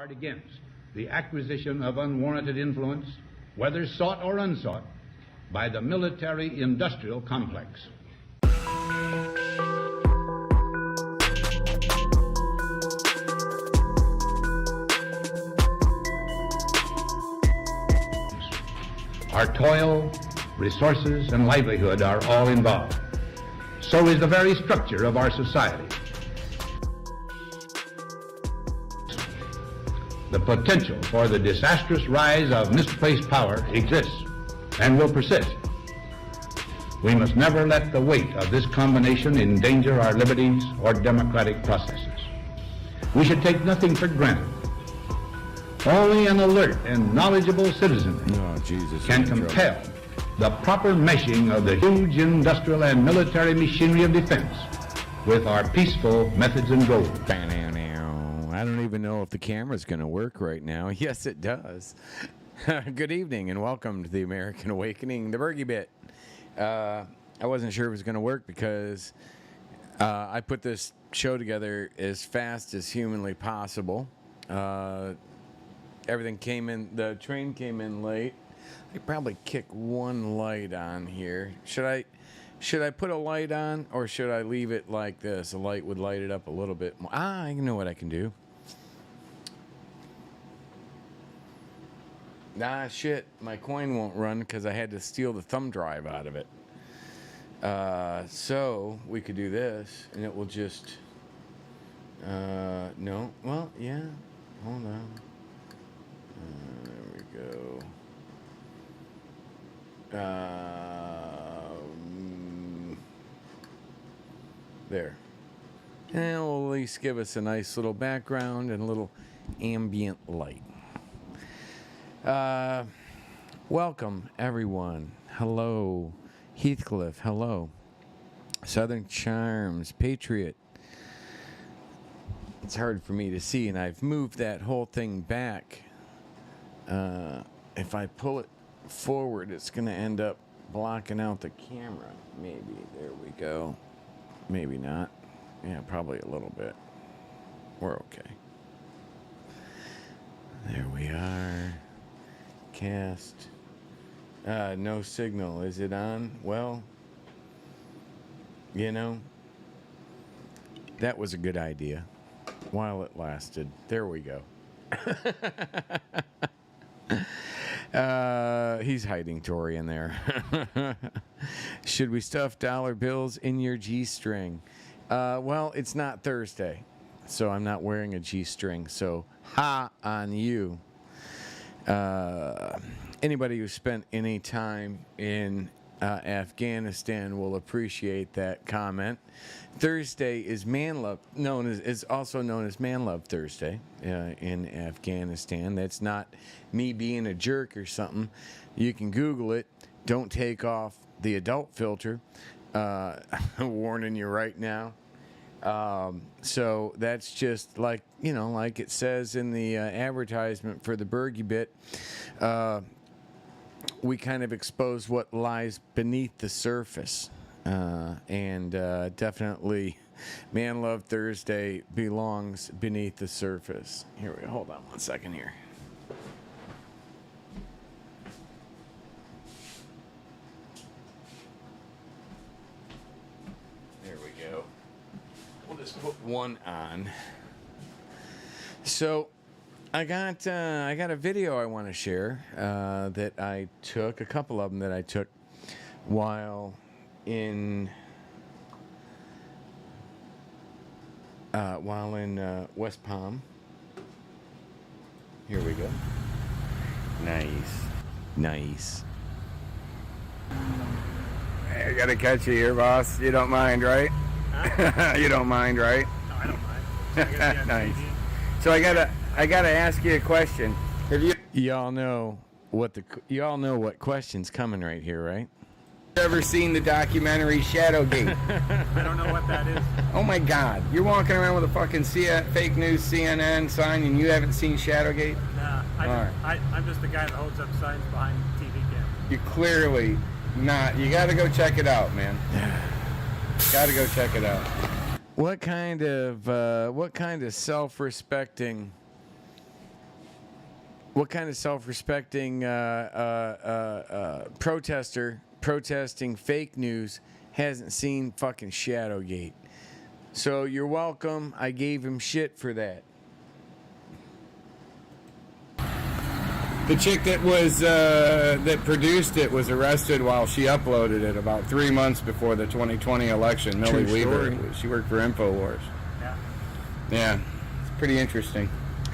guard against the acquisition of unwarranted influence, whether sought or unsought, by the military-industrial complex. Our toil, resources, and livelihood are all involved. So is the very structure of our society. The potential for the disastrous rise of misplaced power exists and will persist. We must never let the weight of this combination endanger our liberties or democratic processes. We should take nothing for granted. Only an alert and knowledgeable citizenry can compel the proper meshing of the huge industrial and military machinery of defense with our peaceful methods and goals. I don't even know if the camera's going to work right now. Yes, it does. Good evening and welcome to the American Awakening, the Bergy-Bit. I wasn't sure it was going to work because I put this show together as fast as humanly possible. Everything came in, the train came in late. I could probably kick one light on here. Should I put a light on, or should I leave it like this? A light would light it up a little bit more. I know what I can do. Shit, my coin won't run because I had to steal the thumb drive out of it. So we could do this, and it will just, no, well, yeah, hold on. There we go. There. And it'll at least give us a nice little background and a little ambient light. Welcome, everyone. Hello. Heathcliff, hello. Southern Charms, Patriot. It's hard for me to see, and I've moved that whole thing back. If I pull it forward, it's going to end up blocking out the camera. Maybe. There we go. Maybe not. Yeah, probably a little bit. We're okay. There we are. Cast. No signal. Is it on? Well, you know, that was a good idea while it lasted. There we go. He's hiding Tori in there. Should we stuff dollar bills in your G-string? Well, it's not Thursday, so I'm not wearing a G-string, so ha on you. Anybody who spent any time in Afghanistan will appreciate that comment. Thursday is also known as Man Love Thursday in Afghanistan. That's not me being a jerk or something. You can Google it. Don't take off the adult filter. I'm warning you right now. So that's just like, you know, like it says in the advertisement for the Bergy-Bit. We kind of expose what lies beneath the surface. And definitely Man Love Thursday belongs beneath the surface. Here we hold on one second here. There we go. We'll just put one on. So I got a video I want to share that I took, a couple of them that I took while in West Palm. Here we go. Nice. Hey, I gotta catch you here, boss. You don't mind, right? Huh? You don't mind, right? No, I don't mind. Nice. So I gotta ask you a question. Have you Y'all know what question's coming right here, right? ever seen the documentary Shadowgate? I don't know what that is. Oh my God! You're walking around with a fucking fake news CNN sign, and you haven't seen Shadowgate? Nah, I'm just the guy that holds up signs behind the TV camera. You clearly not. You gotta go check it out, man. Gotta go check it out. What kind of self-respecting What kind of self-respecting protester protesting fake news hasn't seen fucking Shadowgate? So you're welcome. I gave him shit for that. The chick that was that produced it was arrested while she uploaded it about 3 months before the 2020 election. Millie True Weaver. story. She worked for InfoWars. Yeah. Yeah, it's pretty interesting.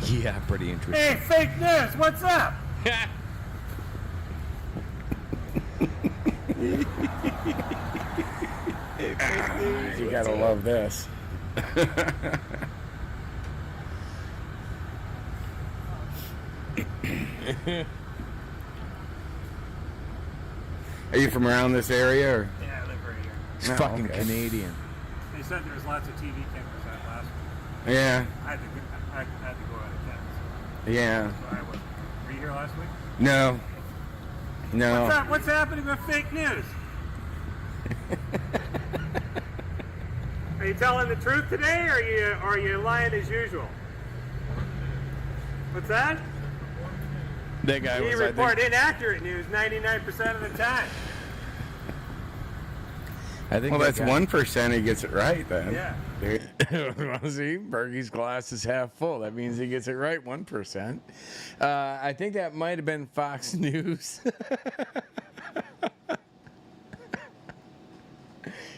Yeah, pretty interesting. Hey, fake news, what's up? You gotta love this. Are you from around this area, or? Yeah, I live right here. It's Oh, fucking okay. Canadian. They said there was lots of TV cameras out last week. Yeah, I had to go out of town, yeah. so I wasn't. Were you here last week? No. No. What's up? What's happening with fake news? Are you telling the truth today, or are you lying as usual? What's that? That guy You was, I report think, inaccurate news 99% of the time. I think Well, that that's guy- 1% he gets it right then. Yeah. Dude. Well, see, Bergie's glass is half full. That means he gets it right 1%. I think that might have been Fox News.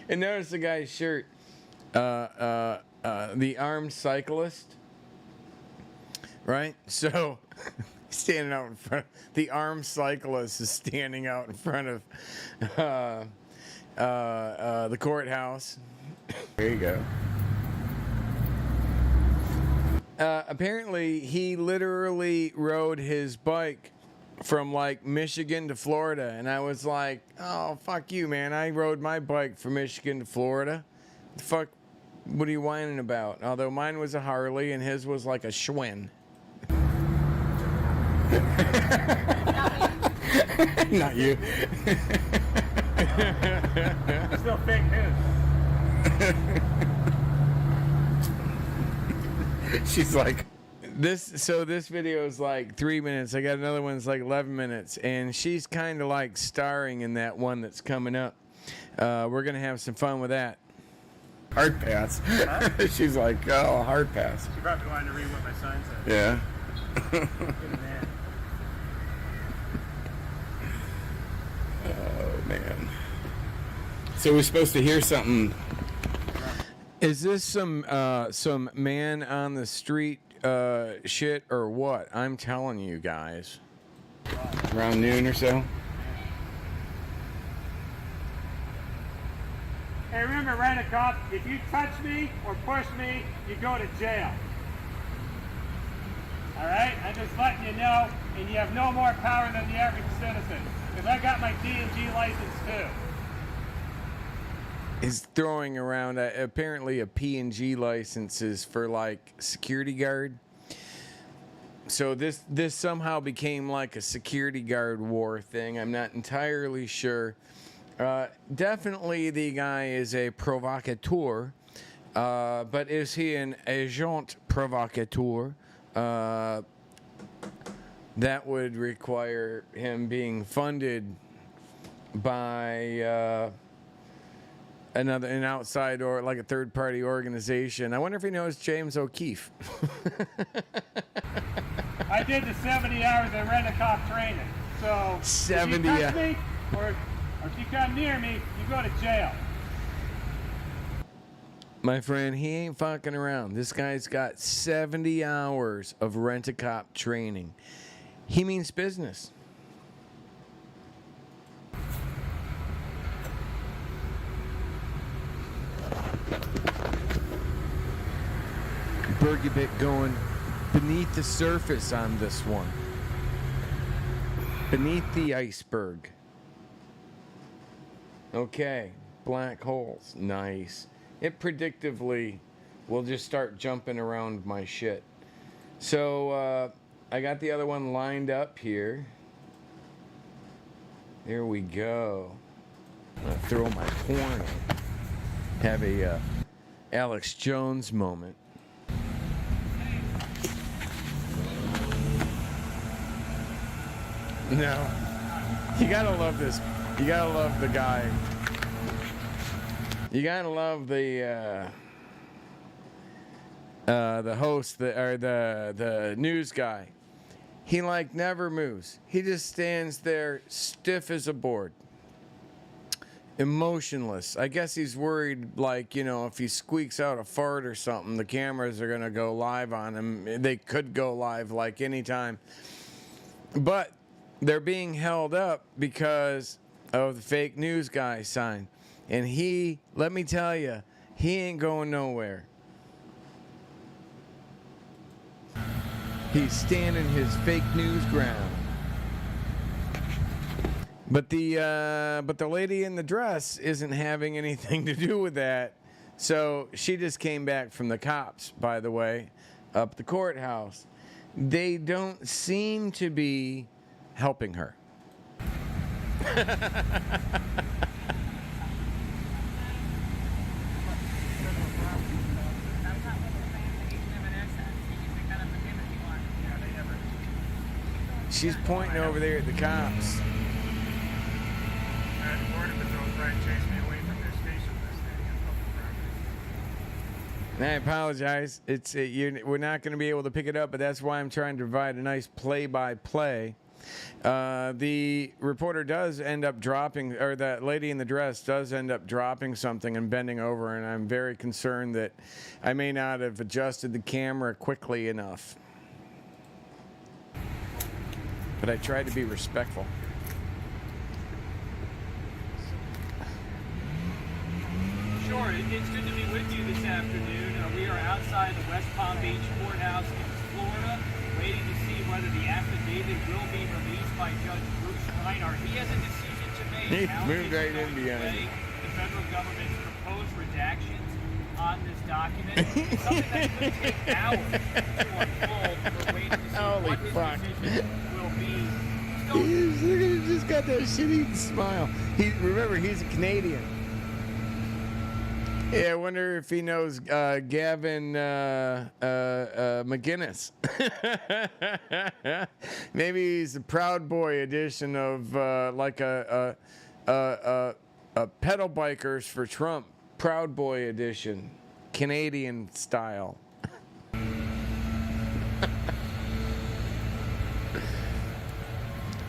And notice the guy's shirt. The armed cyclist. Right? So, standing out in front. The armed cyclist is standing out in front of the courthouse. There you go. Apparently, he literally rode his bike from like Michigan to Florida, and I was like, "Oh, fuck you, man! I rode my bike from Michigan to Florida. The fuck, what are you whining about?" Although mine was a Harley, and his was like a Schwinn. Not you. Still fake news. She's like, This video is like 3 minutes. I got another one that's like 11 minutes, and she's kind of like starring in that one that's coming up. We're gonna have some fun with that. hard pass. She's like, oh, hard pass. You probably wanted to read what my sign said. Yeah. Good man. Oh, man. So we're supposed to hear something. Is this some man on the street shit or what? I'm telling you guys. Around noon or so. Hey, remember, Rent-A-Cop, if you touch me or push me, you go to jail. All right? I'm just letting you know, and you have no more power than the average citizen, because I got my D&G license too. Is throwing around apparently a P&G license is for like security guard. So this somehow became like a security guard war thing. I'm not entirely sure. Definitely the guy is a provocateur, but is he an agent provocateur? That would require him being funded by an outside or like a third party organization. I wonder if he knows James O'Keefe. I did the 70 hours of Rent-A-Cop training. So 70 if you touch me or if you come near me, you go to jail. My friend, he ain't fucking around. This guy's got 70 hours of Rent-A-Cop training. He means business. Bergy-Bit going beneath the surface on this one. Beneath the iceberg. Okay, black holes. Nice. It predictively will just start jumping around my shit. So, I got the other one lined up here. There we go. I'm gonna throw my horn in. Have a Alex Jones moment. No. You gotta love this. You gotta love the guy. You gotta love the host, the news guy. He like never moves. He just stands there stiff as a board. Emotionless. I guess he's worried, like, you know, if he squeaks out a fart or something, the cameras are gonna go live on him. They could go live like anytime. But they're being held up because of the fake news guy sign. And he, let me tell you, he ain't going nowhere. He's standing his fake news ground. But the lady in the dress isn't having anything to do with that. So she just came back from the cops, by the way, up the courthouse. They don't seem to be helping her. She's pointing over there at the cops. And I apologize. We're not going to be able to pick it up, but that's why I'm trying to provide a nice play-by-play. The reporter does end up dropping, or that lady in the dress does end up dropping something and bending over, and I'm very concerned that I may not have adjusted the camera quickly enough. But I tried to be respectful. Sure, it's good to be with you this afternoon. We are outside the West Palm Beach Courthouse in Florida, waiting to see whether the affidavit will be released by Judge Bruce Reinhardt. He has a decision to make. He How moved is right going in to behind weigh him. the federal government's proposed redactions on this document? It's something that could take hours to unfold. We're waiting to see Holy what his fuck. decision will be. He's just got that shitty smile. Remember, he's a Canadian. Yeah, I wonder if he knows Gavin McGinnis. Maybe he's a Proud Boy edition of like a pedal bikers for Trump. Proud Boy edition, Canadian style.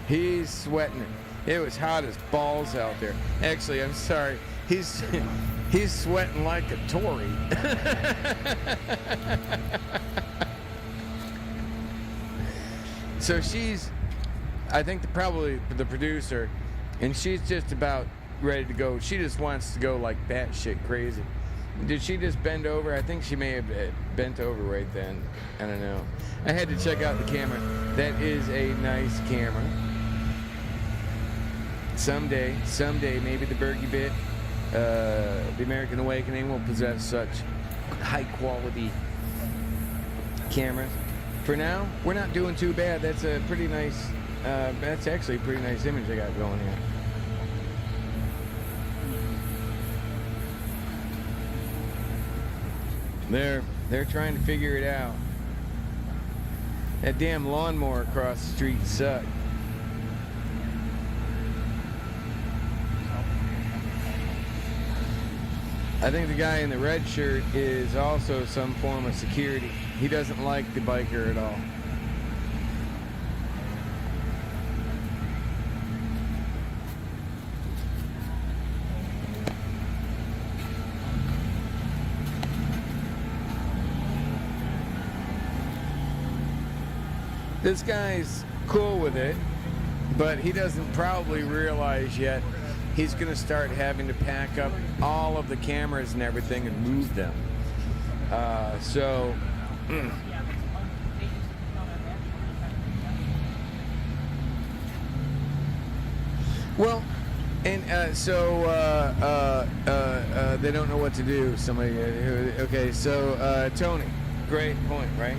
He's sweating it. It was hot as balls out there. Actually, I'm sorry. He's sweating like a Tory. So she's, I think probably the producer, and she's just about ready to go. She just wants to go like batshit crazy. Did she just bend over? I think she may have bent over right then. I don't know. I had to check out the camera. That is a nice camera. Someday, maybe the Bergy-Bit, the American Awakening will possess such high-quality cameras. For now, we're not doing too bad. That's a pretty nice. That's actually a pretty nice image I got going here. They're trying to figure it out. That damn lawnmower across the street sucked. I think the guy in the red shirt is also some form of security. He doesn't like the biker at all. This guy's cool with it, but he doesn't probably realize yet he's going to start having to pack up all of the cameras and everything and move them. Well, and they don't know what to do. Okay, so Tony, great point, right?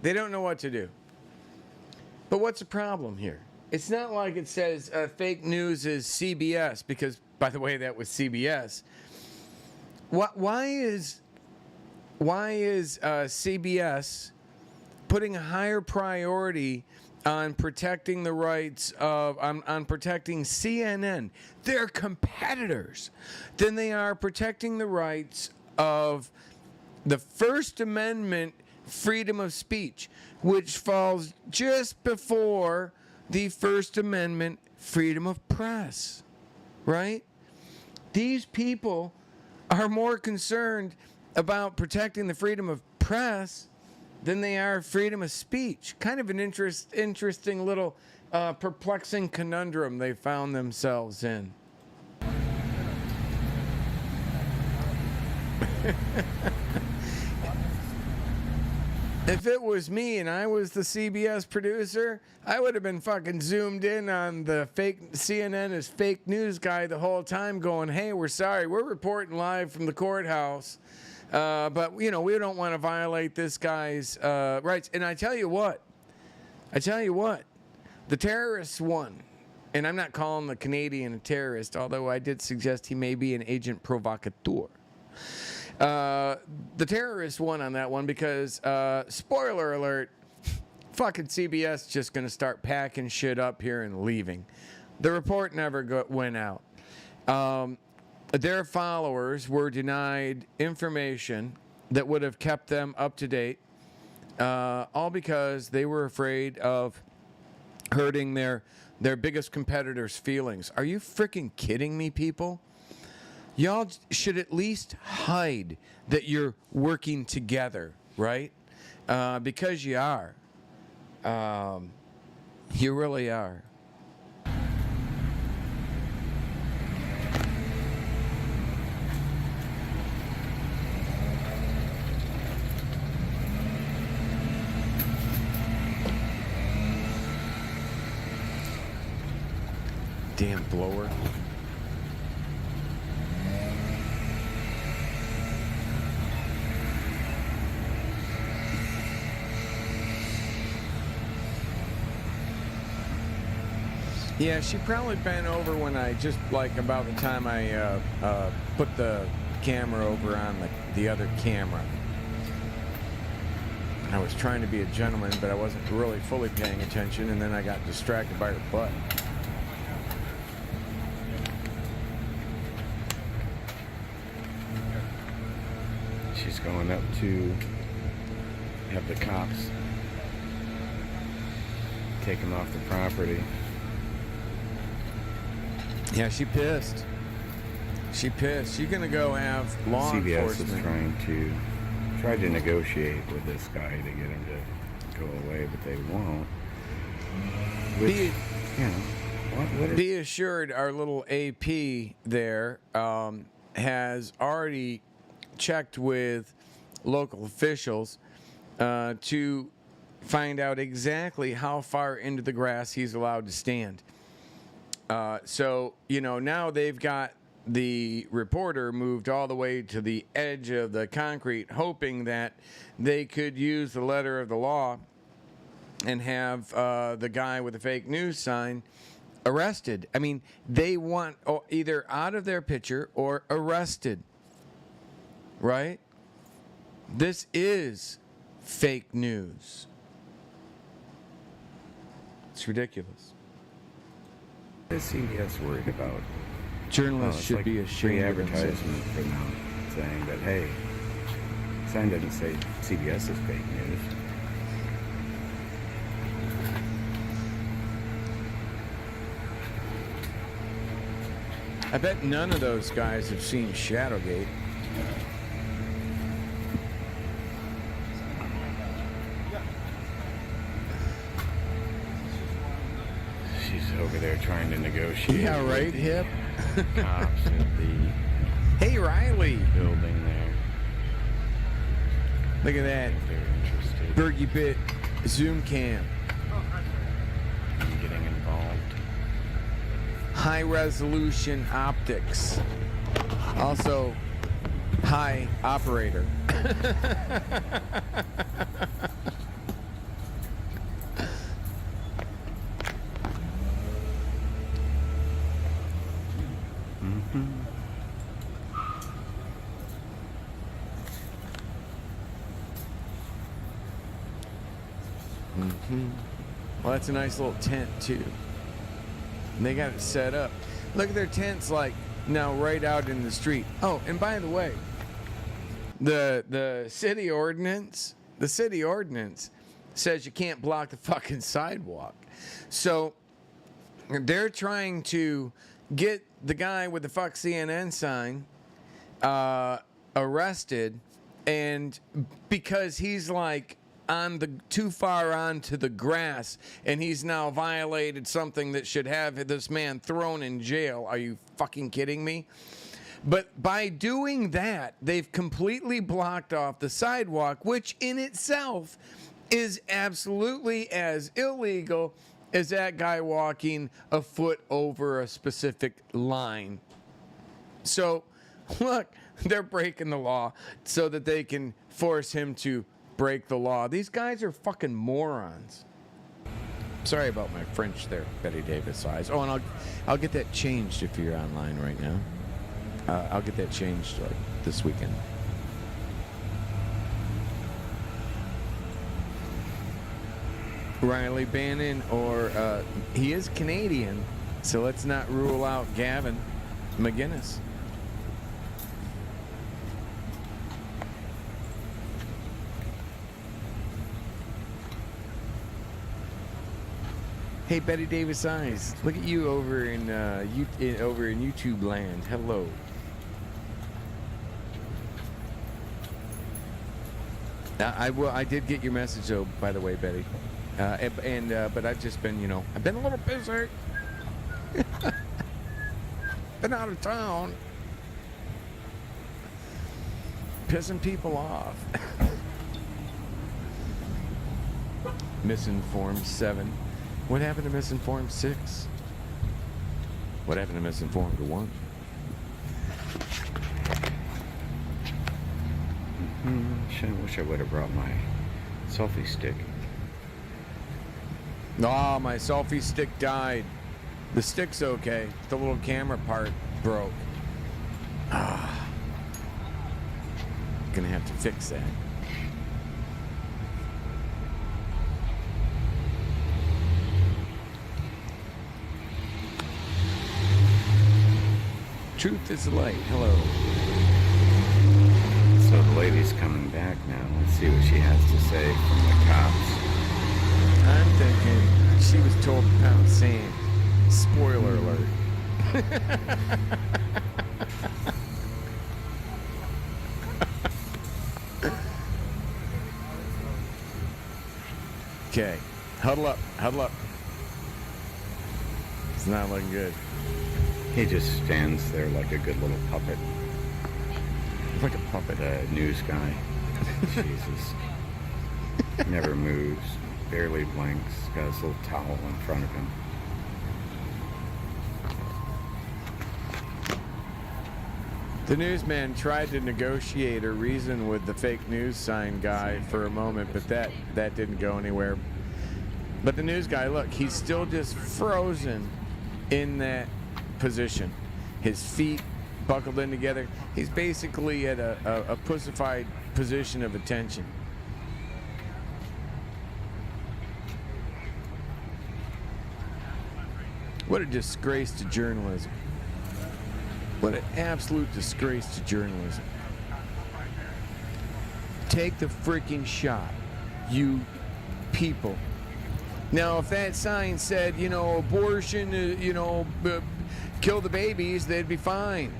They don't know what to do. But what's the problem here? It's not like it says fake news is CBS, because, by the way, that was CBS. Why is CBS putting a higher priority on protecting the rights of, on protecting CNN, their competitors, than they are protecting the rights of the First Amendment freedom of speech, which falls just before the First Amendment freedom of press, right? These people are more concerned about protecting the freedom of press than they are freedom of speech. Kind of an interesting little perplexing conundrum they found themselves in. If it was me and I was the CBS producer, I would have been fucking zoomed in on the fake CNN is fake news guy the whole time going, hey, we're sorry, we're reporting live from the courthouse. But, you know, we don't want to violate this guy's rights. And I tell you what, the terrorists won. And I'm not calling the Canadian a terrorist, although I did suggest he may be an agent provocateur. The terrorists won on that one because, spoiler alert, fucking CBS just going to start packing shit up here and leaving. The report never went out. Their followers were denied information that would have kept them up to date, all because they were afraid of hurting their biggest competitor's feelings. Are you freaking kidding me, people? Y'all should at least hide that you're working together, right? Because you are. You really are. Damn blower. Yeah, she probably bent over when I just, like, about the time I put the camera over on the other camera. I was trying to be a gentleman, but I wasn't really fully paying attention, and then I got distracted by her butt. She's going up to have the cops take him off the property. Yeah, she pissed. She pissed. She's gonna go have law CBS enforcement. is try to negotiate with this guy to get him to go away, but they won't. Which, Be assured, our little AP there has already checked with local officials to find out exactly how far into the grass he's allowed to stand. So, you know, now they've got the reporter moved all the way to the edge of the concrete, hoping that they could use the letter of the law and have the guy with the fake news sign arrested. I mean, they want either out of their picture or arrested. Right? This is fake news. It's ridiculous. Is CBS worried about? Journalists should like be ashamed of themselves. advertisement for them saying that, hey, sign doesn't say CBS is fake news. I bet none of those guys have seen Shadowgate. She's over there trying to negotiate. Yeah, right, hip. Cops at the Hey, Riley. building there. Look at that. They're interested Bergy-Bit Zoom cam. in getting involved. High resolution optics. Also, high operator. Well, that's a nice little tent too. And they got it set up. Look at their tents, like now right out in the street. Oh, and by the way, the city ordinance says you can't block the fucking sidewalk. So they're trying to get the guy with the fuck CNN sign arrested, and because he's like on the too far onto the grass, and he's now violated something that should have this man thrown in jail. Are you fucking kidding me? But by doing that, they've completely blocked off the sidewalk, which in itself is absolutely as illegal as that guy walking a foot over a specific line. So, look, they're breaking the law so that they can force him to break the law. These guys are fucking morons. Sorry about my French there, Betty Davis eyes. Oh, and I'll get that changed if you're online right now. I'll get that changed like this weekend. Riley Bannon, or he is Canadian, so let's not rule out Gavin McGinnis. Hey, Betty Davis eyes, look at you over in YouTube land. Hello. I did get your message though, by the way, Betty. But I've just been, I've been a little busy. Been out of town. Pissing people off. Misinformed 7. What happened to Misinformed 6? What happened to Misinformed 1? I wish I would have brought my selfie stick. Oh, my selfie stick died. The stick's okay. The little camera part broke. Gonna have to fix that. Truth is light. Hello. So the lady's coming back now. Let's see what she has to say from the cops. I'm thinking she was told to pound sand. Spoiler alert. Okay. Huddle up. Huddle up. It's not looking good. He just stands there like a good little puppet. Like a puppet. News guy. Jesus. Never moves. Barely blinks. Got his little towel in front of him. The newsman tried to negotiate or reason with the fake news sign guy for a moment, but that didn't go anywhere. But the news guy, look, he's still just frozen in that position. His feet buckled in together. He's basically at a pussified position of attention. What a disgrace to journalism. What an absolute disgrace to journalism. Take the freaking shot, you people. Now, if that sign said, abortion, kill the babies, they'd be fine.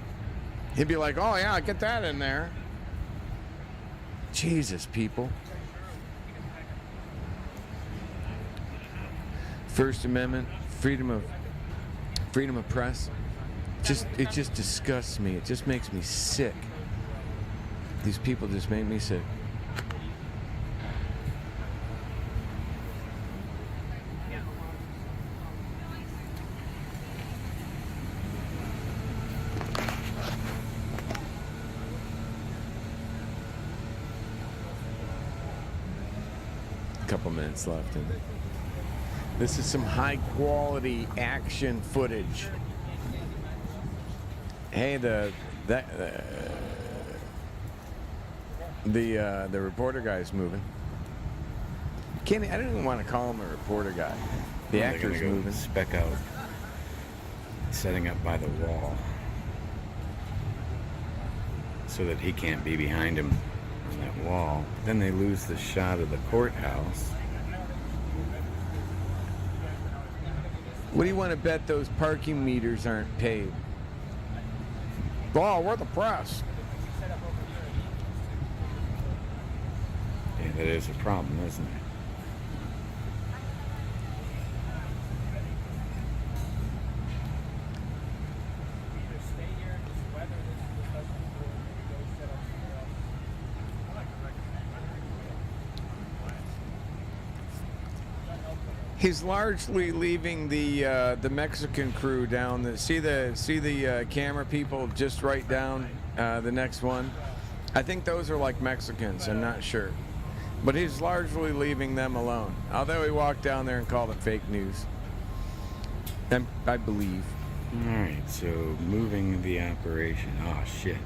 He'd be like, oh yeah, get that in there. Jesus, people. First Amendment, freedom of press. It just disgusts me. It just makes me sick. These people just make me sick. A couple minutes left, and this is some high quality action footage. Hey, the reporter guy's moving. Kenny, I don't even want to call him a reporter guy. The They're actor's gonna go moving. spec out, setting up by the wall, so that he can't be behind him on that wall. Then they lose the shot of the courthouse. What do you want to bet those parking meters aren't paid? Oh, we're the press. Yeah, that is a problem, isn't it? He's largely leaving the Mexican crew down. See the camera people just right down the next one. I think those are like Mexicans. I'm not sure, but he's largely leaving them alone. Although he walked down there and called it fake news. I believe. All right, so moving the operation. Oh shit,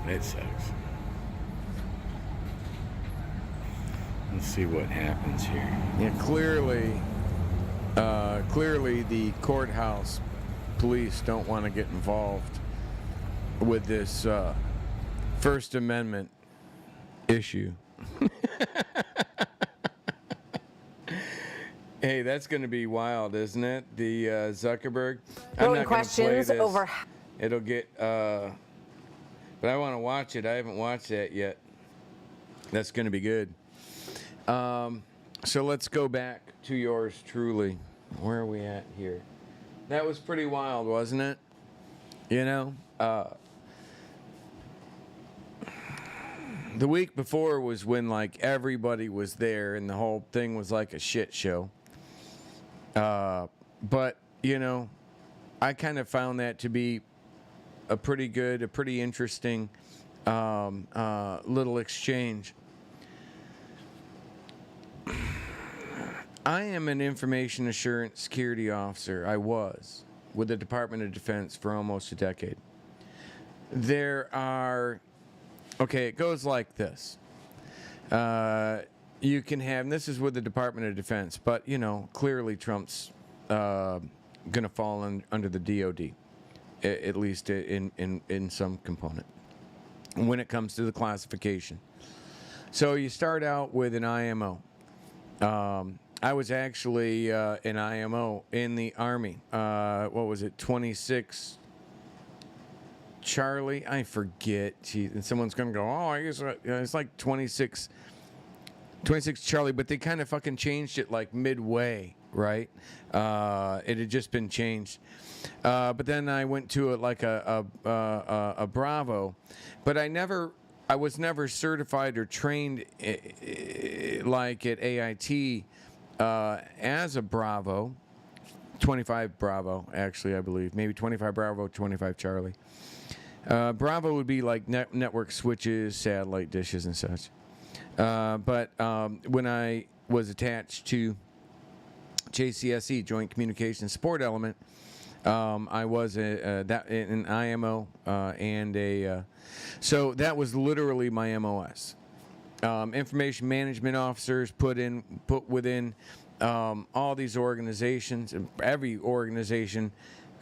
that sucks. Let's see what happens here. Yeah, clearly the courthouse police don't want to get involved with this First Amendment issue. Hey, that's going to be wild, isn't it? The Zuckerberg. I'm not going to play this. It'll get. But I want to watch it. I haven't watched that yet. That's going to be good. So let's go back to yours truly. Where are we at here? That was pretty wild, wasn't it? You know, the week before was when like everybody was there and the whole thing was like a shit show. But you know, I kind of found that to be a pretty interesting little exchange. I am an information assurance security officer. I was with the Department of Defense for almost a decade. It goes like this. You can have, and this is with the Department of Defense, but, you know, clearly Trump's going to fall under the DOD, at least in some component, when it comes to the classification. So you start out with an IMO. I was actually an IMO in the Army. What was it, 26 Charlie? I forget. And someone's going to go, oh, I guess it's like 26 Charlie, but they kind of fucking changed it like midway, right? It had just been changed. But then I went to a Bravo, but I was never certified or trained like at AIT as a Bravo, 25 Bravo, actually, I believe. Maybe 25 Bravo, 25 Charlie. Bravo would be like network switches, satellite dishes, and such. But when I was attached to JCSE, Joint Communications Support Element, I was an IMO so that was literally my MOS. Information management officers put within all these organizations. Every organization,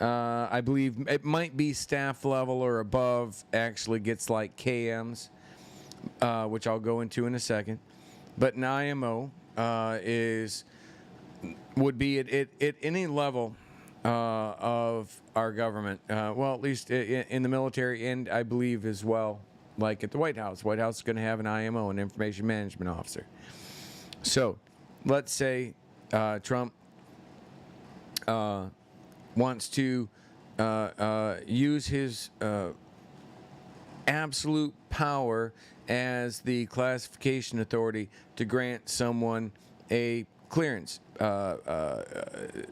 I believe it might be staff level or above, actually gets like KMs, which I'll go into in a second. But an IMO would be at any level of our government, well, at least in the military, and I believe as well, like at the White House. White House is going to have an IMO, an information management officer. So, let's say Trump wants to use his absolute power as the classification authority to grant someone a clearance,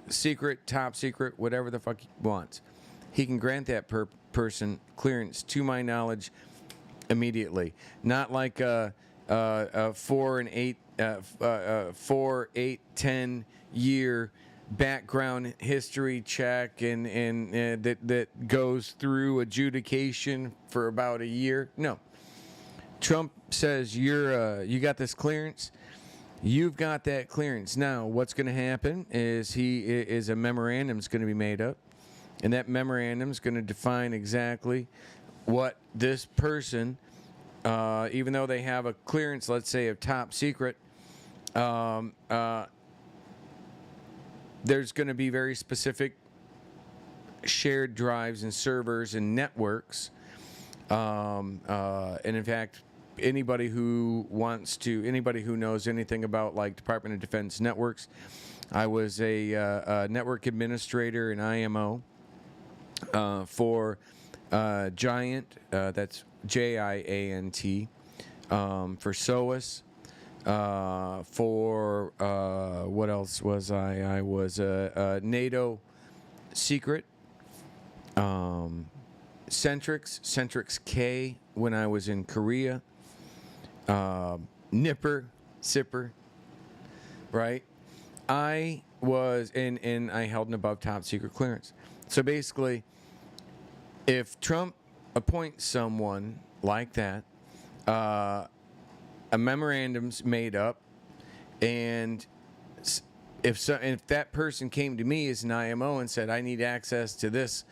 secret, top secret, whatever the fuck he wants. He can grant that person clearance, to my knowledge, immediately. Not like a 4, 8, 10 year background history check and that goes through adjudication for about a year. No. Trump says you got this clearance. You've got that clearance. Now, what's going to happen is a memorandum's going to be made up, and that memorandum's going to define exactly what this person, even though they have a clearance, let's say, of top secret, there's going to be very specific shared drives and servers and networks. And in fact, anybody who knows anything about like Department of Defense networks, I was a network administrator in IMO for Giant, that's JIANT, for SOAS, for what else was I? I was a NATO secret, Centrix K when I was in Korea. Nipper, Sipper, right? I was and I held an above top secret clearance. So basically, if Trump appoints someone like that, a memorandum's made up, and if that person came to me as an IMO and said, I need access to this,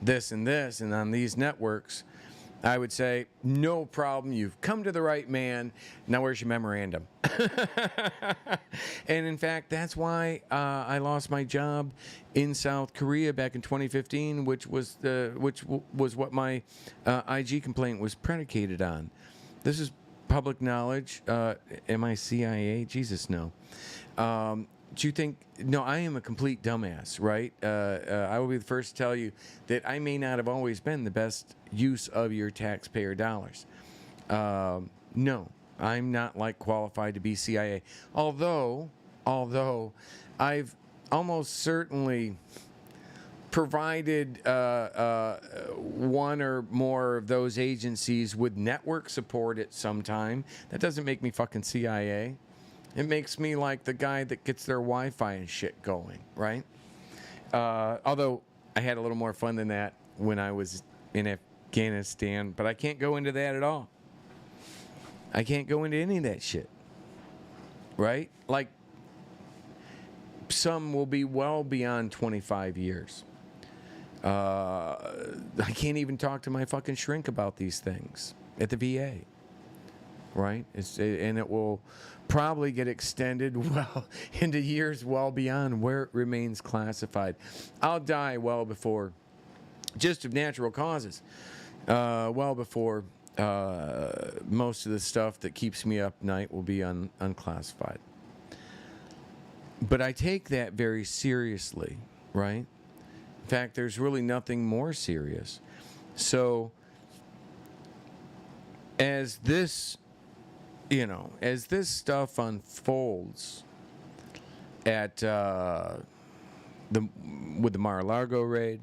and on these networks, I would say, no problem, you've come to the right man, now where's your memorandum? And in fact, that's why I lost my job in South Korea back in 2015, which was what my IG complaint was predicated on. This is public knowledge. Am I CIA? Jesus, no. Do you think? No, I am a complete dumbass, right? I will be the first to tell you that I may not have always been the best use of your taxpayer dollars. No, I'm not like qualified to be CIA. Although I've almost certainly provided one or more of those agencies with network support at some time. That doesn't make me fucking CIA. It makes me like the guy that gets their Wi-Fi and shit going, right? Although I had a little more fun than that when I was in Afghanistan, but I can't go into that at all. I can't go into any of that shit, right? Like, some will be well beyond 25 years. I can't even talk to my fucking shrink about these things at the VA, right? And it will probably get extended well into years well beyond where it remains classified. I'll die well before, just of natural causes, well before most of the stuff that keeps me up night will be unclassified. But I take that very seriously, right? In fact, there's really nothing more serious. So, as this stuff unfolds at with the Mar-a-Lago raid,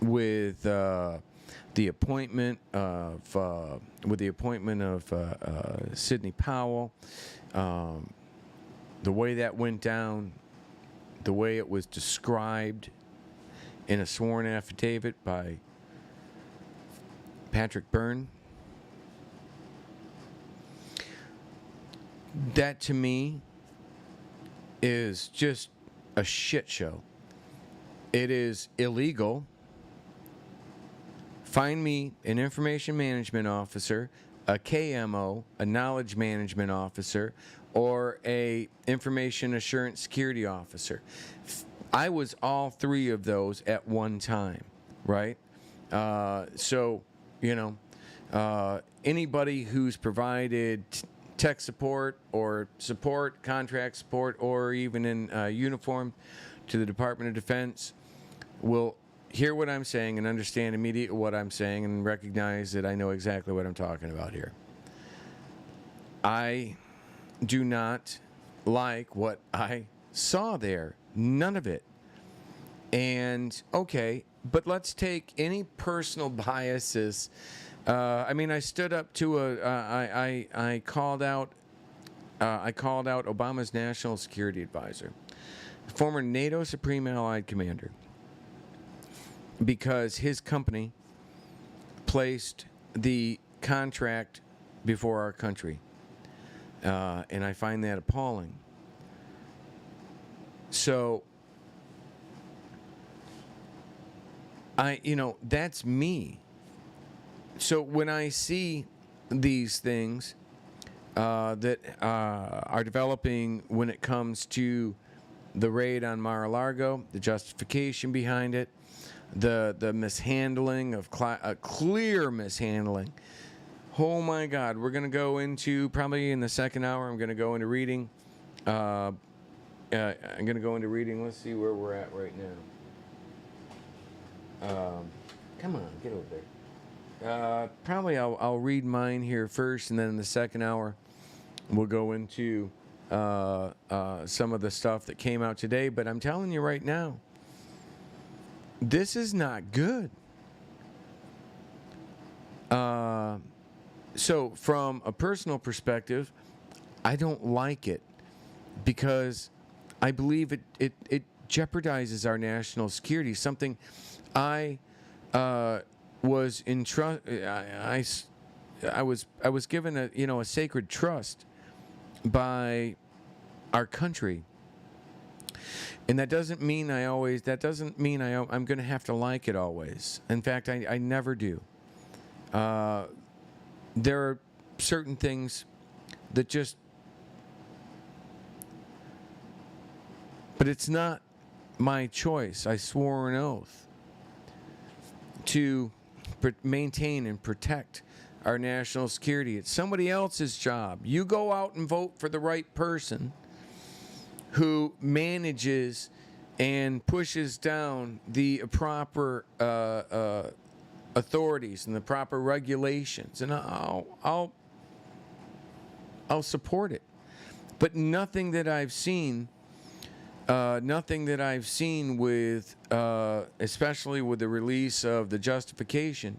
with the appointment of Sidney Powell, the way that went down, the way it was described in a sworn affidavit by Patrick Byrne, that to me is just a shit show. It is illegal. Find me an information management officer, a KMO, a knowledge management officer, or a information assurance security officer. I was all three of those at one time, right? So, anybody who's provided tech support or support, contract support, or even in uniform to the Department of Defense will hear what I'm saying and understand immediately what I'm saying and recognize that I know exactly what I'm talking about here. I do not like what I saw there. None of it. And, okay, but let's take any personal biases. I stood up to I called out Obama's national security advisor, former NATO Supreme Allied Commander, because his company placed the contract before our country. And I find that appalling. So, that's me. So when I see these things that are developing when it comes to the raid on Mar-a-Lago, the justification behind it, the mishandling of clear mishandling. Oh my God, we're going to go into, probably in the second hour, I'm going to go into reading. I'm going to go into reading. Let's see where we're at right now. Come on, get over there. Probably I'll read mine here first, and then in the second hour, we'll go into some of the stuff that came out today. But I'm telling you right now, this is not good. So from a personal perspective, I don't like it because I believe it jeopardizes our national security. Something I was I was given a sacred trust by our country. And that doesn't mean I'm going to have to like it always. In fact, I never do. There are certain things that just, but it's not my choice. I swore an oath to maintain and protect our national security. It's somebody else's job. You go out and vote for the right person who manages and pushes down the proper authorities and the proper regulations, and I'll support it. But nothing that I've seen with, especially with the release of the justification,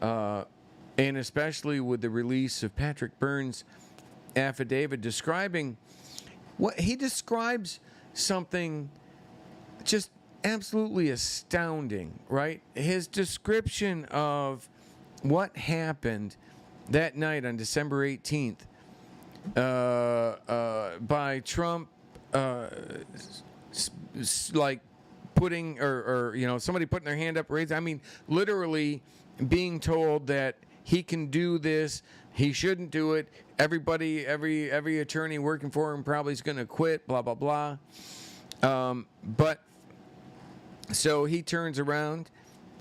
and especially with the release of Patrick Byrne's affidavit describing what he describes, something just absolutely astounding, right? His description of what happened that night on December 18th by Trump, like putting, or somebody putting their hand up, raised. I mean, literally being told that he can do this, he shouldn't do it. Everybody, every attorney working for him probably is going to quit. Blah blah blah. But so he turns around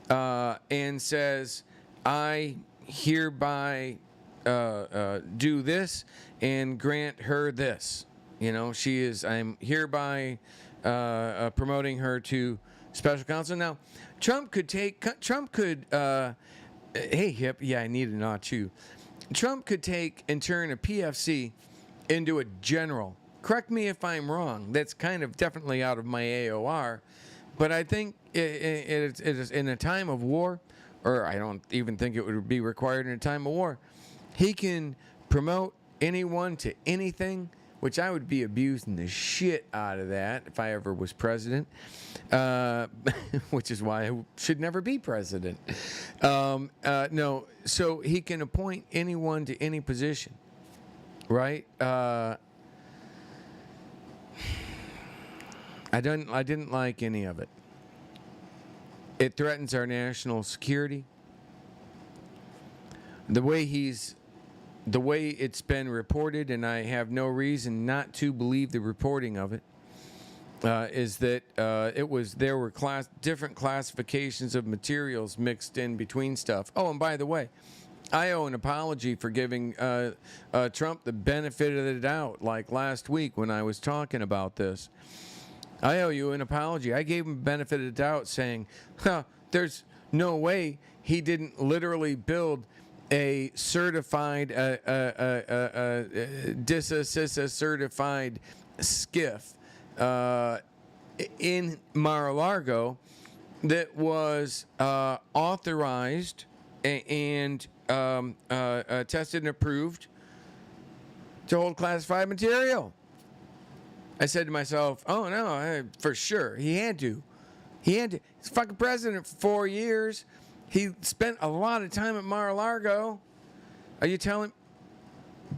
and says, "I hereby do this and grant her this." I'm hereby promoting her to special counsel. Now, Trump could, hey, hip, yeah, I need a nod too. Trump could take and turn a PFC into a general. Correct me if I'm wrong. That's kind of definitely out of my AOR. But I think it is in a time of war, or I don't even think it would be required in a time of war, he can promote anyone to anything, which I would be abusing the shit out of that if I ever was president, which is why I should never be president. No, so he can appoint anyone to any position, right? I didn't like any of it. It threatens our national security. The way it's been reported, and I have no reason not to believe the reporting of it, is that there were different classifications of materials mixed in between stuff. Oh, and by the way, I owe an apology for giving Trump the benefit of the doubt, like last week when I was talking about this. I owe you an apology. I gave him benefit of the doubt, saying, there's no way he didn't literally build a certified, DISA certified skiff in Mar-a-Lago that was authorized and tested and approved to hold classified material. I said to myself, oh no, for sure, he had to. He's fucking president for 4 years. He spent a lot of time at Mar-a-Lago. Are you telling?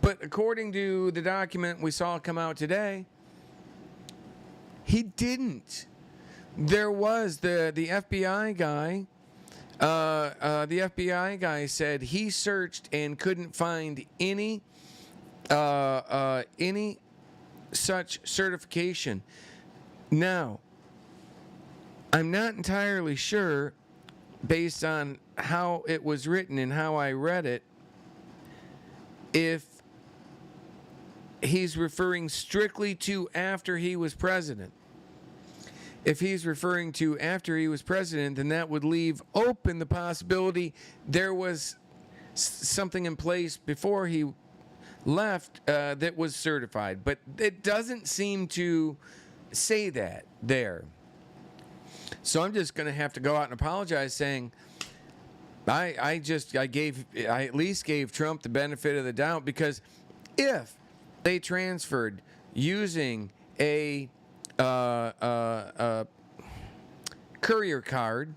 But according to the document we saw come out today, he didn't. There was the FBI guy. The FBI guy said he searched and couldn't find any such certification. Now, I'm not entirely sure, based on how it was written and how I read it, if he's referring strictly to after he was president. If he's referring to after he was president, then that would leave open the possibility there was something in place before he left that was certified. But it doesn't seem to say that there. So I'm just going to have to go out and apologize, saying I at least gave Trump the benefit of the doubt, because if they transferred using a courier card,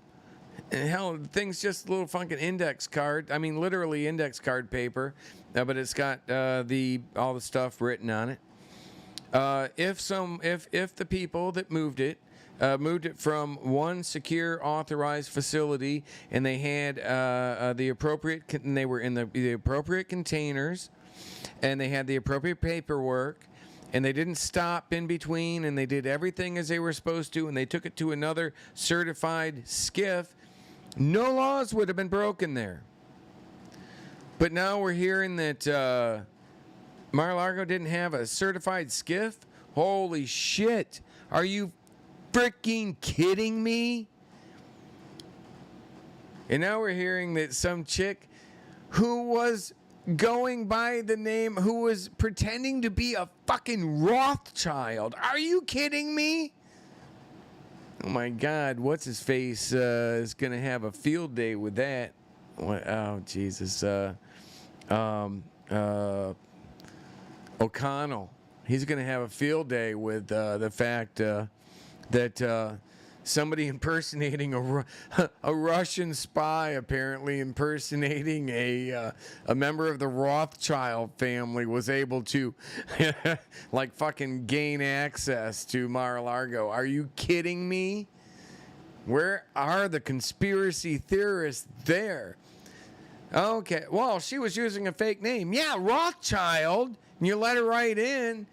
and hell, the thing's just a little fucking index card. I mean, literally index card paper, but it's got all the stuff written on it. If the people that moved it from one secure authorized facility, and they had the appropriate, and they were in the appropriate containers, and they had the appropriate paperwork, and they didn't stop in between, and they did everything as they were supposed to, and they took it to another certified skiff, no laws would have been broken there. But now we're hearing that Mar-a-Lago didn't have a certified skiff? Holy shit. Are you freaking kidding me? And now we're hearing that some chick who was going by the name, who was pretending to be a fucking Rothschild. Are you kidding me? Oh my God, what's his face is going to have a field day with that. Oh, Jesus. O'Connell. He's going to have a field day with the fact that somebody impersonating a Russian spy, apparently impersonating a member of the Rothschild family, was able to like fucking gain access to Mar-a-Lago. Are you kidding me? Where are the conspiracy theorists there? Okay, well, she was using a fake name. Yeah, Rothschild. And you let her right in.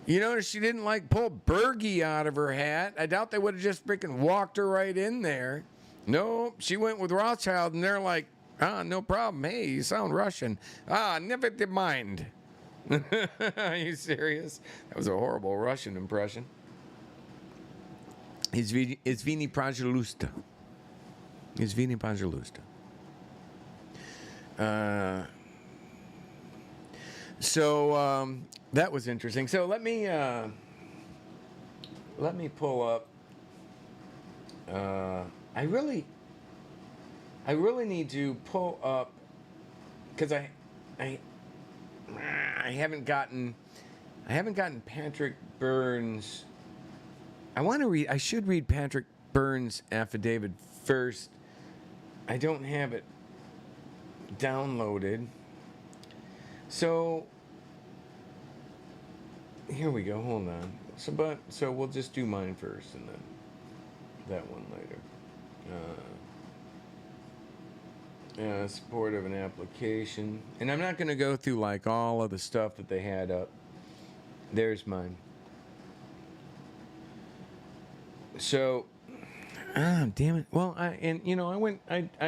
You notice she didn't like pull Bergy out of her hat. I doubt they would have just freaking walked her right in there. No, she went with Rothschild, and they're like, no problem. Hey, you sound Russian. Never mind. Are you serious? That was a horrible Russian impression. Izvini Prajalusta. Izvini Prajalusta. So that was interesting. So let me pull up. I really need to pull up, because I haven't gotten Patrick Burns. I should read Patrick Burns' affidavit first. I don't have it downloaded. So here we go. Hold on. So we'll just do mine first, and then that one later. Support of an application, and I'm not going to go through like all of the stuff that they had up. There's mine. So, damn it. Well, I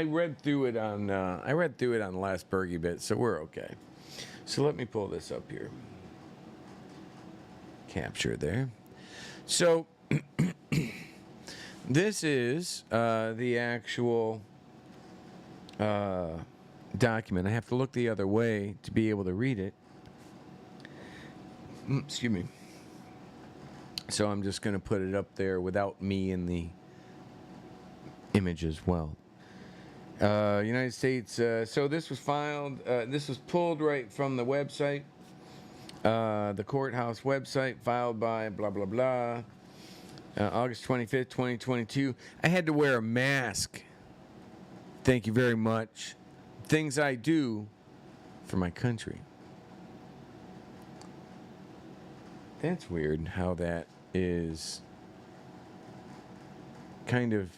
read through it on the last Bergy-Bit, so we're okay. So let me pull this up here. Capture there. So this is the actual document. I have to look the other way to be able to read it. Excuse me. So I'm just going to put it up there without me in the image as well. United States. So this was filed. This was pulled right from the website, the courthouse website, filed by blah blah blah. August 25th, 2022. I had to wear a mask. Thank you very much. Things I do for my country. That's weird how that is kind of.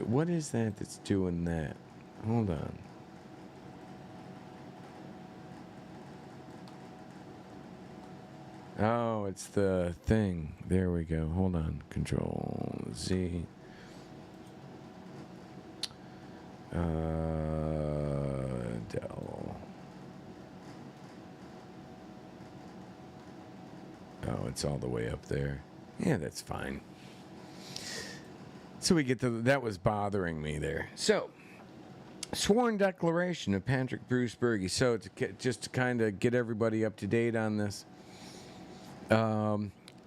What is that that's doing that? Hold on. Oh, it's the thing. There we go. Hold on. Control Z. Dell. Oh, it's all the way up there. Yeah, that's fine. So we get to that was bothering me there. So, sworn declaration of Patrick Bruce Bergy. So just to kind of get everybody up to date on this.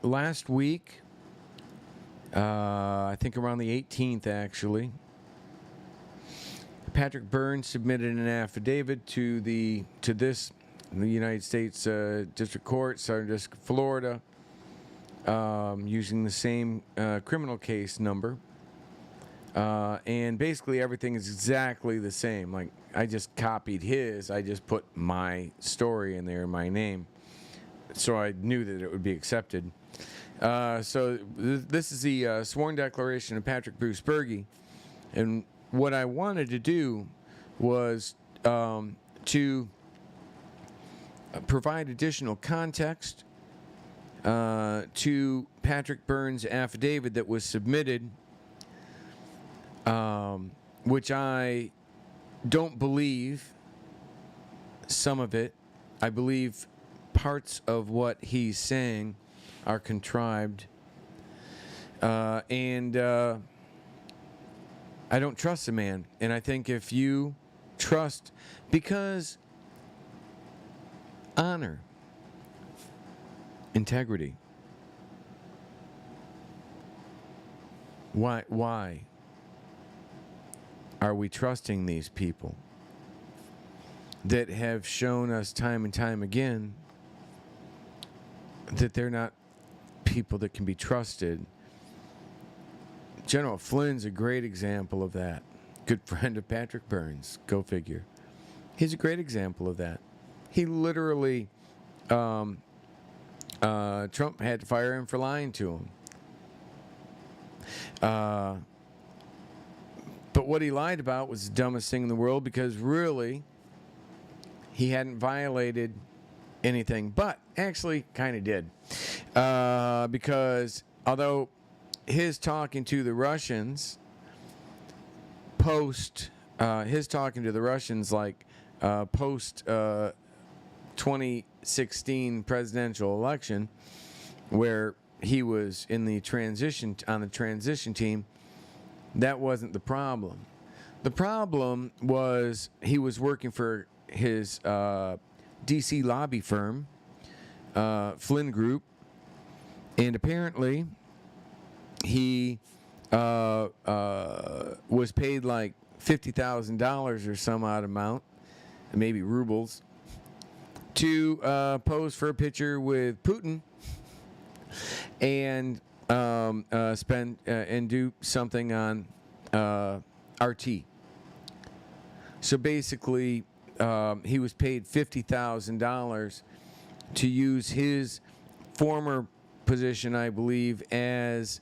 Last week, I think around the 18th, actually, Patrick Burns submitted an affidavit to the United States District Court, Southern District of Florida, using the same criminal case number. And basically everything is exactly the same. Like, I just copied his. I just put my story in there, my name. So I knew that it would be accepted. This is the sworn declaration of Patrick Bruce Bergy. And what I wanted to do was to provide additional context to Patrick Burns' affidavit that was submitted, which I don't believe some of it. I believe parts of what he's saying are contrived. And I don't trust the man. And I think if you trust, because honor, integrity. Why are we trusting these people that have shown us time and time again that they're not people that can be trusted? General Flynn's a great example of that. Good friend of Patrick Burns. Go figure. He's a great example of that. He literally, Trump had to fire him for lying to him. But what he lied about was the dumbest thing in the world, because really, he hadn't violated anything, but actually kind of did. Because although his talking to the Russians post 2016 presidential election, where he was in the transition team, that wasn't the problem. The problem was he was working for his D.C. lobby firm, Flynn Group, and apparently he was paid like $50,000 or some odd amount, maybe rubles, to pose for a picture with Putin and spend and do something on RT. So basically, he was paid $50,000 to use his former position, I believe, as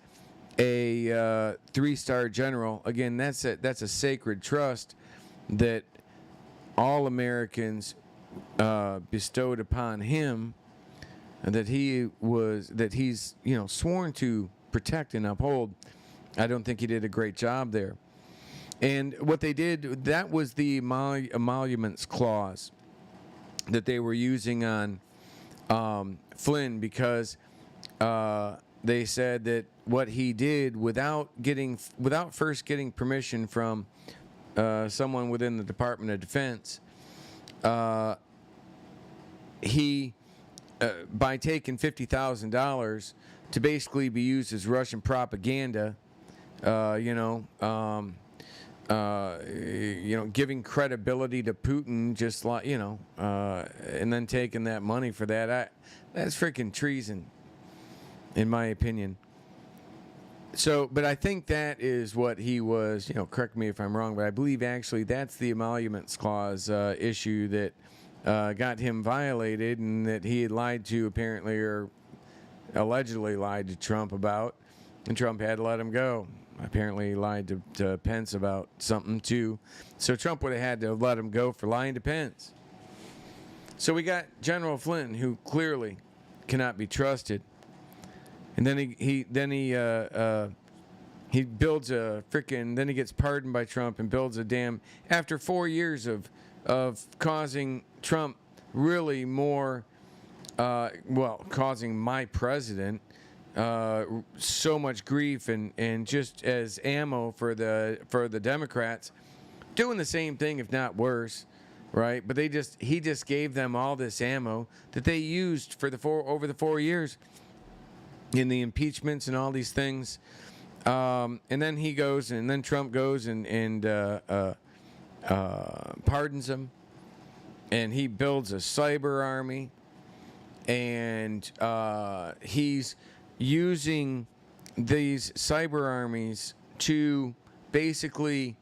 a 3-star general. Again, that's a sacred trust that all Americans bestowed upon him, and that he's sworn to protect and uphold. I don't think he did a great job there. And what they did, that was the emoluments clause that they were using on Flynn, because they said that what he did without first getting permission from someone within the Department of Defense, he by taking $50,000 to basically be used as Russian propaganda, giving credibility to Putin, just like, and then taking that money for that, that's freaking treason, in my opinion. So, but I think that is what he was, correct me if I'm wrong, but I believe actually that's the emoluments clause issue that got him violated, and that he had lied to, apparently, or allegedly lied to Trump about, and Trump had to let him go. Apparently he lied to Pence about something too, so Trump would have had to let him go for lying to Pence. So we got General Flynn, who clearly cannot be trusted, and then he builds a frickin'. Then he gets pardoned by Trump and builds a dam after 4 years of causing Trump really more, causing my president so much grief and just as ammo for the Democrats, doing the same thing if not worse, right? But he just gave them all this ammo that they used for over the 4 years in the impeachments and all these things, and then Trump goes and pardons him, and he builds a cyber army, and he's using these cyber armies to basically,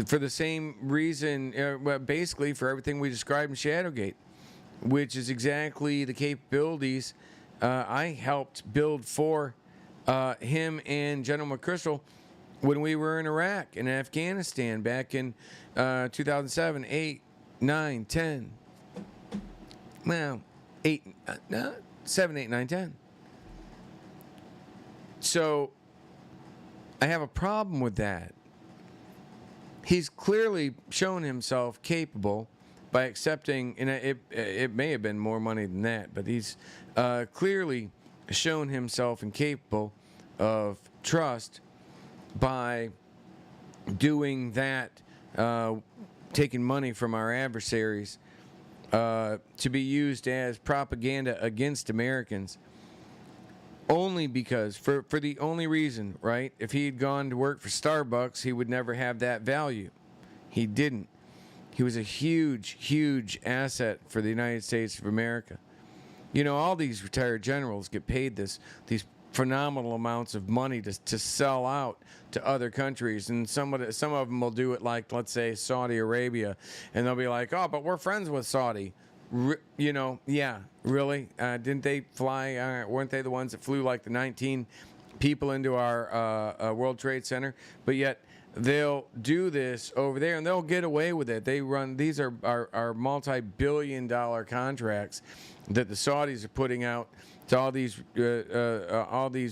for the same reason, basically for everything we described in Shadowgate, which is exactly the capabilities I helped build for him and General McChrystal when we were in Iraq and Afghanistan back in 2007, 8, 9, 10. Well, 7, 8, 9, 10. So I have a problem with that. He's clearly shown himself capable by accepting, and it may have been more money than that, but he's clearly shown himself incapable of trust by doing that, taking money from our adversaries to be used as propaganda against Americans. Only because, for the only reason, right? If he had gone to work for Starbucks, he would never have that value. He didn't. He was a huge, huge asset for the United States of America. You know, all these retired generals get paid these phenomenal amounts of money to sell out to other countries, and some of them will do it like, let's say, Saudi Arabia, and they'll be like, oh, but we're friends with Saudi. Yeah, really? Didn't they fly? Weren't they the ones that flew like the 19 people into our World Trade Center? But yet they'll do this over there, and they'll get away with it. These are multi-billion-dollar contracts that the Saudis are putting out to all these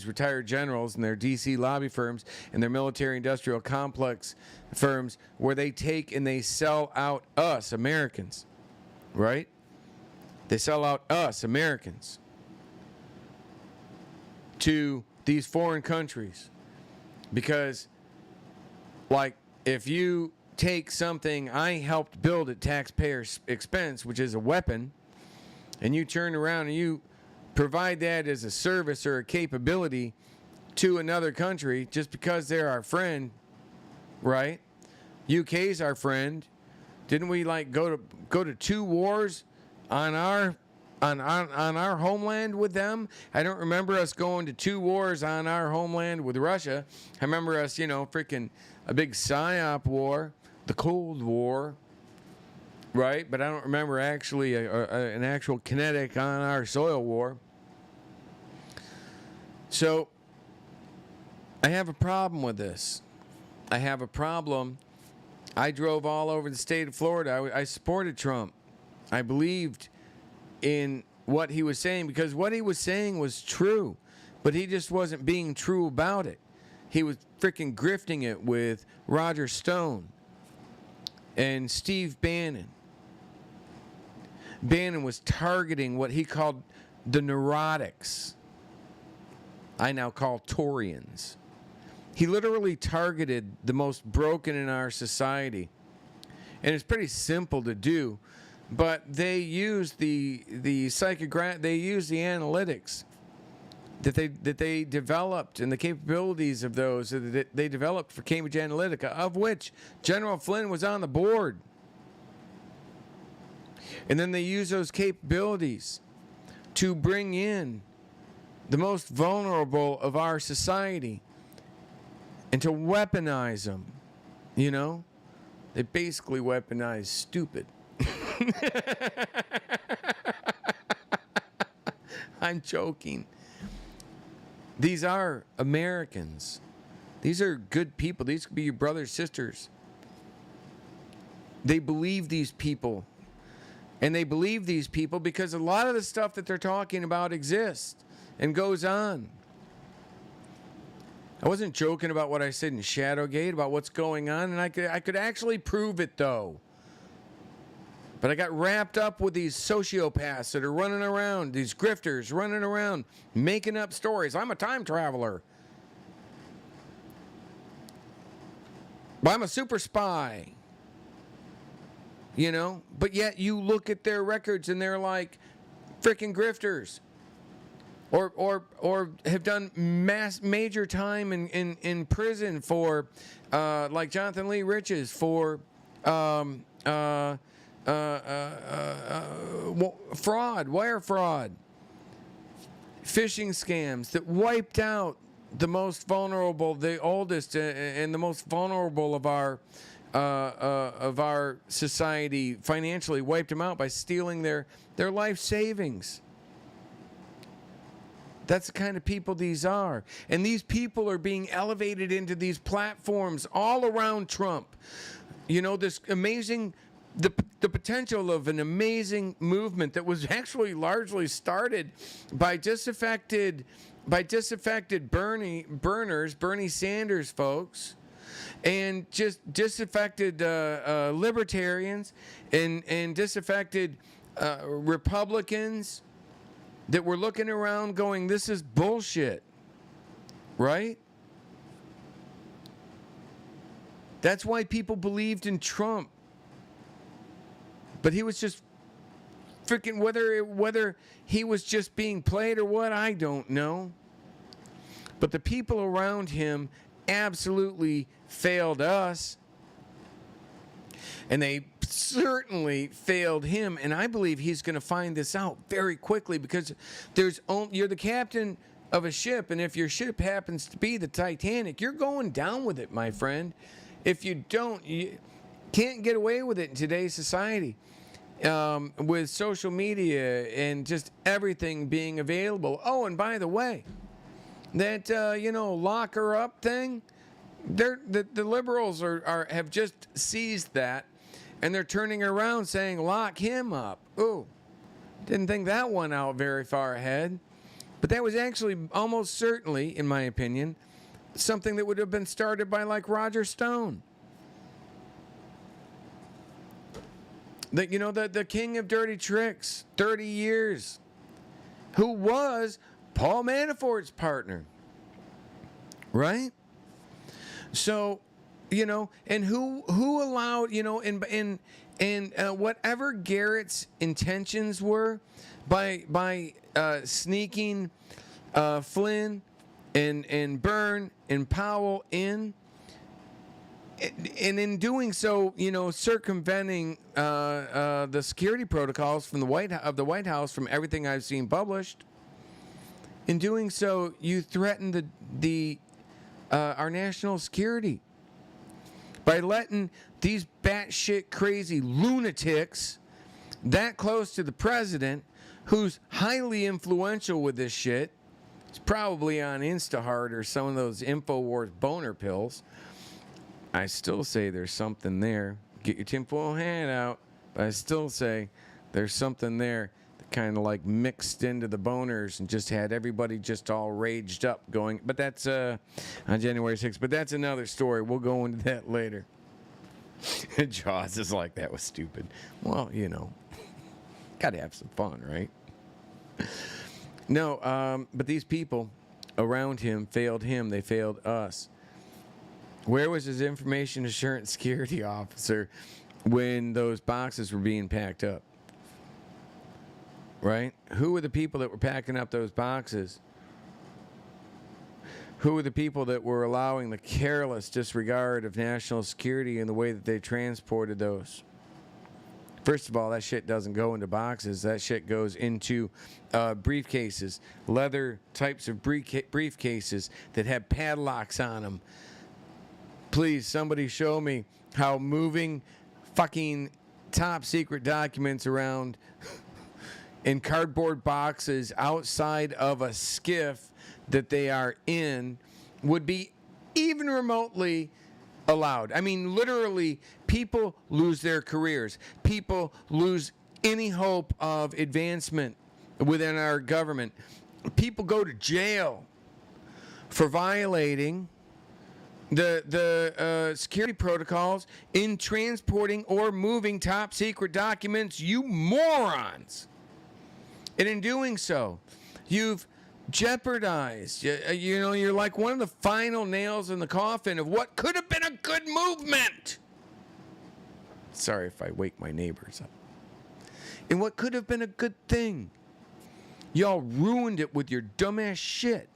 retired generals and their DC lobby firms and their military-industrial complex firms, where they take and they sell out us Americans, right? They sell out us Americans to these foreign countries because, like, if you take something I helped build at taxpayers' expense, which is a weapon, and you turn around and you provide that as a service or a capability to another country just because they're our friend, right? UK's our friend. Didn't we like go to 2 wars on our homeland with them? I don't remember us going to 2 wars on our homeland with Russia. I remember us, freaking a big PSYOP war, the Cold War, right? But I don't remember actually an actual kinetic on our soil war. So I have a problem with this. I have a problem. I drove all over the state of Florida. I supported Trump. I believed in what he was saying because what he was saying was true, but he just wasn't being true about it. He was freaking grifting it with Roger Stone and Steve Bannon. Bannon was targeting what he called the neurotics. I now call Taurians. He literally targeted the most broken in our society. And it's pretty simple to do. But they use the analytics that they developed and the capabilities of those that they developed for Cambridge Analytica, of which General Flynn was on the board. And then they use those capabilities to bring in the most vulnerable of our society and to weaponize them. They basically weaponize stupid. I'm joking. These are Americans. These are good people. These could be your brothers, sisters. They believe these people. And they believe these people because a lot of the stuff that they're talking about exists and goes on. I wasn't joking about what I said in Shadowgate about what's going on, and I could actually prove it, though. But I got wrapped up with these sociopaths that are running around, these grifters running around, making up stories. I'm a time traveler. But I'm a super spy. You know? But yet you look at their records and they're like freaking grifters. Or have done major time in prison for, like Jonathan Lee Riches, for fraud, wire fraud, phishing scams that wiped out the most vulnerable, the oldest and the most vulnerable of our society, financially wiped them out by stealing their life savings. That's the kind of people these are. And these people are being elevated into these platforms all around Trump. You know, this amazing, the potential of an amazing movement that was actually largely started by disaffected Bernie Sanders folks, and just disaffected libertarians and disaffected Republicans that were looking around going, this is bullshit, right? That's why people believed in Trump. But he was just freaking, whether he was just being played or what, I don't know. But the people around him absolutely failed us. And they certainly failed him, and I believe he's going to find this out very quickly, because you're the captain of a ship, and if your ship happens to be the Titanic, you're going down with it, my friend. If you don't, you can't get away with it in today's society, with social media and just everything being available. Oh, and by the way, that lock her up thing, the liberals have just seized that. And they're turning around saying, lock him up. Ooh, didn't think that one out very far ahead. But that was actually almost certainly, in my opinion, something that would have been started by like Roger Stone. The king of dirty tricks, 30 years, who was Paul Manafort's partner. Right? So, and who allowed, and whatever Garrett's intentions were by sneaking Flynn and Byrne and Powell in, and in doing so, circumventing the security protocols from the White House, from everything I've seen published. In doing so, you threaten our national security by letting these batshit crazy lunatics that close to the president, who's highly influential with this shit. It's probably on Instaheart or some of those InfoWars boner pills. I still say there's something there. Get your tinfoil hat out. But I still say there's something there that kind of like mixed into the boners and just had everybody just all raged up going. But that's on January 6th. But that's another story. We'll go into that later. Jaws is like, that was stupid. Well, got to have some fun, right? No, but these people around him failed him. They failed us. Where was his information assurance security officer when those boxes were being packed up? Right? Who were the people that were packing up those boxes? Who were the people that were allowing the careless disregard of national security in the way that they transported those? First of all, that shit doesn't go into boxes. That shit goes into briefcases, leather types of briefcases that have padlocks on them. Please, somebody show me how moving fucking top secret documents around in cardboard boxes outside of a skiff that they are in would be even remotely allowed. I mean, literally, people lose their careers. People lose any hope of advancement within our government. People go to jail for violating the security protocols in transporting or moving top secret documents, you morons. And in doing so, you've jeopardized, you're like one of the final nails in the coffin of what could have been a good movement. Sorry if I wake my neighbors up. And what could have been a good thing. Y'all ruined it with your dumbass shit,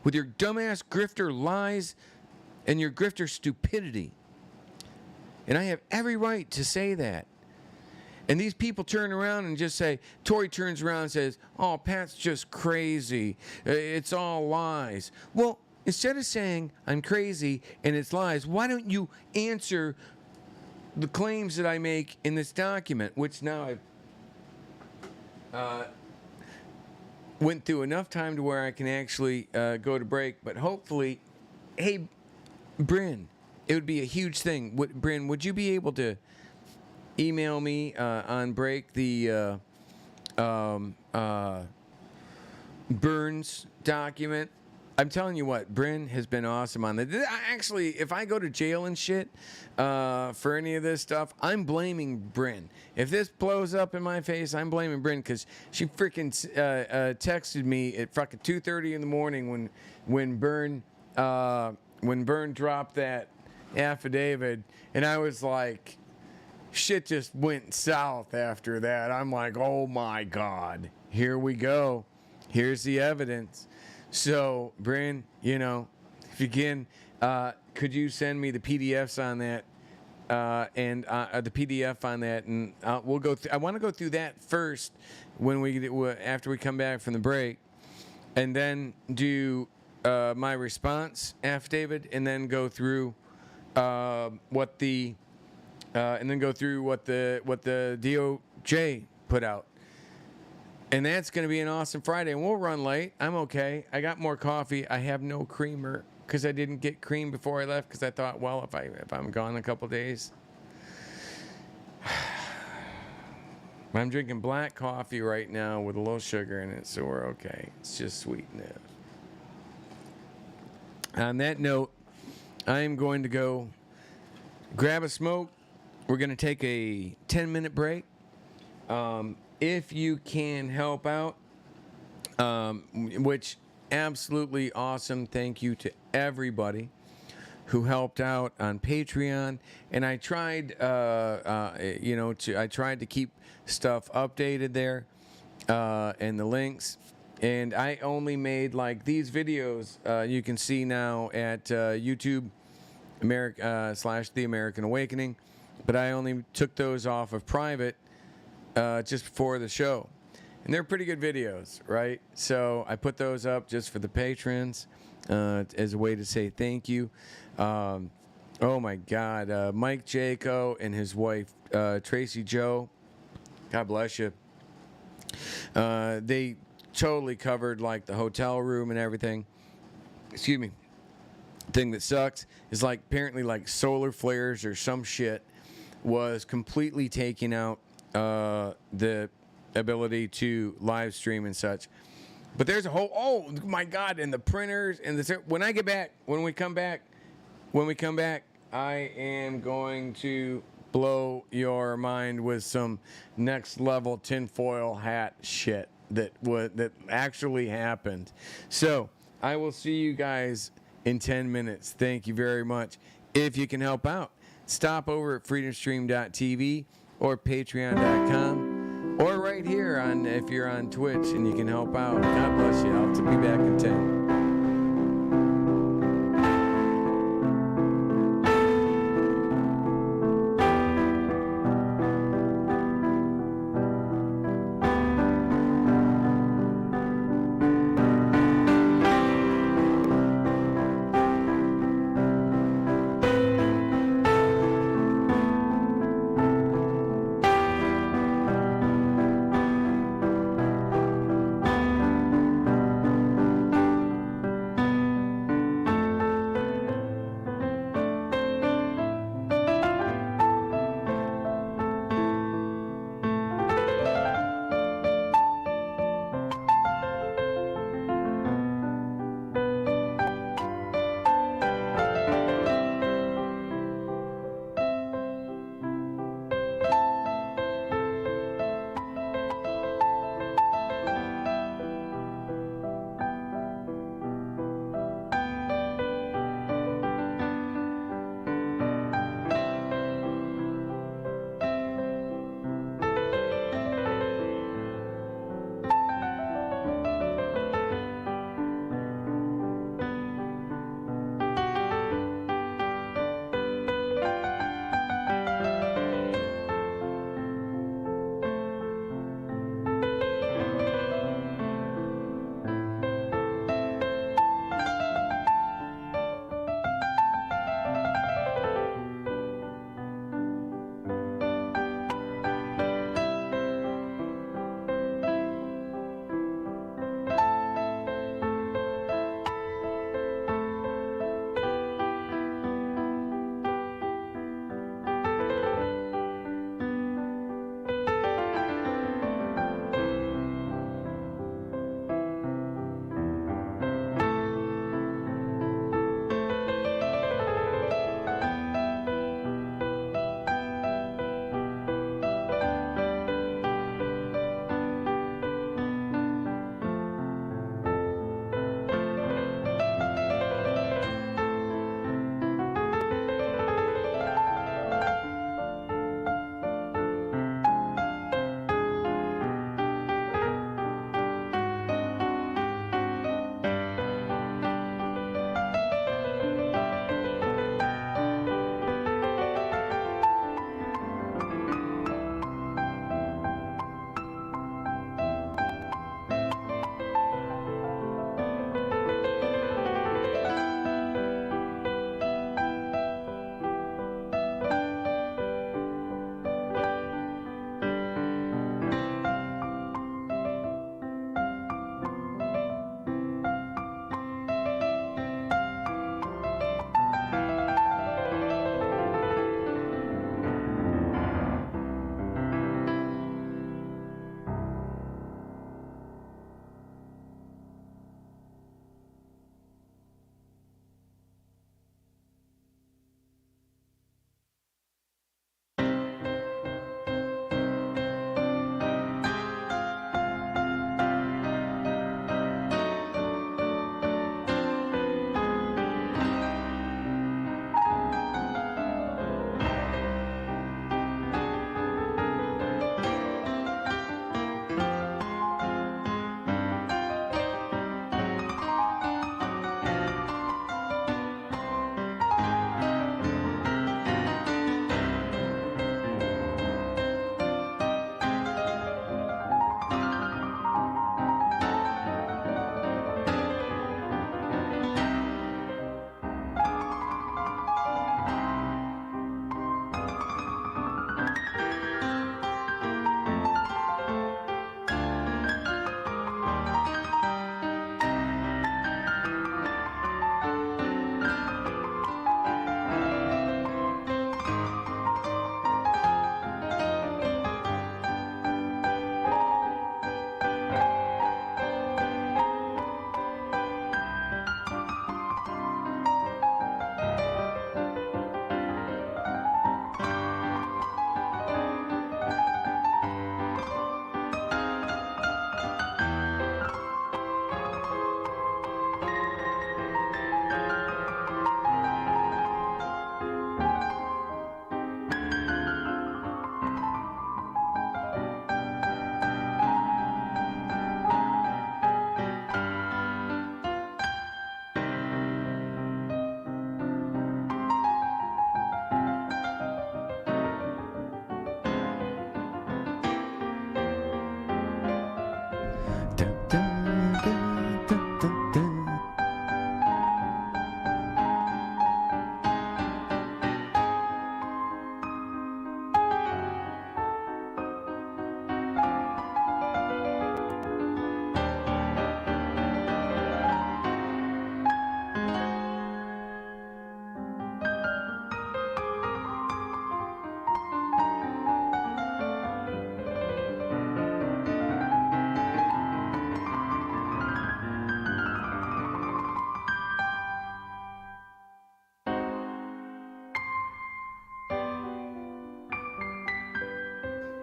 with your dumbass grifter lies and your grifter stupidity. And I have every right to say that. And these people turn around and just say, Tori turns around and says, oh, Pat's just crazy. It's all lies. Well, instead of saying I'm crazy and it's lies, why don't you answer the claims that I make in this document, which now I've went through enough time to where I can actually go to break. But hopefully, hey, Bryn, it would be a huge thing. Bryn, would you be able to email me on break the Burns document? I'm telling you what, Bryn has been awesome on that. Actually, if I go to jail and shit for any of this stuff, I'm blaming Bryn. If this blows up in my face, I'm blaming Bryn because she freaking texted me at fucking 2:30 in the morning when Burn dropped that affidavit, and I was like, shit just went south after that. I'm like, oh my God, here we go. Here's the evidence. So, Bryn, if you can, could you send me the PDFs on that, and the PDF on that, and we'll go. I want to go through that first after we come back from the break, and then do my response affidavit, and then go through what the DOJ put out. And that's going to be an awesome Friday. And we'll run late. I'm okay. I got more coffee. I have no creamer because I didn't get cream before I left because I thought, well, if I'm gone a couple days. I'm drinking black coffee right now with a little sugar in it, so we're okay. It's just sweet enough. On that note, I'm going to go grab a smoke. We're going to take a 10-minute break. If you can help out, which absolutely awesome. Thank you to everybody who helped out on Patreon. And I tried, I tried to keep stuff updated there, and the links. And I only made like these videos. You can see now at YouTube, /The American Awakening. But I only took those off of private just before the show. And they're pretty good videos, right? So I put those up just for the patrons as a way to say thank you. Oh my God. Mike Jaco and his wife, Tracy Joe. God bless you. They totally covered like the hotel room and everything. Excuse me. Thing that sucks is like apparently like solar flares or some shit was completely taking out the ability to live stream and such. But there's a whole, oh my God, and the printers and when we come back, I am going to blow your mind with some next level tinfoil hat shit that actually happened. So I will see you guys in 10 minutes. Thank you very much. If you can help out, stop over at freedomstream.tv or patreon.com or right here if you're on Twitch and you can help out. God bless you. I'll be back in 10.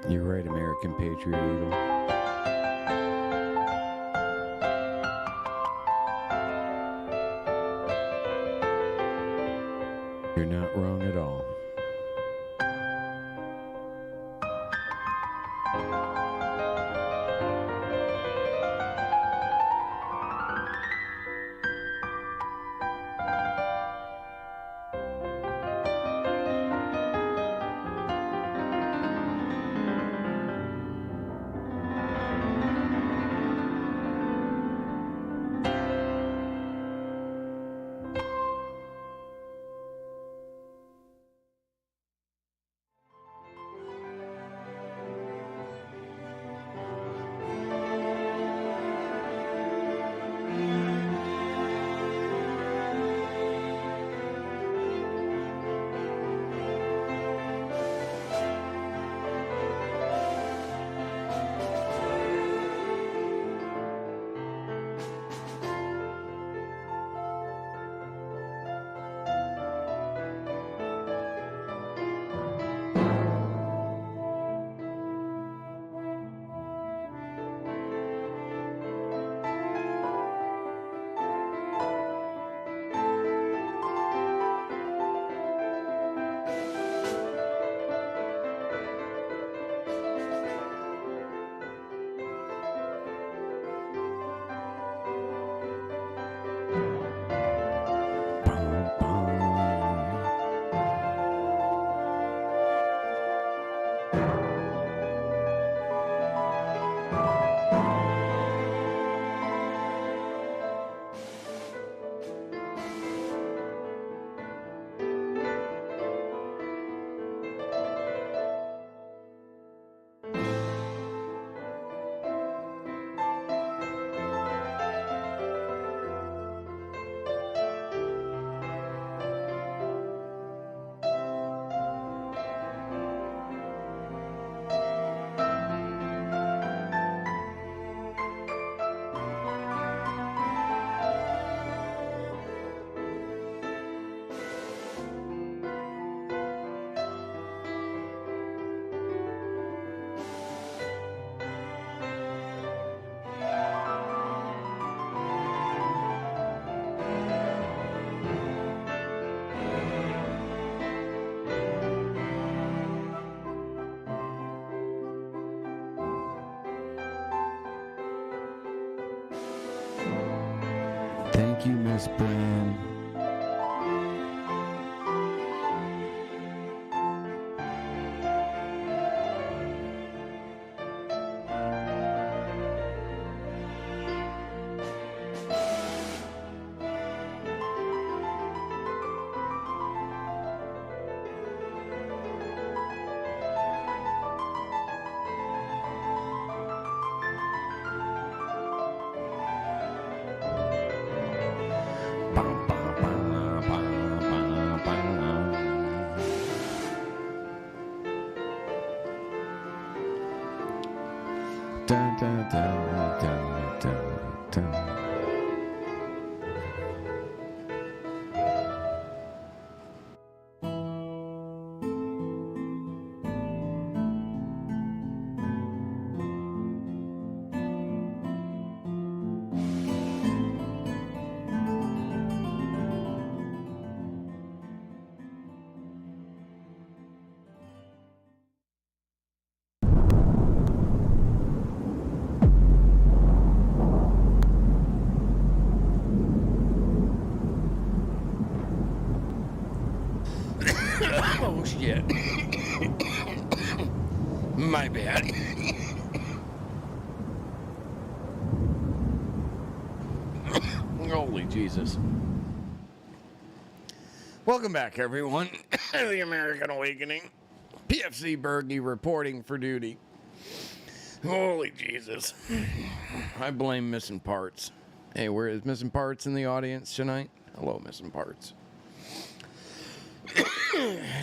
You're right, American Patriot Eagle. You're not wrong at all. Thank you, Miss Brand. Dun, dun, dun, dun, dun, dun. Oh shit. My bad. Holy Jesus. Welcome back, everyone. The American Awakening. PFC Bergy reporting for duty. Holy Jesus. I blame Missing Parts. Hey, where is Missing Parts in the audience tonight? Hello, Missing Parts.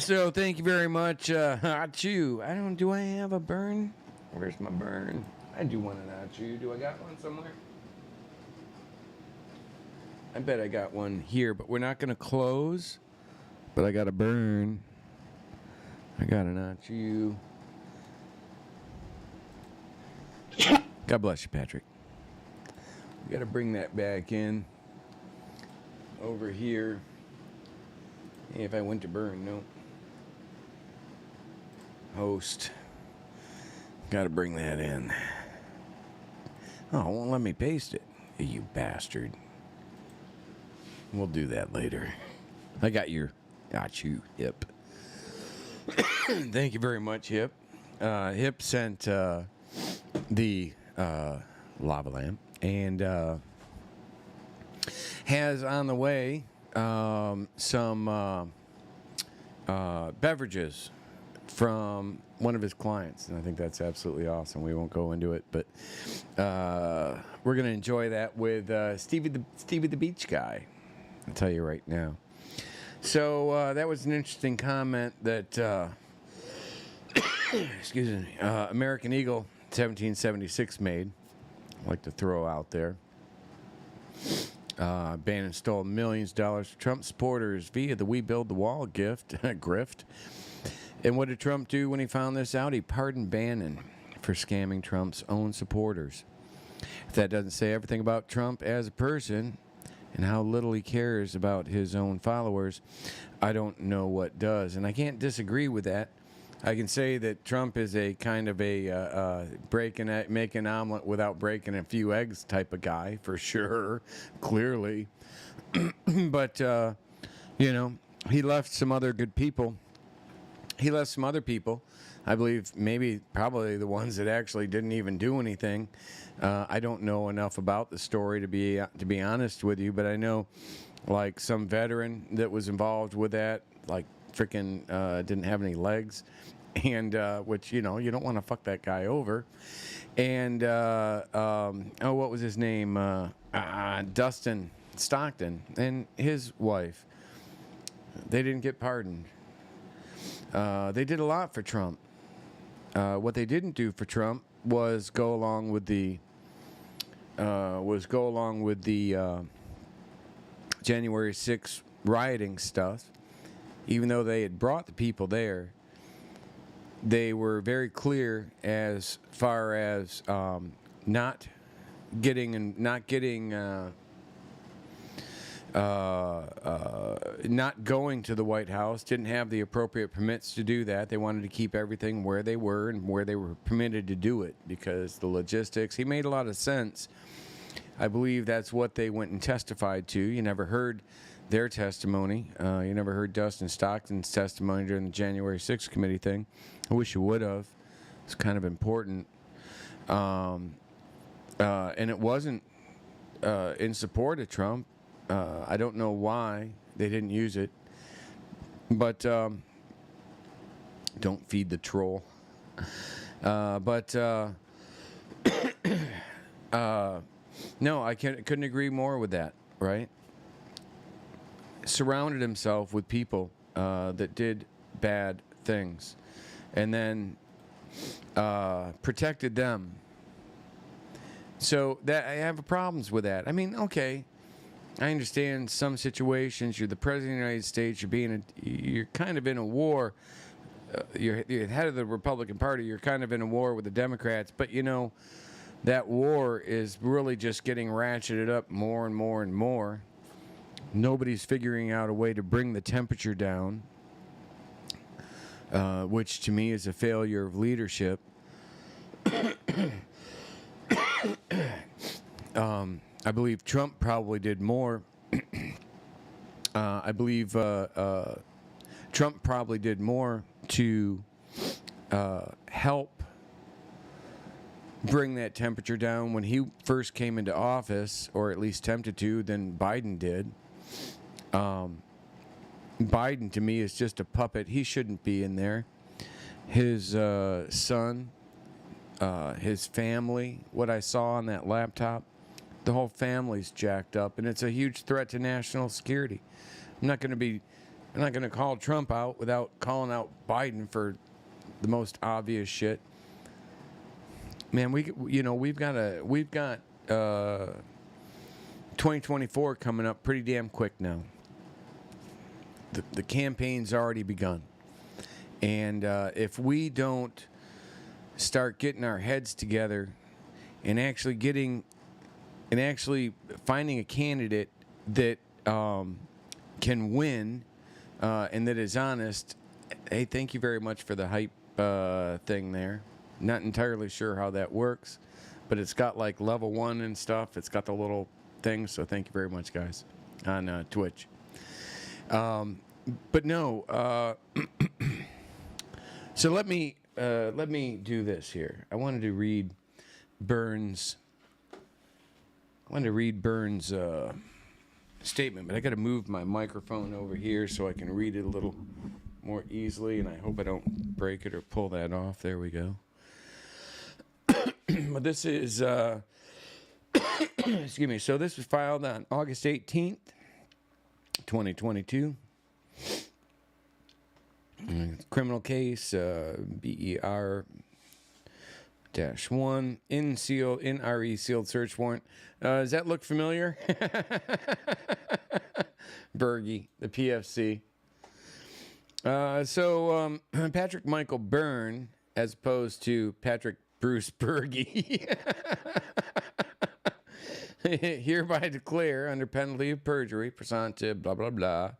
So thank you very much, Hachu. Do I have a burn? Where's my burn? I do want an Hachu. Do I got one somewhere? I bet I got one here, but we're not going to close. But I got a burn. I got an Hachu. God bless you, Patrick. We got to bring that back in over here. Hey, if I went to burn, no. Host. Got to bring that in. Oh, it won't let me paste it. You bastard. We'll do that later. Got you, Hip. Thank you very much, Hip. Hip sent the lava lamp and has on the way some beverages from one of his clients, and I think that's absolutely awesome. We won't go into it, but we're going to enjoy that with Stevie the Beach Guy. I'll tell you right now. So that was an interesting comment that excuse me, American Eagle 1776 made. I'd like to throw out there. Bannon stole millions of dollars from Trump supporters via the We Build the Wall grift. And what did Trump do when he found this out? He pardoned Bannon for scamming Trump's own supporters. If that doesn't say everything about Trump as a person and how little he cares about his own followers, I don't know what does. And I can't disagree with that. I can say that Trump is a kind of a make an omelet without breaking a few eggs type of guy, for sure, clearly. But, he left some other good people. He left some other people, I believe, probably the ones that actually didn't even do anything. I don't know enough about the story to be honest with you, but I know, like, some veteran that was involved with that, like, freaking didn't have any legs, and which, you don't want to fuck that guy over. And what was his name? Dustin Stockton and his wife. They didn't get pardoned. They did a lot for Trump. What they didn't do for Trump was go along with the January 6th rioting stuff. Even though they had brought the people there, they were very clear as far as not going to the White House, didn't have the appropriate permits to do that. They wanted to keep everything where they were and where they were permitted to do it because the logistics. He made a lot of sense. I believe that's what they went and testified to. You never heard their testimony. You never heard Dustin Stockton's testimony during the January 6th committee thing. I wish you would have. It's kind of important. And it wasn't in support of Trump. I don't know why they didn't use it, but don't feed the troll. No, I couldn't agree more with that, right? Surrounded himself with people that did bad things and then protected them. So that I have problems with that. I mean, okay, I understand some situations. You're the president of the United States. You're kind of in a war. You're head of the Republican Party. You're kind of in a war with the Democrats. But that war is really just getting ratcheted up more and more and more. Nobody's figuring out a way to bring the temperature down, which to me is a failure of leadership. I believe Trump probably did more. I believe Trump probably did more to help bring that temperature down when he first came into office, or at least attempted to, than Biden did. Biden, to me, is just a puppet. He shouldn't be in there. His son, his family, what I saw on that laptop, the whole family's jacked up, and it's a huge threat to national security. I'm not going to call Trump out without calling out Biden for the most obvious shit. Man, we've got 2024 coming up pretty damn quick now. The campaign's already begun, and if we don't start getting our heads together and actually finding a candidate that can win and that is honest. Hey, thank you very much for the hype thing there. Not entirely sure how that works, but it's got like level 1 and stuff. It's got the little things, so thank you very much, guys, on Twitch. But no, so let me do this here. I wanted to read Burns' statement, but I got to move my microphone over here so I can read it a little more easily, and I hope I don't break it or pull that off. There we go. But this is, excuse me, so this was filed on August 18th, 2022. Criminal case, BER-1, NRE sealed search warrant. Does that look familiar? Bergy, the PFC. So Patrick Michael Byrne, as opposed to Patrick Bruce Bergy, hereby declare under penalty of perjury, pursuant to blah, blah, blah,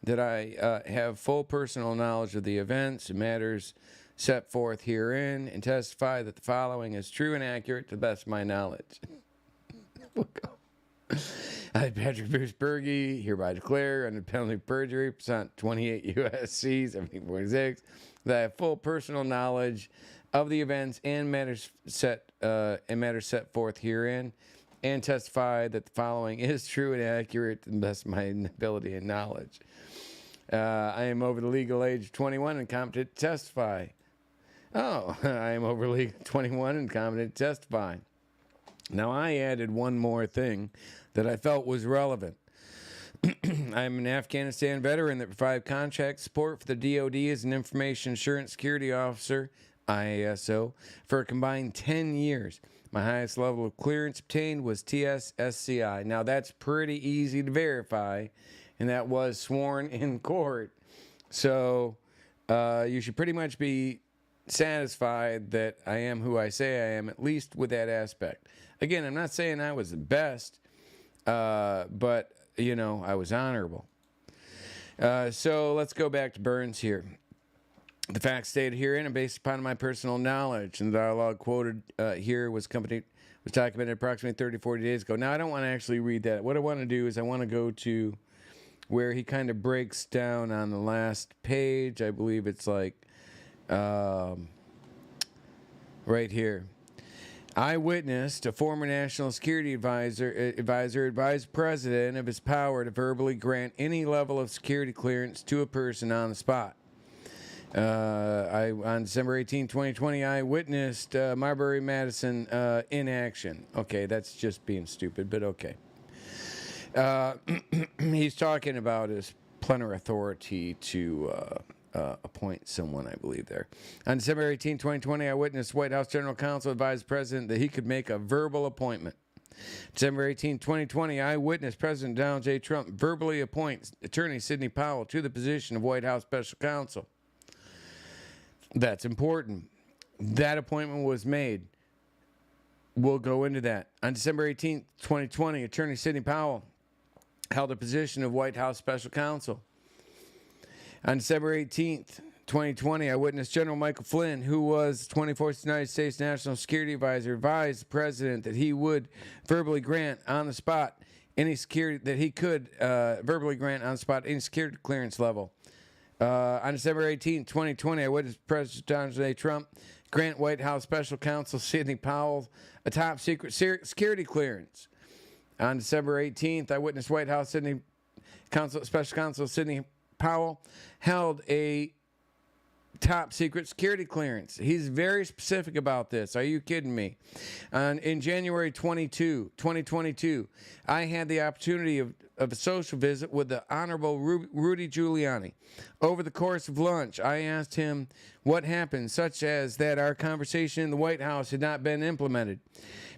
that I have full personal knowledge of the events and matters set forth herein, and testify that the following is true and accurate to the best of my knowledge. I, Patrick Bruce Bergy, hereby declare under penalty of perjury, pursuant to 28 U.S.C. 1746, that I have full personal knowledge of the events and matters set forth herein, and testify that the following is true and accurate to the best of my ability and knowledge. I am over the legal age of 21 and competent to testify. Oh, I am over legal 21 and competent to testify. Now, I added one more thing that I felt was relevant. I am an Afghanistan veteran that provided contract support for the DoD as an Information Assurance Security Officer, IASO, for a combined 10 years. My highest level of clearance obtained was TS-SCI. Now, that's pretty easy to verify, and that was sworn in court. So you should pretty much be satisfied that I am who I say I am, at least with that aspect. Again, I'm not saying I was the best, but, you know, I was honorable. So let's go back to Burns here. The facts stated herein are based upon my personal knowledge, and the dialogue quoted here was documented approximately 30, 40 days ago. Now, I don't want to actually read that. What I want to do is I want to go to where he kind of breaks down on the last page. I believe it's like right here. I witnessed a former national security advisor advise the president of his power to verbally grant any level of security clearance to a person on the spot. On December 18, 2020, I witnessed Marbury Madison in action. Okay, that's just being stupid, but okay. He's talking about his plenary authority to appoint someone, I believe, there. On December 18, 2020, I witnessed White House General Counsel advise the president that he could make a verbal appointment. December 18, 2020, I witnessed President Donald J. Trump verbally appoint Attorney Sidney Powell to the position of White House Special Counsel. That's important. That appointment was made. We'll go into that. On December 18, 2020, Attorney Sidney Powell held a position of White House Special Counsel. On December 18, 2020, I witnessed General Michael Flynn, who was 24th United States National Security Advisor, advised the president that he would verbally grant on the spot any security clearance level. On December 18, 2020, I witnessed President Donald J. Trump grant White House Special Counsel Sidney Powell a top secret security clearance. On December 18th, I witnessed White House Special Counsel Sidney Powell held a top secret security clearance. He's very specific about this. Are you kidding me? In January 2022, I had the opportunity of a social visit with the Honorable Rudy Giuliani. Over the course of lunch, I asked him what happened, such as that our conversation in the White House had not been implemented.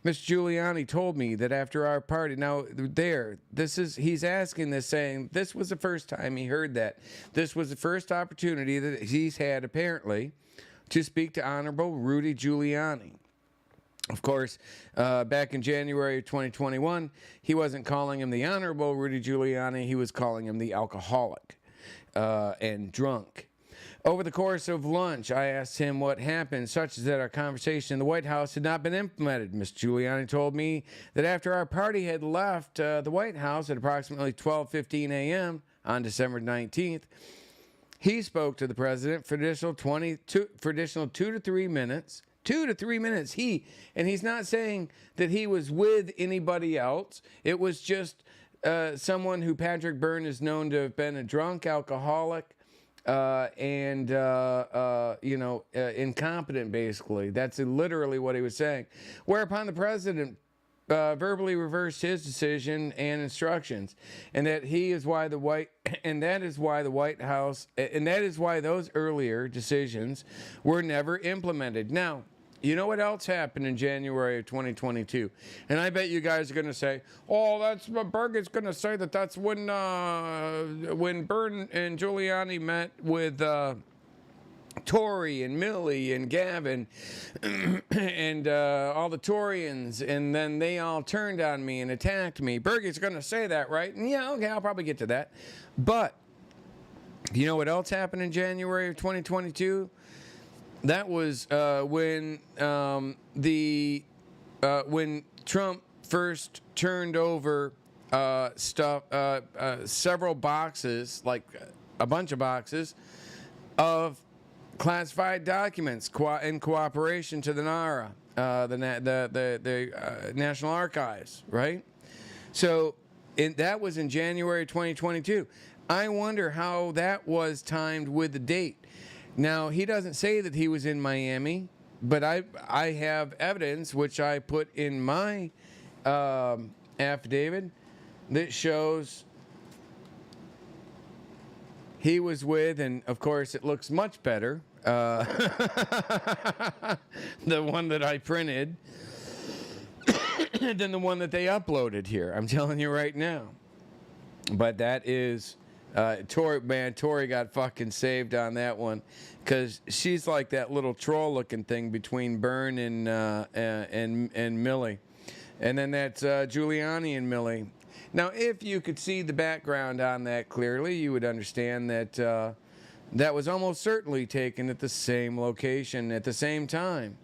Mr. Giuliani told me that after our party, he's asking this, saying this was the first time he heard that. This was the first opportunity that he's had, apparently, to speak to Honorable Rudy Giuliani. Of course, back in January of 2021, he wasn't calling him the Honorable Rudy Giuliani. He was calling him the alcoholic and drunk. Over the course of lunch, I asked him what happened, such as that our conversation in the White House had not been implemented. Mr. Giuliani told me that after our party had left the White House at approximately 12:15 a.m. on December 19th, he spoke to the president for additional 2 to 3 minutes. 2 to 3 minutes. And he's not saying that he was with anybody else. It was just someone who Patrick Byrne is known to have been a drunk alcoholic and incompetent, basically. That's literally what he was saying. Whereupon the president verbally reversed his decision and instructions, and that is why the White House, and that is why those earlier decisions were never implemented. Now, you know what else happened in January of 2022? And I bet you guys are going to say, "Oh, that's what Bergy's going to say that's when Byrne and Giuliani met with Tory and Milley and Gavin and all the Torians, and then they all turned on me and attacked me." Bergy's going to say that, right? And yeah, okay, I'll probably get to that. But you know what else happened in January of 2022? That was when Trump first turned over several boxes, like a bunch of boxes of classified documents in cooperation to the NARA, the National Archives, right? So that was in January 2022. I wonder how that was timed with the date. Now, he doesn't say that he was in Miami, but I have evidence, which I put in my affidavit, that shows he was with, and of course it looks much better, the one that I printed, than the one that they uploaded here. I'm telling you right now. But that is... Tori got fucking saved on that one, because she's like that little troll-looking thing between Byrne and Milley, and then that's Giuliani and Milley. Now, if you could see the background on that clearly, you would understand that that was almost certainly taken at the same location at the same time.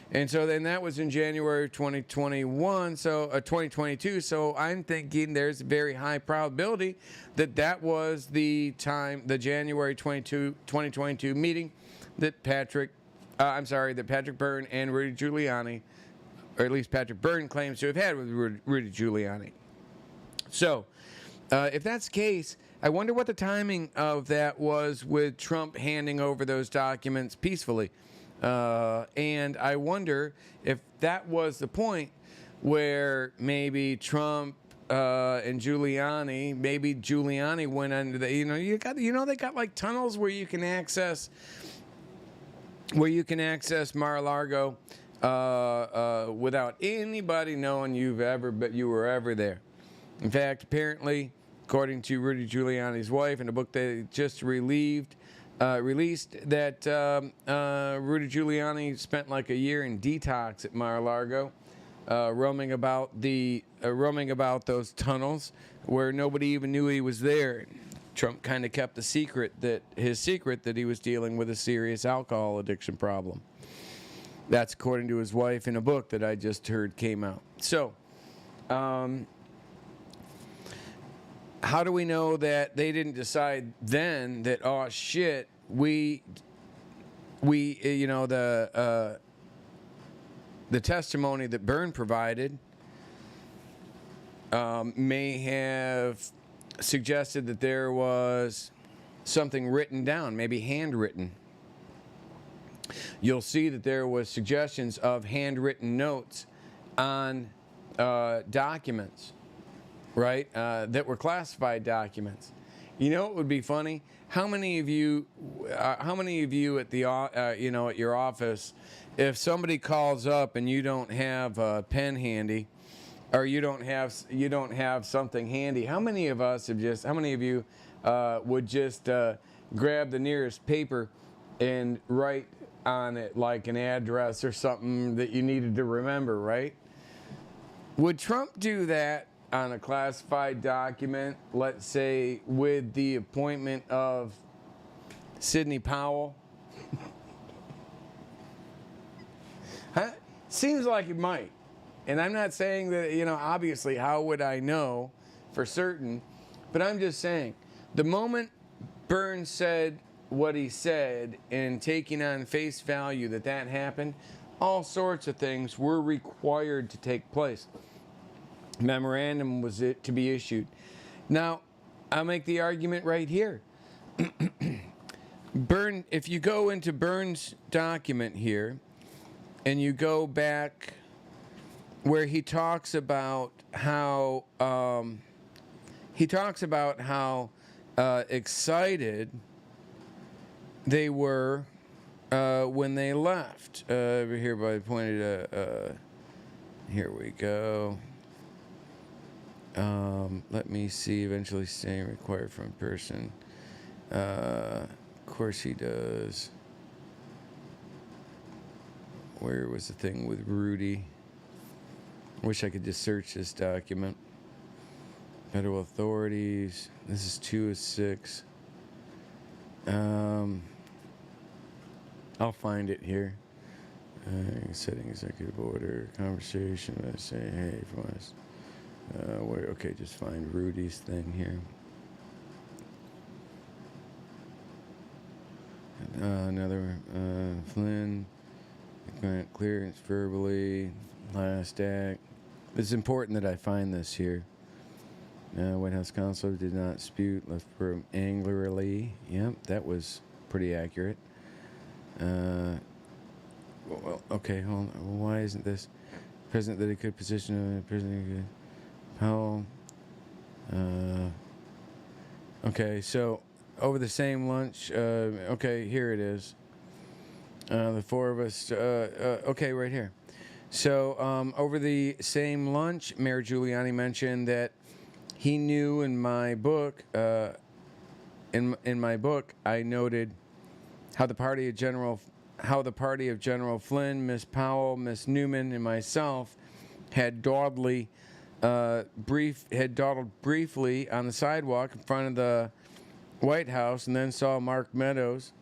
And so then that was in January 2021, so 2022. So I'm thinking there's a very high probability that that was the time, the January 2022 meeting that Patrick Byrne and Rudy Giuliani, or at least Patrick Byrne claims to have had with Rudy Giuliani. So if that's the case, I wonder what the timing of that was with Trump handing over those documents peacefully. And I wonder if that was the point where maybe Trump and Giuliani, maybe Giuliani went under the, they got like tunnels where you can access Mar-a-Lago without anybody knowing you were ever there. In fact, apparently, according to Rudy Giuliani's wife in a book they just released, that Rudy Giuliani spent like a year in detox at Mar-a-Lago, roaming about those tunnels where nobody even knew he was there. Trump kind of kept his secret that he was dealing with a serious alcohol addiction problem. That's according to his wife in a book that I just heard came out. So, how do we know that they didn't decide then that, oh shit, the testimony that Byrne provided may have suggested that there was something written down, maybe handwritten. You'll see that there was suggestions of handwritten notes on documents, right? That were classified documents. You know, it would be funny. How many of you at the at your office, if somebody calls up and you don't have a pen handy, or you don't have something handy, how many of you would just grab the nearest paper and write on it, like an address or something that you needed to remember, right? Would Trump do that on a classified document, let's say with the appointment of Sidney Powell? Huh? Seems like it might. And I'm not saying that, obviously, how would I know for certain? But I'm just saying, the moment Burns said what he said and taking on face value that happened, all sorts of things were required to take place. Memorandum was it to be issued. Now, I'll make the argument right here. If you go into Burns' document here, and you go back where he talks about how excited they were when they left. Over here, by pointed. Here we go. Let me see. Eventually, staying required from person. Of course, he does. Where was the thing with Rudy? Wish I could just search this document. Federal authorities. This is 2 of 6. I'll find it here. Setting executive order. Conversation. I say, hey, from us. Okay, just find Rudy's thing here. Another Flynn. Grant clearance verbally. Last act. It's important that I find this here. White House counsel did not dispute. Left room angrily. Yep, that was pretty accurate. Well, okay, hold on. Why isn't this president that he could position a president? Powell. Okay, so over the same lunch. Okay, here it is. The 4 of us. Okay, right here. So over the same lunch, Mayor Giuliani mentioned that he knew in my book. In my book, I noted how the party of General Flynn, Miss Powell, Miss Newman, and myself had dawdled briefly on the sidewalk in front of the White House, and then saw Mark Meadows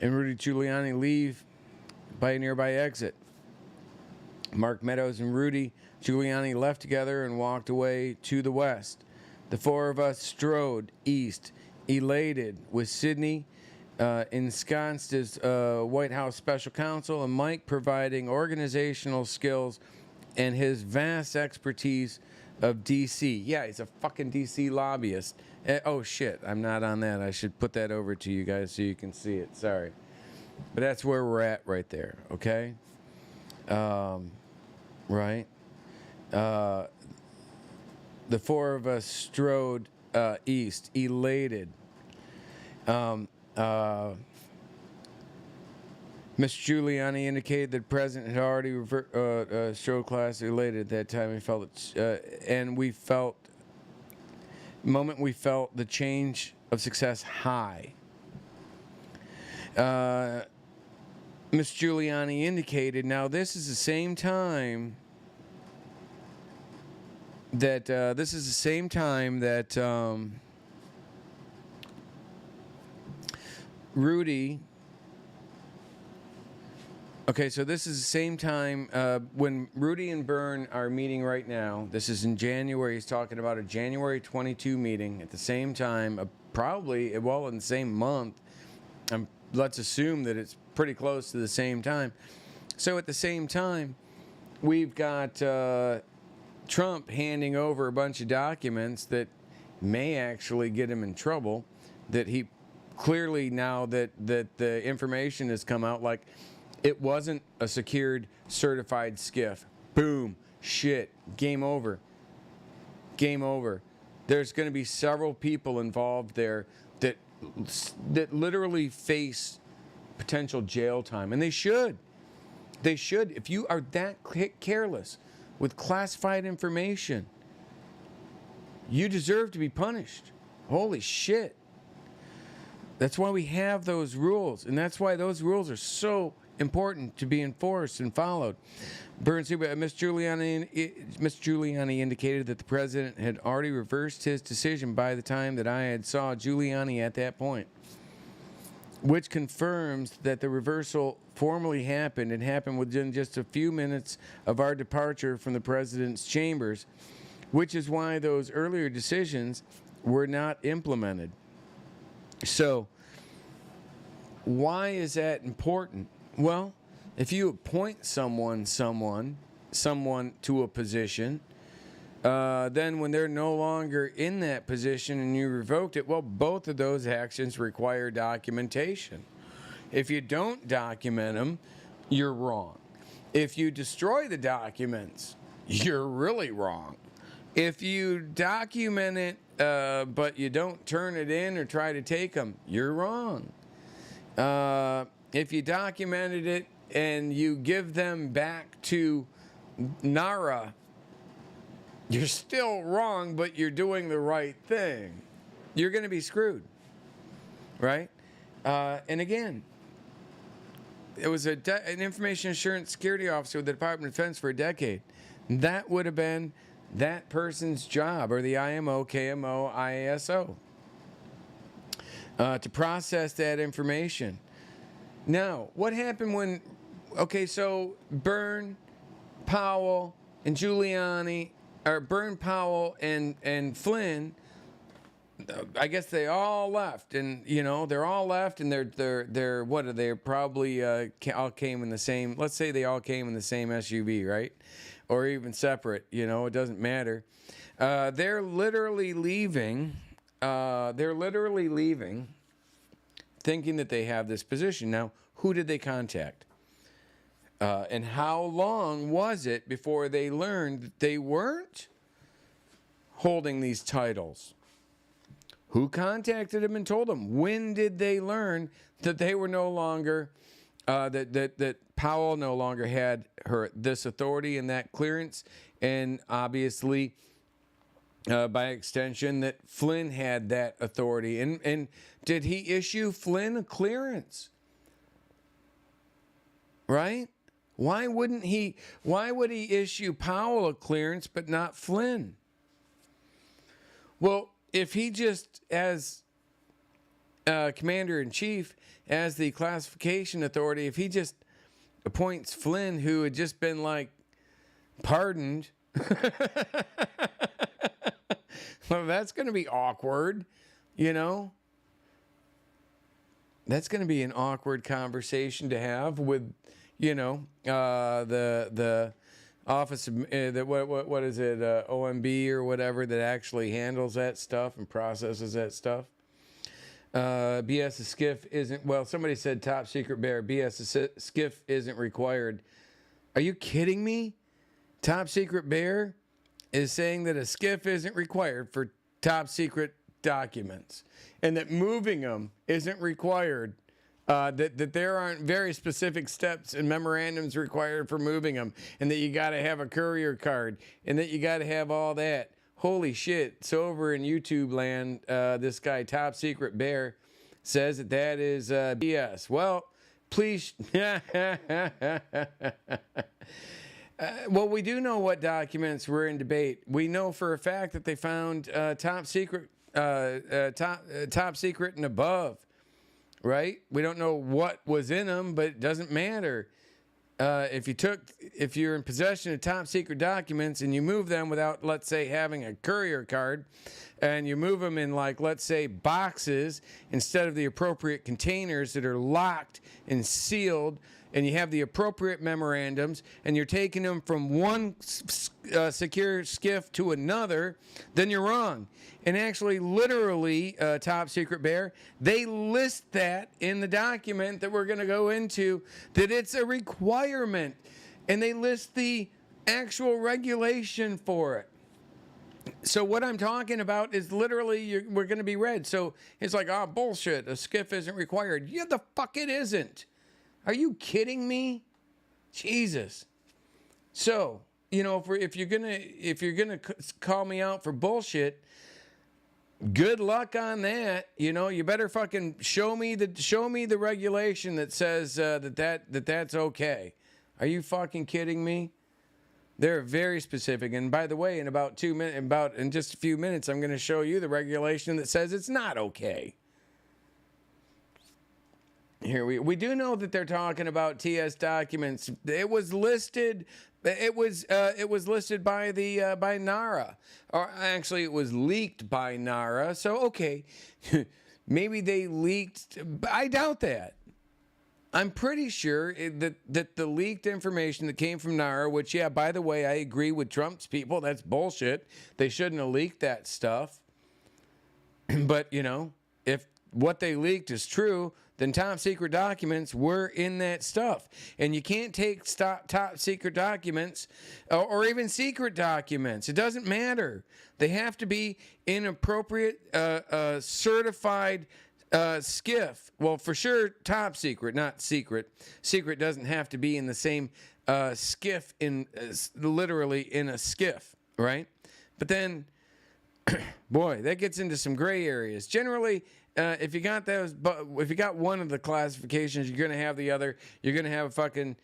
and Rudy Giuliani leave by a nearby exit. Mark Meadows and Rudy Giuliani left together and walked away to the west. The 4 of us strode east, elated, with Sidney ensconced as White House special counsel and Mike providing organizational skills and his vast expertise of D.C. Yeah, he's a fucking D.C. lobbyist. Oh, shit, I'm not on that. I should put that over to you guys so you can see it. Sorry. But that's where we're at right there, okay? Right? The 4 of us strode east, elated. Ms. Giuliani indicated that the president had already strode class elated at that time. We felt it, and we felt the change of success high. Ms. Giuliani indicated, now this is the same time that Rudy. Okay, so this is the same time when Rudy and Byrne are meeting right now. This is in January. He's talking about a January 22 meeting at the same time, probably, well, in the same month. Let's assume that it's pretty close to the same time. So at the same time, we've got Trump handing over a bunch of documents that may actually get him in trouble, that he clearly, now that the information has come out, like, it wasn't a secured, certified SCIF. Boom. Shit. Game over. Game over. There's going to be several people involved there that literally face potential jail time. And they should. They should. If you are that careless with classified information, you deserve to be punished. Holy shit. That's why we have those rules, and that's why those rules are so important to be enforced and followed. Miss Giuliani indicated that the president had already reversed his decision by the time that I had saw Giuliani at that point, which confirms that the reversal formally happened and happened within just a few minutes of our departure from the president's chambers, which is why those earlier decisions were not implemented. So, why is that important? Well, if you appoint someone to a position, then when they're no longer in that position and you revoked it, well, both of those actions require documentation. If you don't document them, you're wrong. If you destroy the documents, you're really wrong. If you document it, but you don't turn it in or try to take them, you're wrong. If you documented it and you give them back to NARA, you're still wrong, but you're doing the right thing. You're going to be screwed, right? And again, it was an information assurance security officer with the Department of Defense for a decade. That would have been that person's job, or the IMO, KMO, IASO, to process that information. Now, what happened when, okay, so Byrne, Powell, and Giuliani, or Byrne, Powell, and Flynn, I guess they all left, and they're all left, and they're what are they? Probably all came in the same. Let's say they all came in the same SUV, right? Or even separate. It doesn't matter. They're literally leaving. Thinking that they have this position. Now, who did they contact? And how long was it before they learned that they weren't holding these titles? Who contacted them and told them? When did they learn that they were no longer, that Powell no longer had this authority and that clearance, and obviously, by extension, that Flynn had that authority? And did he issue Flynn a clearance? Right? Why would he issue Powell a clearance but not Flynn? Well, if he just, as commander-in-chief, as the classification authority, if he just appoints Flynn, who had just been pardoned, well, that's going to be awkward, That's going to be an awkward conversation to have with, the office of what is it, OMB or whatever, that actually handles that stuff and processes that stuff. BS skiff isn't, well, somebody said top secret bear. BS skiff isn't required. Are you kidding me? Top secret bear is saying that a skiff isn't required for top secret documents, and that moving them isn't required. That there aren't very specific steps and memorandums required for moving them, and that you got to have a courier card, and that you got to have all that. Holy shit. So over in YouTube land, this guy, Top Secret Bear, says that is BS. Well, please. Well, we do know what documents were in debate. We know for a fact that they found top secret and above. Right? We don't know what was in them, but it doesn't matter. If you're in possession of top secret documents and you move them without, let's say, having a courier card, and you move them in, let's say, boxes instead of the appropriate containers that are locked and sealed, and you have the appropriate memorandums, and you're taking them from one secure skiff to another, then you're wrong. And actually, literally, Top Secret Bear, they list that in the document that we're going to go into, that it's a requirement. And they list the actual regulation for it. So what I'm talking about is literally, we're going to be read. So it's bullshit, a skiff isn't required. Yeah, the fuck it isn't. Are you kidding me? Jesus. So, if you're gonna call me out for bullshit, good luck on that. You know, you better fucking show me the regulation that says that's okay. Are you fucking kidding me? They're very specific. And by the way, in just a few minutes, I'm going to show you the regulation that says it's not okay. Here we do know that they're talking about TS documents. It was listed. It was listed by by NARA, or actually it was leaked by NARA. So okay, maybe they leaked. I doubt that. I'm pretty sure that the leaked information that came from NARA, which, yeah, by the way, I agree with Trump's people. That's bullshit. They shouldn't have leaked that stuff. But, you know, if what they leaked is true, then top secret documents were in that stuff. And you can't take top secret documents or even secret documents. It doesn't matter. They have to be in appropriate certified skiff. Well, for sure, top secret, not secret. Secret doesn't have to be in the same skiff, literally in a skiff, right? But then, boy, that gets into some gray areas. Generally, if you got one of the classifications, you're going to have the other. You're going to have a fucking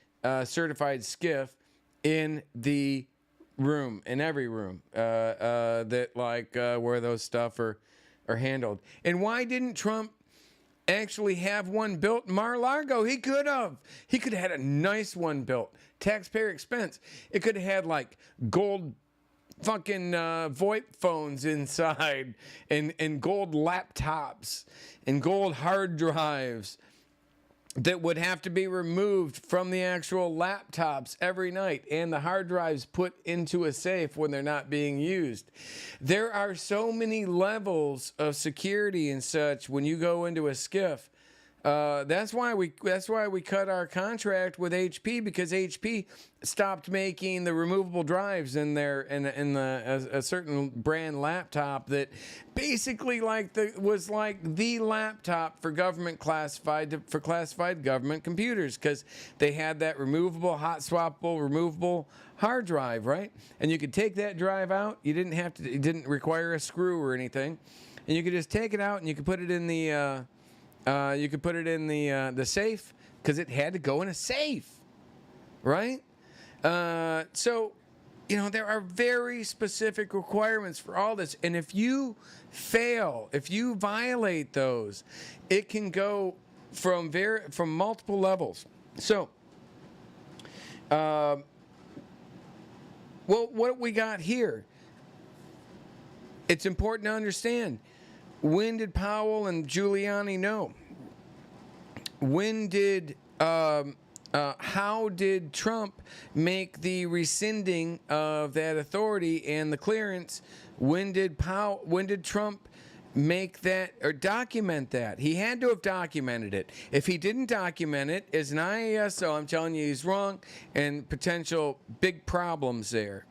certified skiff in the room, in every room where those stuff are handled. And why didn't Trump actually have one built in Mar-a-Lago? He could have had a nice one built, taxpayer expense. It could have had like gold fucking VoIP phones inside, and gold laptops and gold hard drives that would have to be removed from the actual laptops every night, and the hard drives put into a safe when they're not being used. There are so many levels of security and such when you go into a skiff. That's why we cut our contract with HP, because HP stopped making the removable drives in a certain brand laptop that basically was like the laptop for classified government computers, because they had that removable, hot swappable, removable hard drive, right? And you could take that drive out. It didn't require a screw or anything, and you could just take it out and you could put it in the the safe, because it had to go in a safe, right? So, you know, there are very specific requirements for all this. And if you violate those, it can go from multiple levels. So, what we got here, it's important to understand. When did Powell and Giuliani know? How did Trump make the rescinding of that authority and the clearance? When did Trump make that or document that? He had to have documented it. If he didn't document it as an IASO, I'm telling you, he's wrong, and potential big problems there.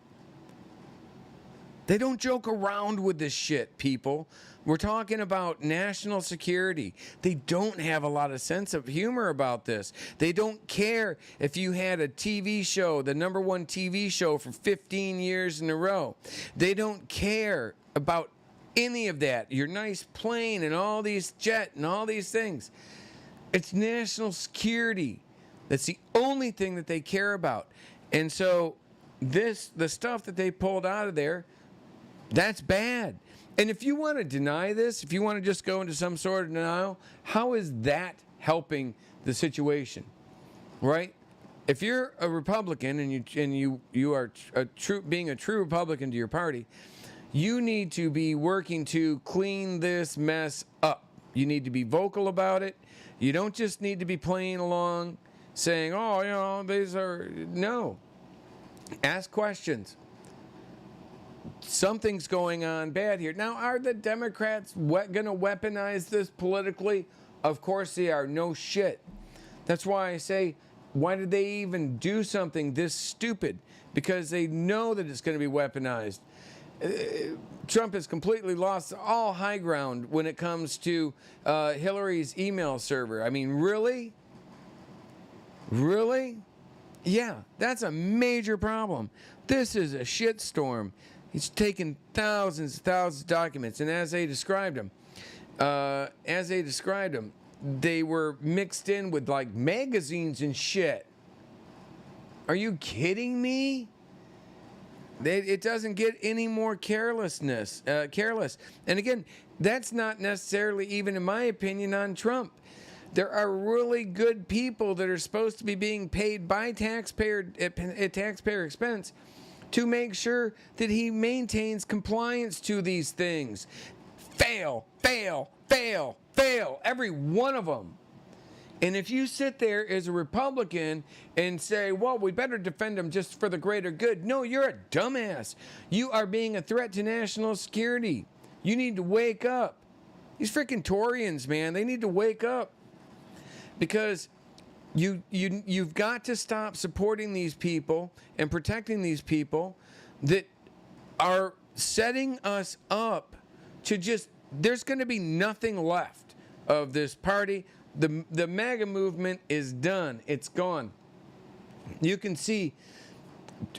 They don't joke around with this shit, people. We're talking about national security. They don't have a lot of sense of humor about this. They don't care if you had a TV show, the #1 TV show for 15 years in a row. They don't care about any of that. Your nice plane and all these jet and all these things. It's national security. That's the only thing that they care about. And so the stuff that they pulled out of there, that's bad. And if you want to deny this, if you want to just go into some sort of denial, how is that helping the situation, right? If you're a Republican and you are being a true Republican to your party, you need to be working to clean this mess up. You need to be vocal about it. You don't just need to be playing along, saying, "Oh, you know, no." Ask questions. Something's going on bad here. Now, are the Democrats going to weaponize this politically? Of course they are. No shit. That's why I say, why did they even do something this stupid? Because they know that it's going to be weaponized. Trump has completely lost all high ground when it comes to Hillary's email server. I mean, really? Really? Yeah, that's a major problem. This is a shitstorm. He's taken thousands of documents, and as they described them, they were mixed in with like magazines and shit. Are you kidding me? It doesn't get any more careless. And again, that's not necessarily even, in my opinion, on Trump. There are really good people that are supposed to be being paid by taxpayer expense to make sure that he maintains compliance to these things. Fail. Every one of them. And if you sit there as a Republican and say, well, we better defend them just for the greater good. No, you're a dumbass. You are being a threat to national security. You need to wake up. These freaking Torians, man, they need to wake up. Because you've got to stop supporting these people and protecting these people that are setting us up to just, there's going to be nothing left of this party. The MAGA movement is done. It's gone. You can see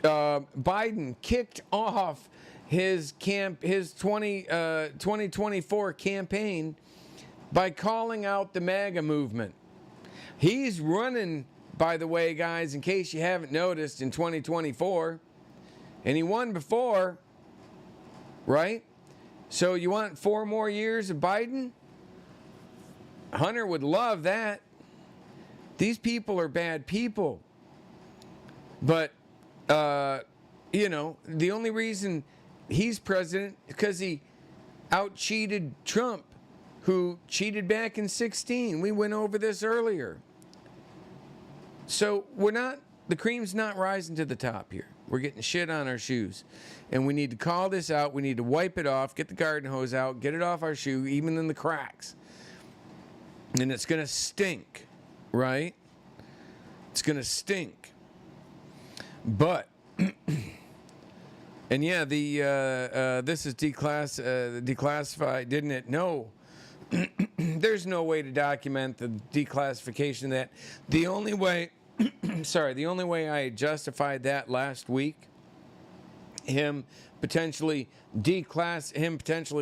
Biden kicked off his 2024 campaign by calling out the MAGA movement. He's running, by the way, guys, in case you haven't noticed, in 2024. And he won before, right? So you want 4 more years of Biden? Hunter would love that. These people are bad people. But, the only reason he's president is because he out-cheated Trump, who cheated back in 2016. We went over this earlier. So the cream's not rising to the top here. We're getting shit on our shoes. And we need to call this out. We need to wipe it off, get the garden hose out, get it off our shoe, even in the cracks. And it's going to stink, right? It's going to stink. But, and yeah, this is declassified, didn't it? No. There's no way to document the declassification of that. The only way, the only way I justified that last week, him potentially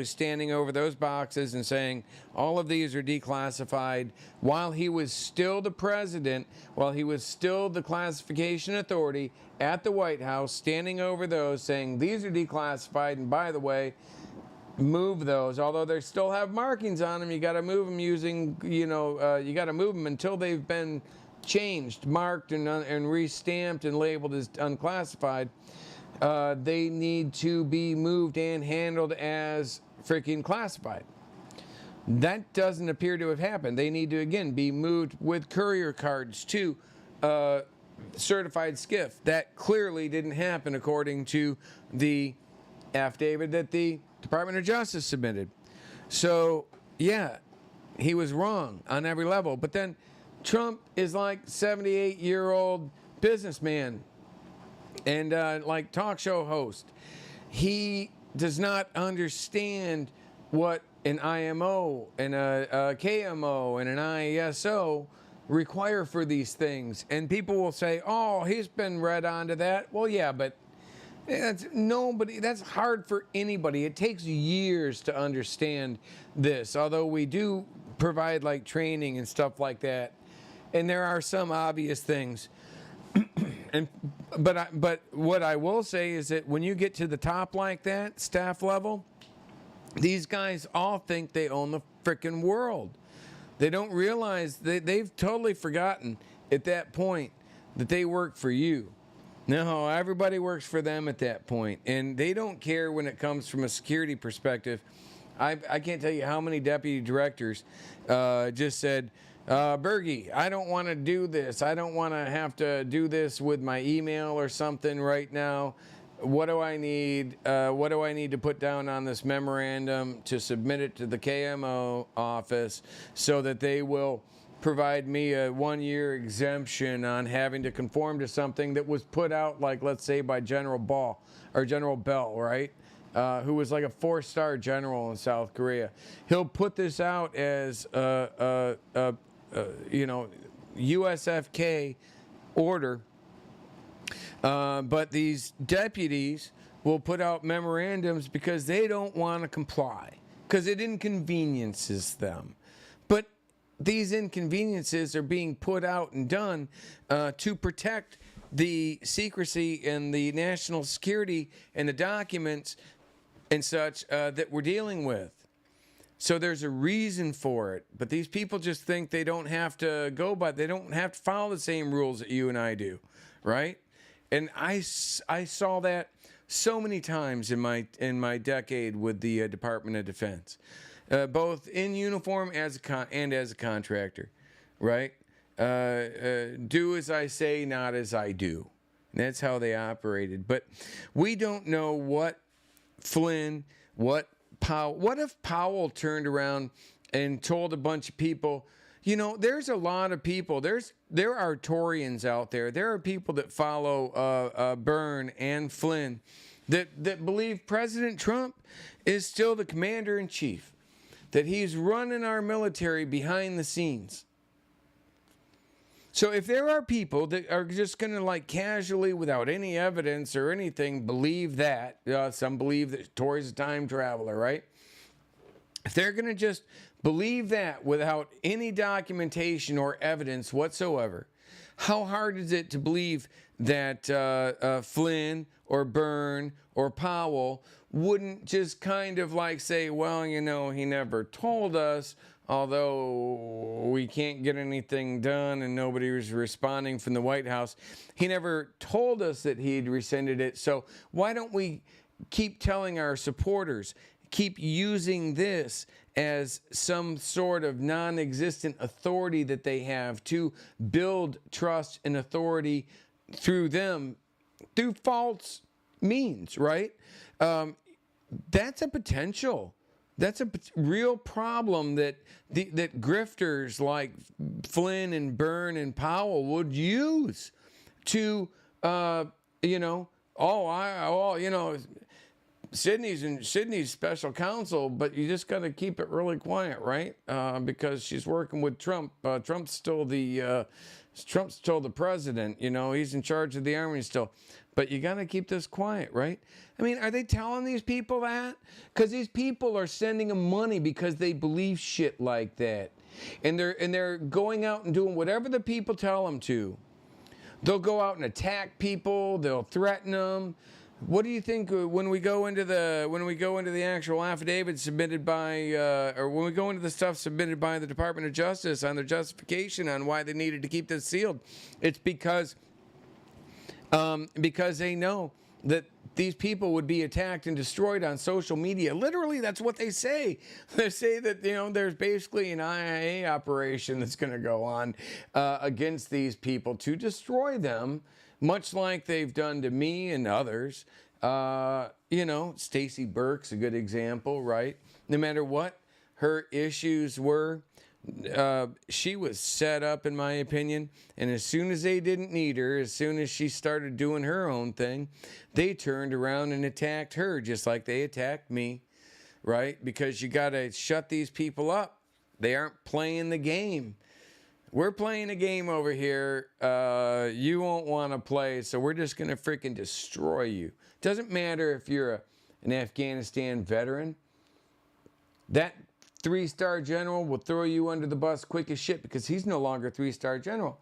standing over those boxes and saying all of these are declassified while he was still the president, while he was still the classification authority at the White House, standing over those saying these are declassified, and by the way, move those. Although they still have markings on them, you got to move them using, you got to move them until they've been changed, marked, and re-stamped and labeled as unclassified. They need to be moved and handled as freaking classified. That doesn't appear to have happened. They need to, again, be moved with courier cards to certified SCIF. That clearly didn't happen according to the affidavit that the Department of Justice submitted. So, yeah, he was wrong on every level. But then Trump is like 78-year-old businessman and like talk show host. He does not understand what an IMO and a KMO and an ISO require for these things. And people will say, oh, he's been read onto that. Well, yeah, but that's hard for anybody. It takes years to understand this, although we do provide like training and stuff like that. And there are some obvious things. But what I will say is that when you get to the top like that, staff level, these guys all think they own the frickin' world. They don't realize they've totally forgotten at that point that they work for you. No, everybody works for them at that point, and they don't care when it comes from a security perspective. I can't tell you how many deputy directors just said, Bergy, I don't want to do this. I don't want to have to do this with my email or something right now. What do I need? What do I need to put down on this memorandum to submit it to the KMO office so that they will provide me a 1-year exemption on having to conform to something that was put out, like, let's say, by General Bell, right? Who was like a 4-star general in South Korea. He'll put this out as USFK order, but these deputies will put out memorandums because they don't want to comply, because it inconveniences them. But these inconveniences are being put out and done to protect the secrecy and the national security and the documents and such that we're dealing with. So there's a reason for it. But these people just think they don't have to go by, they don't have to follow the same rules that you and I do, right? And I saw that so many times in my decade with the Department of Defense, both in uniform and as a contractor, right? Do as I say, not as I do. And that's how they operated. But we don't know what Flynn, what if Powell turned around and told a bunch of people, you know, there's a lot of people, there are Torians out there. There are people that follow Byrne and Flynn that believe President Trump is still the commander-in-chief, that he's running our military behind the scenes. So if there are people that are just going to like casually, without any evidence or anything, believe that, some believe that Tory's a time traveler, right? If they're going to just believe that without any documentation or evidence whatsoever, how hard is it to believe that Flynn or Byrne or Powell wouldn't just kind of like say, well, you know, he never told us, although we can't get anything done and nobody was responding from the White House. He never told us that he'd rescinded it. So why don't we keep telling our supporters, keep using this as some sort of non-existent authority that they have to build trust and authority through them, through false means, right? That's a potential. That's a real problem that that grifters like Flynn and Byrne and Powell would use to, you know, Sydney's special counsel, but you just got to keep it really quiet, right? Because she's working with Trump. Trump's still the president. You know, he's in charge of the army still. But you got to keep this quiet, right? I mean, are they telling these people that? Because these people are sending them money because they believe shit like that, and they're going out and doing whatever the people tell them to. They'll go out and attack people. They'll threaten them. What do you think when we go into the actual affidavit submitted by, or when we go into the stuff submitted by the Department of Justice on their justification on why they needed to keep this sealed? It's because they know that these people would be attacked and destroyed on social media. Literally, that's what they say. They say that, you know, there's basically an IA operation that's going to go on against these people to destroy them, much like they've done to me and others. You know, Stacey Burke's a good example, right? No matter what her issues were, she was set up, in my opinion, and as soon as they didn't need her, as soon as she started doing her own thing, they turned around and attacked her just like they attacked me, right? Because you got to shut these people up. They aren't playing the game. We're playing a game over here you won't want to play, so we're just going to freaking destroy you. Doesn't matter if you're an Afghanistan veteran. That 3-star general will throw you under the bus quick as shit because he's no longer a 3-star general.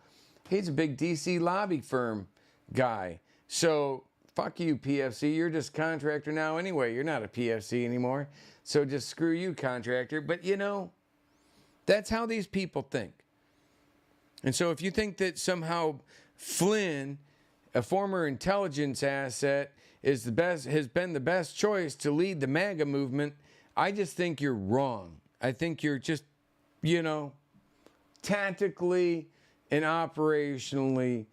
He's a big DC lobby firm guy. So fuck you, PFC. You're just a contractor now anyway. You're not a PFC anymore. So just screw you, contractor. But you know, that's how these people think. And so if you think that somehow Flynn, a former intelligence asset, is the best, has been the best choice to lead the MAGA movement, I just think you're wrong. I think you're just, you know, tactically and operationally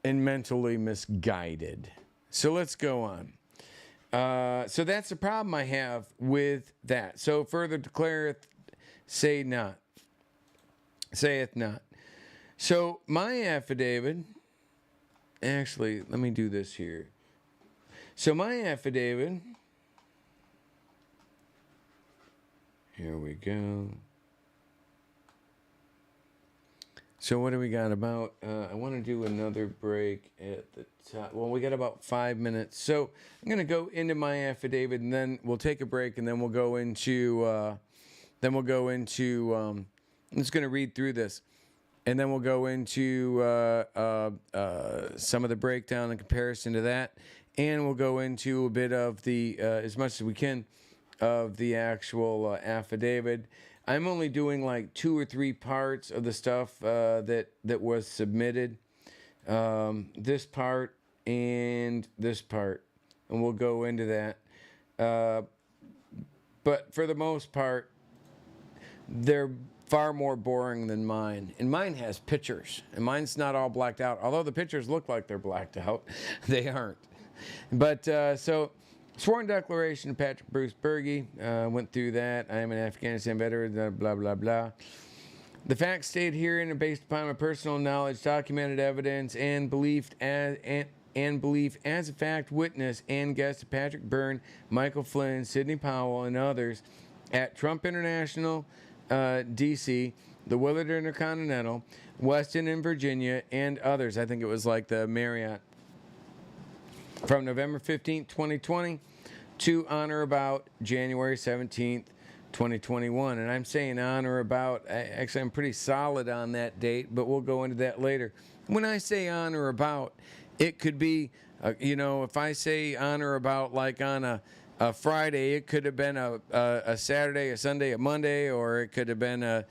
and mentally misguided. So let's go on. So that's the problem I have with that. So further declareth, say not. Saith not. So my affidavit, actually, let me do this here. So my affidavit, here we go. So what do we got about? I want to do another break at the top. Well, we got about 5 minutes, so I'm going to go into my affidavit, and then we'll take a break, and then we'll go into. I'm just going to read through this, and then we'll go into some of the breakdown in comparison to that, and we'll go into a bit of the as much as we can of the actual affidavit. I'm only doing like 2 or 3 parts of the stuff that was submitted. This part and this part, and we'll go into that. But for the most part, they're far more boring than mine. And mine has pictures, and mine's not all blacked out. Although the pictures look like they're blacked out, they aren't. But so. Sworn declaration of Patrick Bruce Bergy. Went through that. I am an Afghanistan veteran, blah, blah, blah. The facts stated herein are based upon my personal knowledge, documented evidence, and belief as a fact witness and guest of Patrick Byrne, Michael Flynn, Sidney Powell, and others at Trump International, D.C., the Willard Intercontinental, Westin in Virginia, and others. I think it was like the Marriott. From November 15th, 2020 to on or about January 17th, 2021. And I'm saying on or about, actually I'm pretty solid on that date, but we'll go into that later. When I say on or about, it could be, if I say on or about like on a Friday, it could have been a Saturday, a Sunday, a Monday, or it could have been a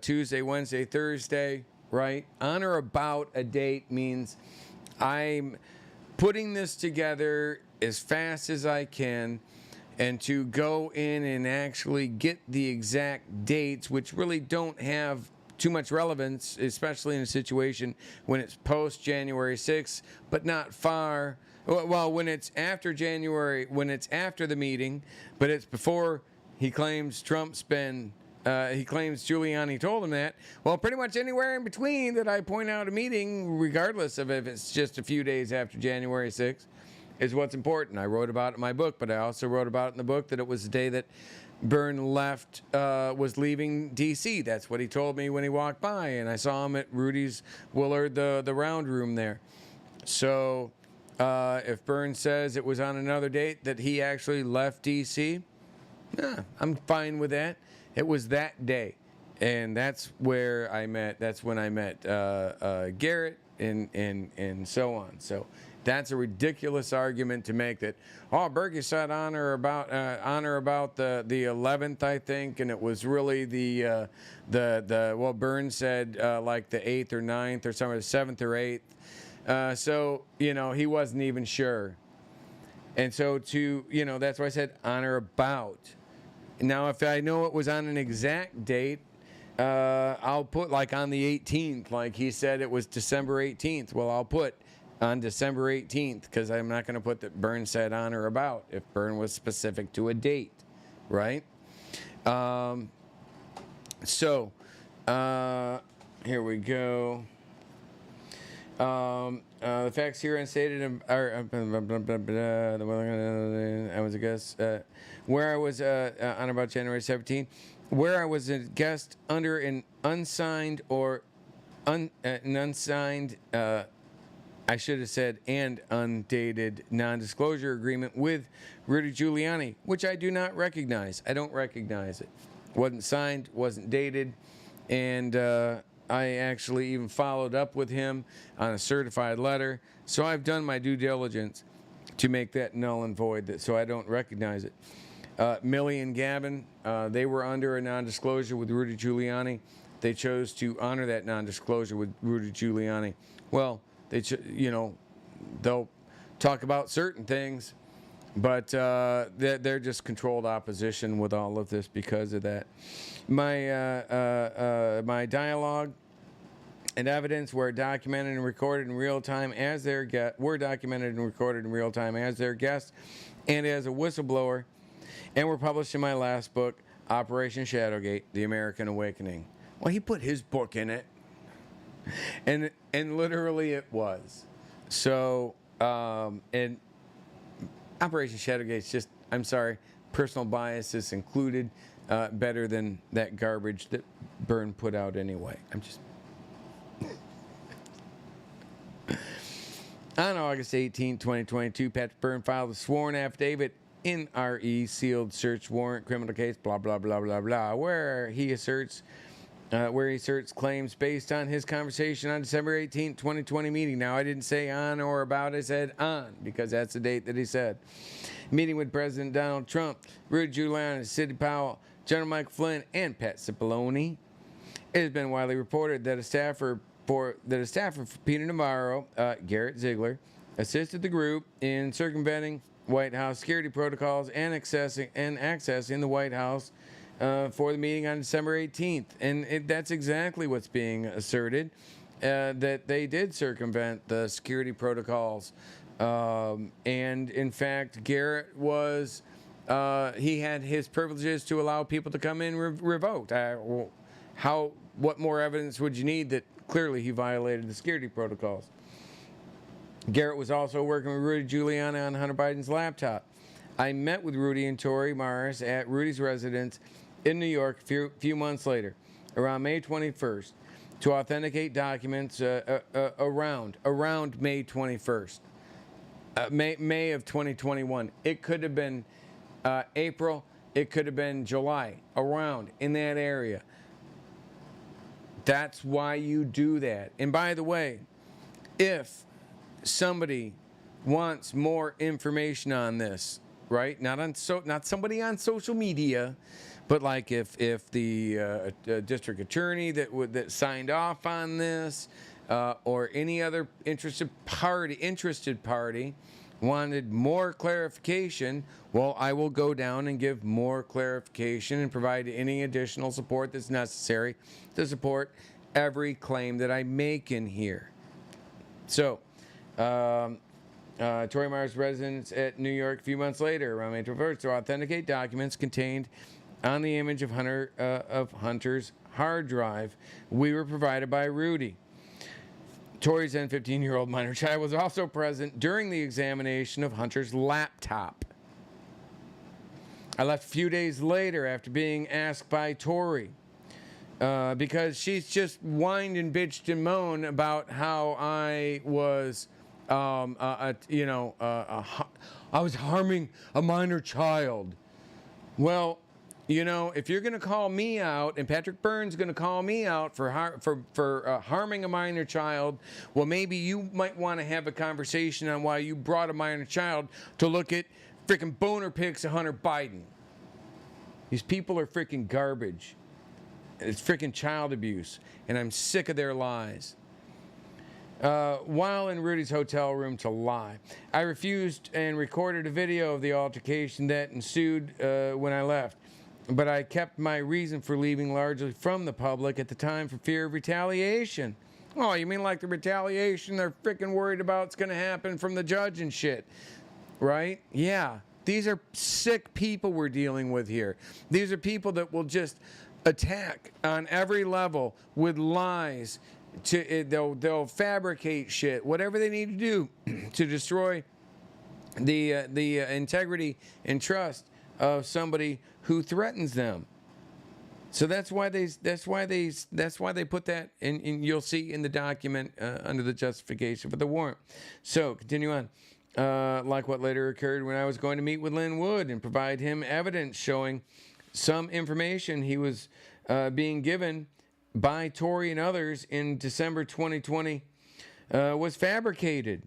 Tuesday, Wednesday, Thursday, right? On or about a date means I'm putting this together as fast as I can, and to go in and actually get the exact dates, which really don't have too much relevance, especially in a situation when it's post January 6th, but not far. Well, when it's after January, when it's after the meeting, but it's before he claims Trump's been. He claims Giuliani told him that. Well, pretty much anywhere in between that I point out a meeting, regardless of if it's just a few days after January 6th, is what's important. I wrote about it in my book, but I also wrote about it in the book that it was the day that Byrne was leaving D.C. That's what he told me when he walked by, and I saw him at Rudy's Willard, the round room there. So if Byrne says it was on another date that he actually left D.C., I'm fine with that. It was that day, and that's where I met. That's when I met Garrett and so on. So that's a ridiculous argument to make that. Oh, Bergy said on or about the 11th, I think, and it was really well, Byrne said like the 8th or 9th or somewhere, the 7th or 8th. So he wasn't even sure, and so that's why I said on or about. Now, if I know it was on an exact date, I'll put like on the 18th, like he said it was December 18th. Well, I'll put on December 18th because I'm not going to put that Byrne said on or about if Byrne was specific to a date, right? So here we go. The facts here unstated are I was a guest where I was on about January 17th, where I was a guest under an unsigned or unsigned I should have said and undated non-disclosure agreement with Rudy Giuliani, which I do not recognize. I don't recognize it. Wasn't signed, wasn't dated, and I actually even followed up with him on a certified letter. So I've done my due diligence to make that null and void, so I don't recognize it. Millie and Gavin, they were under a non-disclosure with Rudy Giuliani. They chose to honor that non-disclosure with Rudy Giuliani. Well, they'll talk about certain things, but they're just controlled opposition with all of this because of that. My dialogue and evidence were documented and recorded in real time as their guest, and as a whistleblower, and were published in my last book, Operation Shadowgate: The American Awakening. Well, he put his book in it, and literally it was. So, and Operation Shadowgate's just, I'm sorry, personal bias is included, better than that garbage that Byrne put out anyway. On August 18, 2022, Patrick Byrne filed a sworn affidavit in RE sealed search warrant criminal case, blah, blah, blah, blah, blah, where he asserts claims based on his conversation on December 18, 2020 meeting. Now, I didn't say on or about, I said on, because that's the date that he said. Meeting with President Donald Trump, Rudy Giuliani, Sidney Powell, General Michael Flynn, and Pat Cipollone. It has been widely reported that a staffer for Peter Navarro, Garrett Ziegler, assisted the group in circumventing White House security protocols and accessing the White House for the meeting on December 18th. And that's exactly what's being asserted, that they did circumvent the security protocols. And in fact, Garrett was, he had his privileges to allow people to come in revoked. What more evidence would you need that clearly he violated the security protocols? Garrett was also working with Rudy Giuliani on Hunter Biden's laptop. I met with Rudy and Tori Morris at Rudy's residence in New York a few months later, around May 21st, to authenticate documents around May 21st, May of 2021. It could have been April, it could have been July, around in that area. That's why you do that. And by the way, if somebody wants more information on this, right? Not somebody on social media, but like if the district attorney that signed off on this or any other interested party wanted more clarification, well, I will go down and give more clarification and provide any additional support that's necessary to support every claim that I make in here. So, Tori Myers' residence at New York a few months later, around May 21st, to authenticate documents contained on the image of Hunter's hard drive we were provided by Rudy. Tori's then 15-year-old minor child was also present during the examination of Hunter's laptop. I left a few days later after being asked by Tori, because she's just whined and bitched and moaned about how I was, I was harming a minor child. Well, you know, if you're going to call me out, and Patrick Byrne's going to call me out for harming a minor child, well, maybe you might want to have a conversation on why you brought a minor child to look at freaking boner pics of Hunter Biden. These people are freaking garbage. It's freaking child abuse, and I'm sick of their lies. While in Rudy's hotel room to lie, I refused and recorded a video of the altercation that ensued when I left. But I kept my reason for leaving largely from the public at the time for fear of retaliation. Oh, you mean like the retaliation they're freaking worried about it's going to happen from the judge and shit, right? Yeah, these are sick people we're dealing with here. These are people that will just attack on every level with lies. They'll fabricate shit, whatever they need to do to destroy the integrity and trust of somebody who threatens them. So that's why they put that in, and you'll see in the document under the justification for the warrant. So continue on. Like what later occurred when I was going to meet with Lynn Wood and provide him evidence showing some information he was being given by Tori and others in December 2020 was fabricated.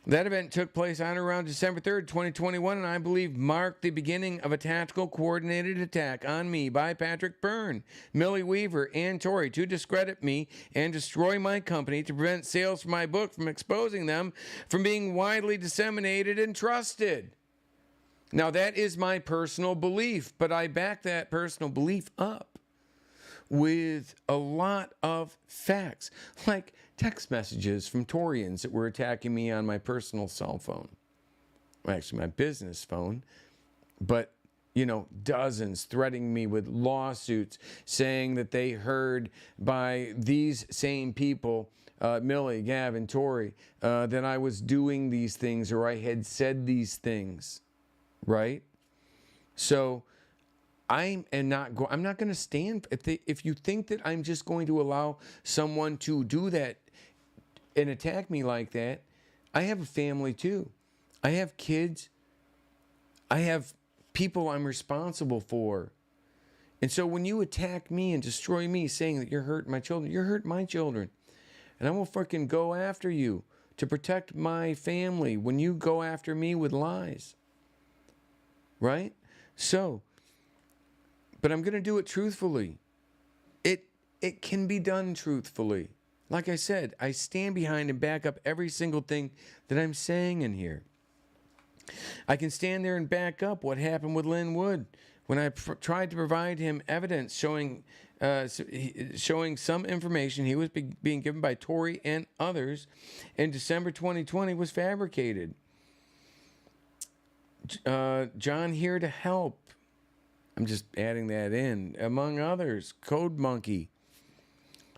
That event took place on or around December 3rd, 2021, and I believe marked the beginning of a tactical coordinated attack on me by Patrick Byrne, Millie Weaver, and Tori to discredit me and destroy my company to prevent sales for my book from exposing them from being widely disseminated and trusted. Now, that is my personal belief, but I back that personal belief up with a lot of facts, like text messages from Torians that were attacking me on my personal cell phone. Well, actually, my business phone. But, you know, dozens threatening me with lawsuits, saying that they heard by these same people, Millie, Gavin, Tori, that I was doing these things or I had said these things, right? So I'm not going to stand. If you think that I'm just going to allow someone to do that, and attack me like that, I have a family too. I have kids. I have people I'm responsible for. And so when you attack me and destroy me saying that you're hurting my children, you're hurting my children. And I will freaking go after you to protect my family when you go after me with lies. Right? So, but I'm going to do it truthfully. It can be done truthfully. Like I said, I stand behind and back up every single thing that I'm saying in here. I can stand there and back up what happened with Lynn Wood when I tried to provide him evidence showing some information he was being given by Tory and others in December 2020 was fabricated. John Here to Help. I'm just adding that in. Among others, Code Monkey.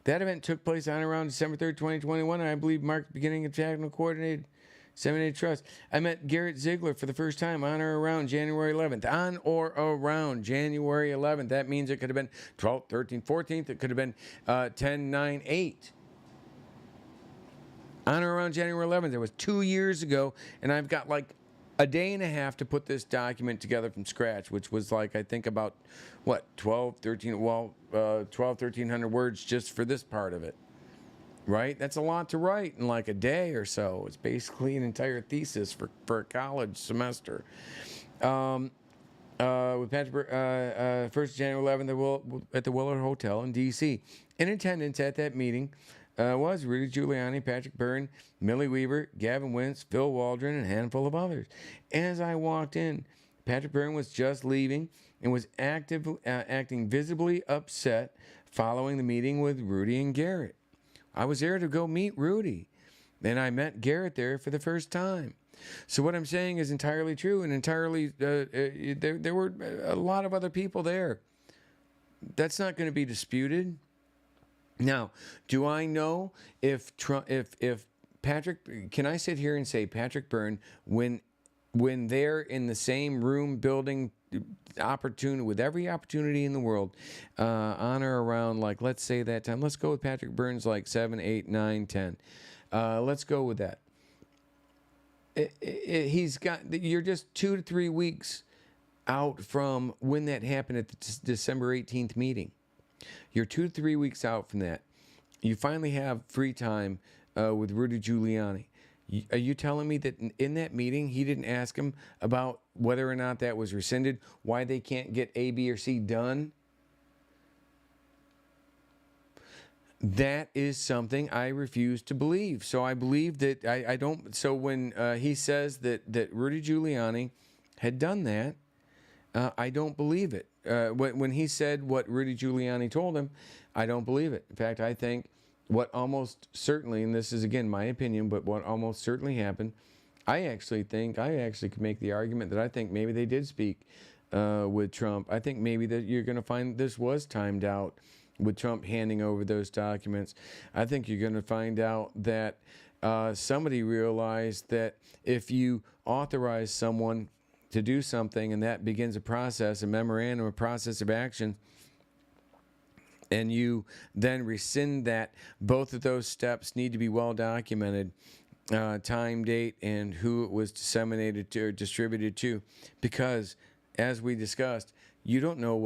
That event took place on around December 3rd, 2021, and I believe marked the beginning of technical coordinated disseminated trust. I met Garrett Ziegler for the first time on or around January 11th. On or around January 11th. That means it could have been 12th, 13th, 14th. It could have been 10, 9, 8. On or around January 11th. It was 2 years ago, and I've got like a day and a half to put this document together from scratch, which was like, I think about, 1,300 words just for this part of it. Right? That's a lot to write in like a day or so. It's basically an entire thesis for a college semester. With Patrick, 1st January 11th at the Willard Hotel in D.C. In attendance at that meeting was Rudy Giuliani, Patrick Byrne, Millie Weaver, Gavin Wentz, Phil Waldron, and a handful of others. As I walked in, Patrick Byrne was just leaving and was acting visibly upset following the meeting with Rudy and Garrett. I was there to go meet Rudy, and I met Garrett there for the first time. So what I'm saying is entirely true, and entirely there were a lot of other people there. That's not going to be disputed. Now, do I know if Patrick? Can I sit here and say Patrick Byrne when they're in the same room, building opportunity with every opportunity in the world, on or around, like, let's say that time. Let's go with Patrick Byrne's like 7, 8, 9, 10. Let's go with that. He's got. You're just 2 to 3 weeks out from when that happened at the December 18th meeting. You're 2 to 3 weeks out from that. You finally have free time with Rudy Giuliani. Are you telling me that in that meeting he didn't ask him about whether or not that was rescinded, why they can't get A, B, or C done? That is something I refuse to believe. So I believe that I don't. So when he says that Rudy Giuliani had done that, I don't believe it. When he said what Rudy Giuliani told him, I don't believe it. In fact, I think what almost certainly, and this is again my opinion, but what almost certainly happened, I actually could make the argument that I think maybe they did speak with Trump. I think maybe that you're going to find this was timed out with Trump handing over those documents. I think you're going to find out that somebody realized that if you authorize someone to do something and that begins a process, a memorandum, a process of action, and you then rescind that, both of those steps need to be well documented, time, date, and who it was disseminated to or distributed to, because as we discussed, you don't know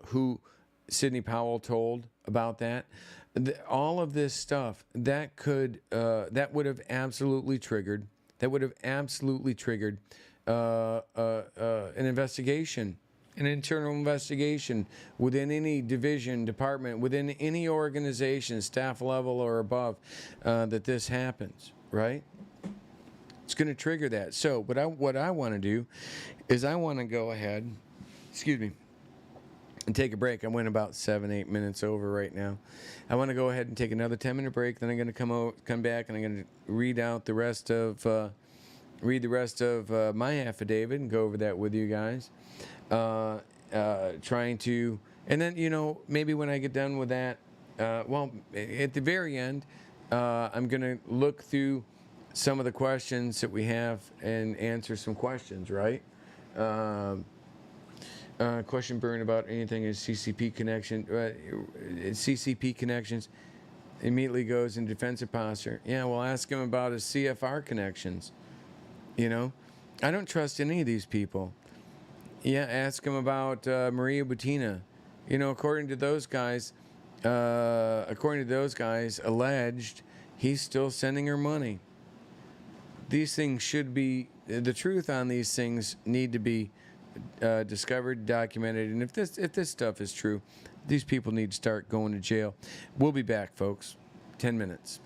who Sidney Powell told about that. All of this stuff that would have absolutely triggered an investigation, an internal investigation within any division, department, within any organization, staff level or above, that this happens, right? It's going to trigger that. So what I want to do is I want to go ahead, and take a break. I went about 7-8 minutes over right now. I want to go ahead and take another 10-minute break. Then I'm going to come back and I'm going to read out the rest of my affidavit and go over that with you guys. Trying to, and then maybe when I get done with that, at the very end, I'm going to look through some of the questions that we have and answer some questions. Right. Question Byrne about anything is CCP connection. CCP connections. Immediately goes in defensive posture. Yeah, well, ask him about his CFR connections. You know, I don't trust any of these people. Yeah, ask him about Maria Butina. You know, according to those guys, alleged, he's still sending her money. These things should be, the truth on these things need to be discovered, documented, and if this stuff is true, these people need to start going to jail. We'll be back, folks. 10 minutes.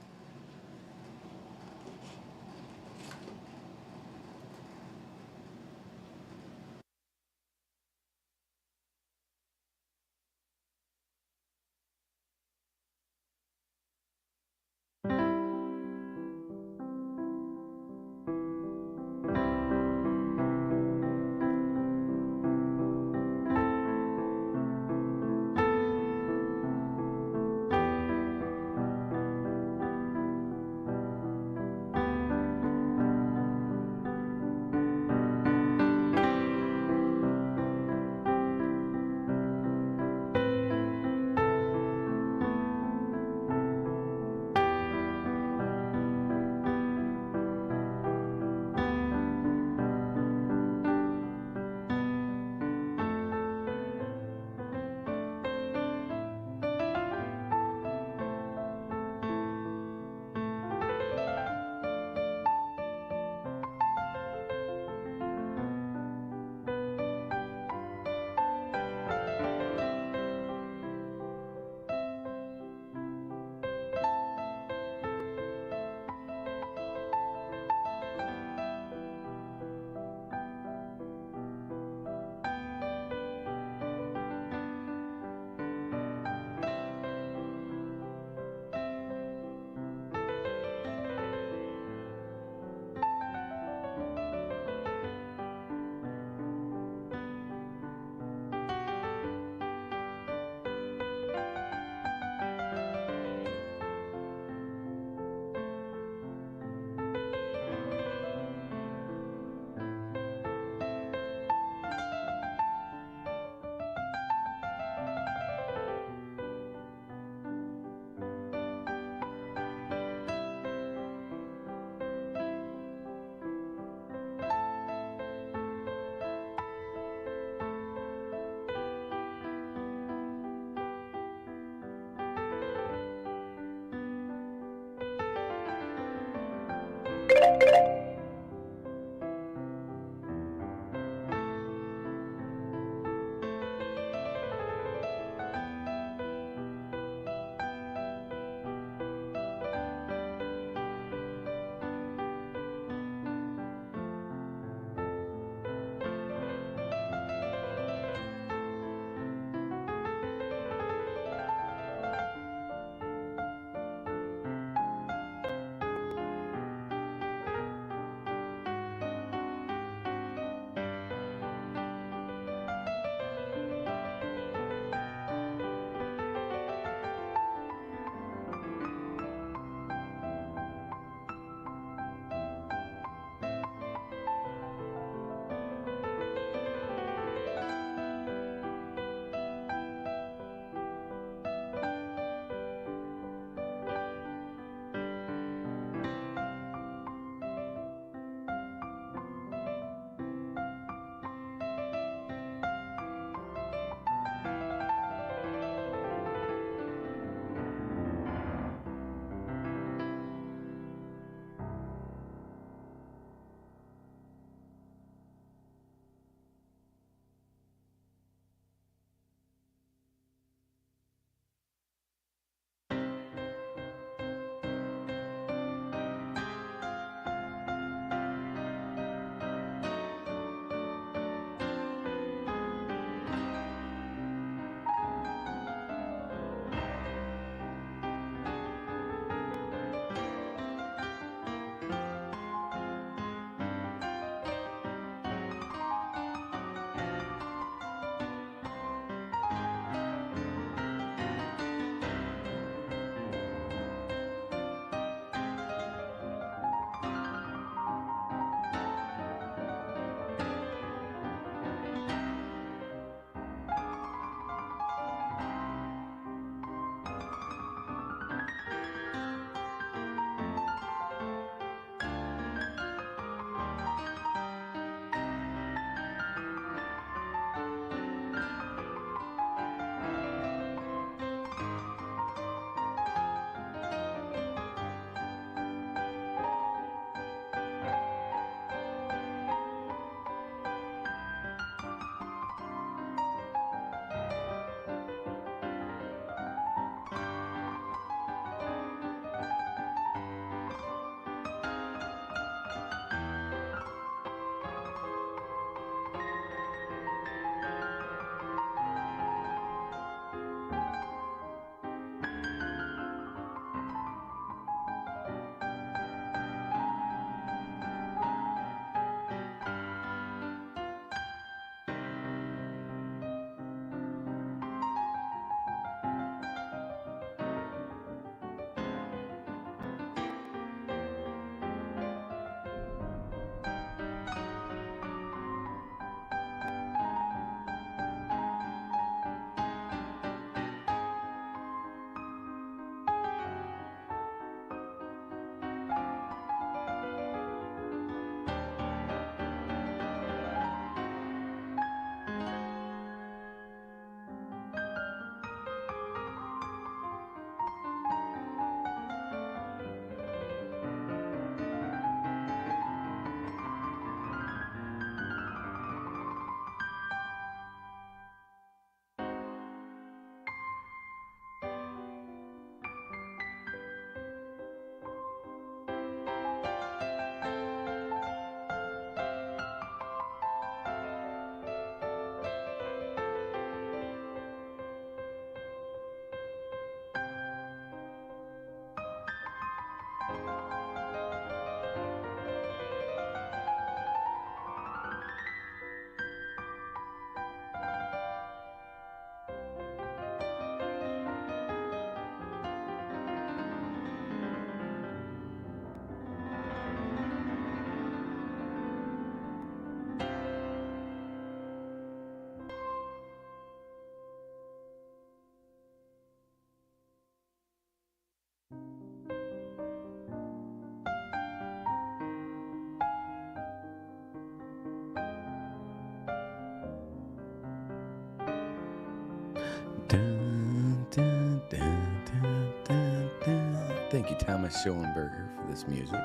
Thank you, Thomas Schoenberger, for this music.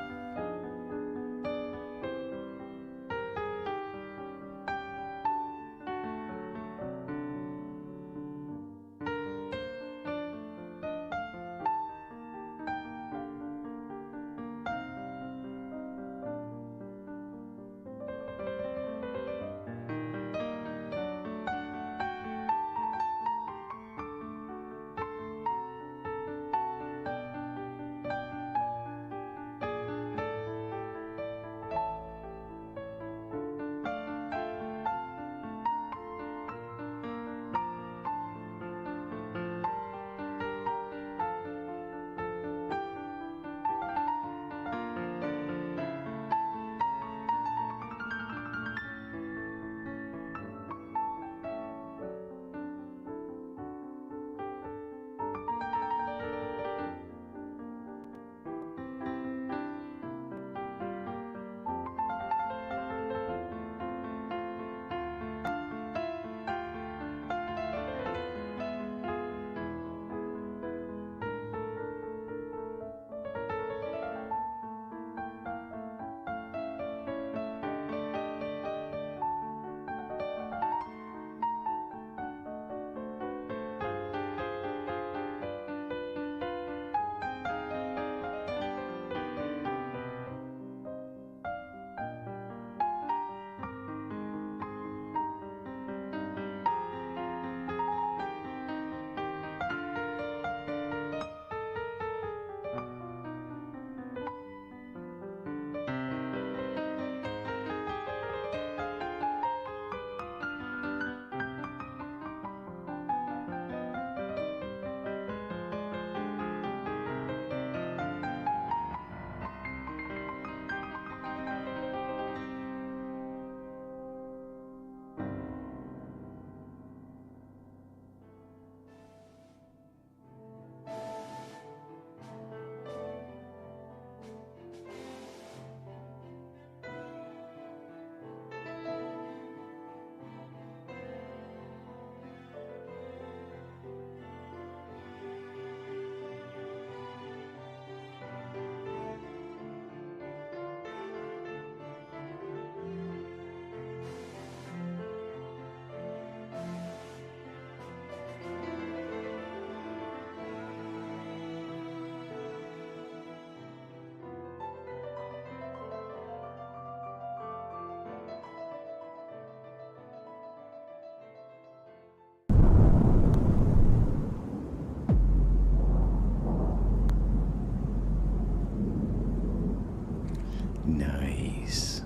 Nice.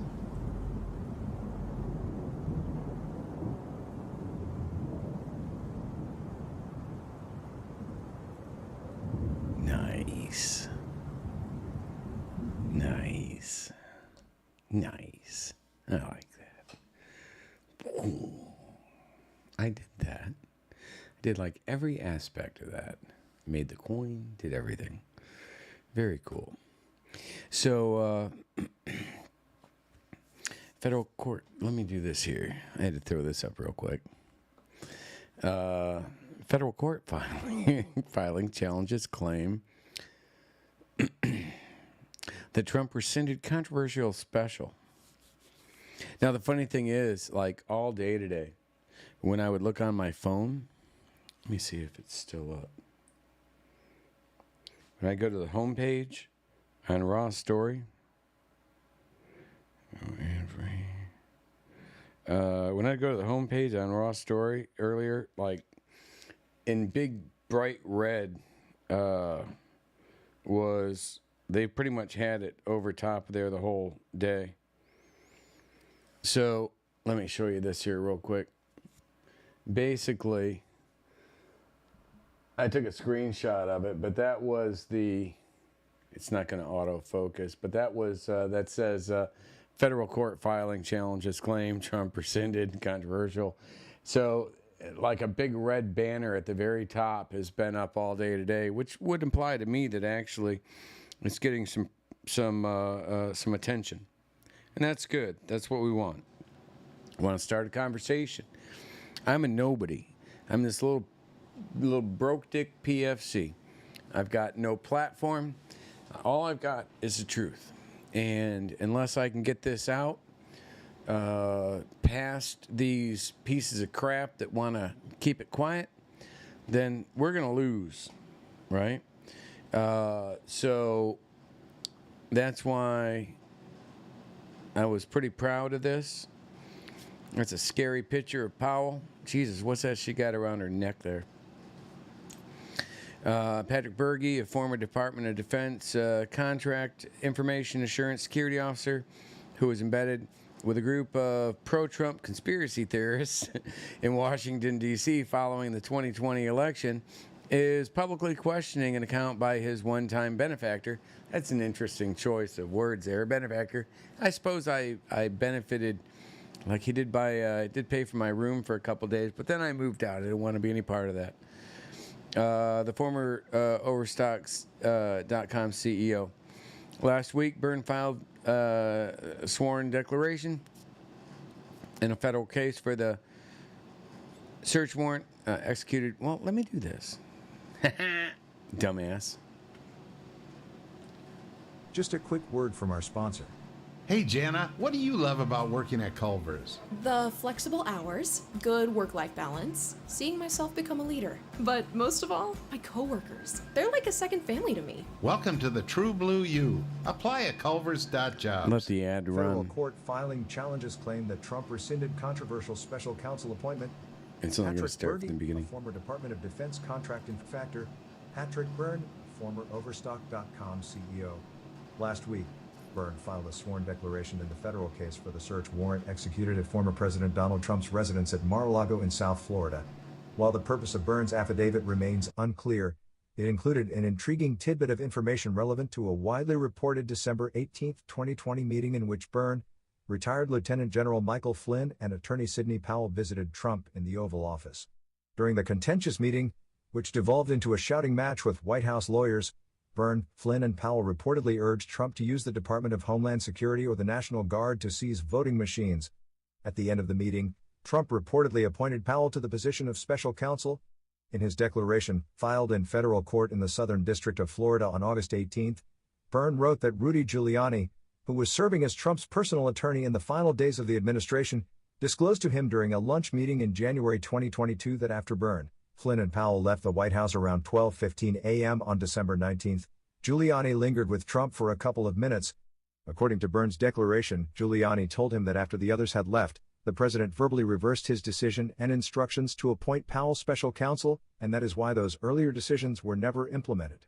Nice. Nice. Nice. I like that. Ooh. I did that. I did like every aspect of that. Made the coin, did everything. Very cool. So, federal court, let me do this here. I had to throw this up real quick. Federal court filing challenges claim that Trump rescinded controversial special. Now, the funny thing is, like all day today, when I would look on my phone, let me see if it's still up. When I go to the home page on Raw Story, when I go to the home page on Raw Story earlier, like in big bright red, was they pretty much had it over top there the whole day. So let me show you this here real quick. Basically, I took a screenshot of it, but that was it's not going to autofocus, but that was, that says, federal court filing challenges claim Trump rescinded, controversial. So, like a big red banner at the very top has been up all day today, which would imply to me that actually it's getting some attention. And that's good. That's what we want. We want to start a conversation. I'm a nobody. I'm this little broke dick PFC. I've got no platform. All I've got is the truth. And unless I can get this out past these pieces of crap that want to keep it quiet, then we're going to lose, right? So that's why I was pretty proud of this. That's a scary picture of Powell. Jesus, what's that she got around her neck there? Patrick Bergy, a former Department of Defense contract information assurance security officer who was embedded with a group of pro-Trump conspiracy theorists in Washington, D.C. following the 2020 election, is publicly questioning an account by his one-time benefactor. That's an interesting choice of words there, benefactor. I suppose I benefited, like he did did pay for my room for a couple days, but then I moved out. I didn't want to be any part of that. The former Overstocks.com CEO. Last week, Byrne filed a sworn declaration in a federal case for the search warrant executed. Well, let me do this. Dumbass. Just a quick word from our sponsor. Hey, Jana, what do you love about working at Culver's? The flexible hours, good work-life balance, seeing myself become a leader. But most of all, my coworkers. They're like a second family to me. Welcome to the True Blue U. Apply at culvers.jobs. Let the ad Federal run. court filing challenges claim that Trump rescinded controversial special counsel appointment. It's only going to Patrick start Bergy, from the beginning. a former Department of Defense contracting factor. Patrick Byrne, former Overstock.com CEO. Last week, Byrne filed a sworn declaration in the federal case for the search warrant executed at former President Donald Trump's residence at Mar-a-Lago in South Florida. While the purpose of Byrne's affidavit remains unclear, it included an intriguing tidbit of information relevant to a widely reported December 18, 2020 meeting in which Byrne, retired Lieutenant General Michael Flynn, and attorney Sidney Powell visited Trump in the Oval Office. During the contentious meeting, which devolved into a shouting match with White House lawyers, Byrne, Flynn, and Powell reportedly urged Trump to use the Department of Homeland Security or the National Guard to seize voting machines. At the end of the meeting, Trump reportedly appointed Powell to the position of special counsel. In his declaration, filed in federal court in the Southern District of Florida on August 18, Byrne wrote that Rudy Giuliani, who was serving as Trump's personal attorney in the final days of the administration, disclosed to him during a lunch meeting in January 2022 that after Byrne, Flynn, and Powell left the White House around 12:15 a.m. on December 19, Giuliani lingered with Trump for a couple of minutes. According to Byrne's declaration, Giuliani told him that after the others had left, the president verbally reversed his decision and instructions to appoint Powell special counsel, and that is why those earlier decisions were never implemented.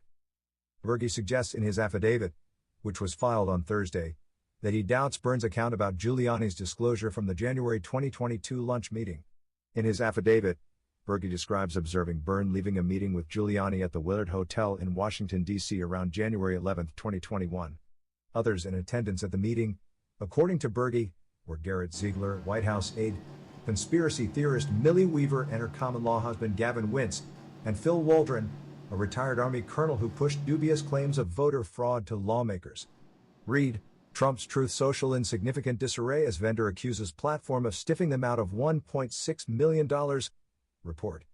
Bergy suggests in his affidavit, which was filed on Thursday, that he doubts Byrne's account about Giuliani's disclosure from the January 2022 lunch meeting. In his affidavit, Bergy describes observing Byrne leaving a meeting with Giuliani at the Willard Hotel in Washington, D.C. around January 11, 2021. Others in attendance at the meeting, according to Bergy, were Garrett Ziegler, White House aide, conspiracy theorist Millie Weaver and her common-law husband Gavin Wince, and Phil Waldron, a retired Army colonel who pushed dubious claims of voter fraud to lawmakers. Read, Trump's Truth Social in significant disarray as vendor accuses platform of stiffing them out of $1.6 million. Report.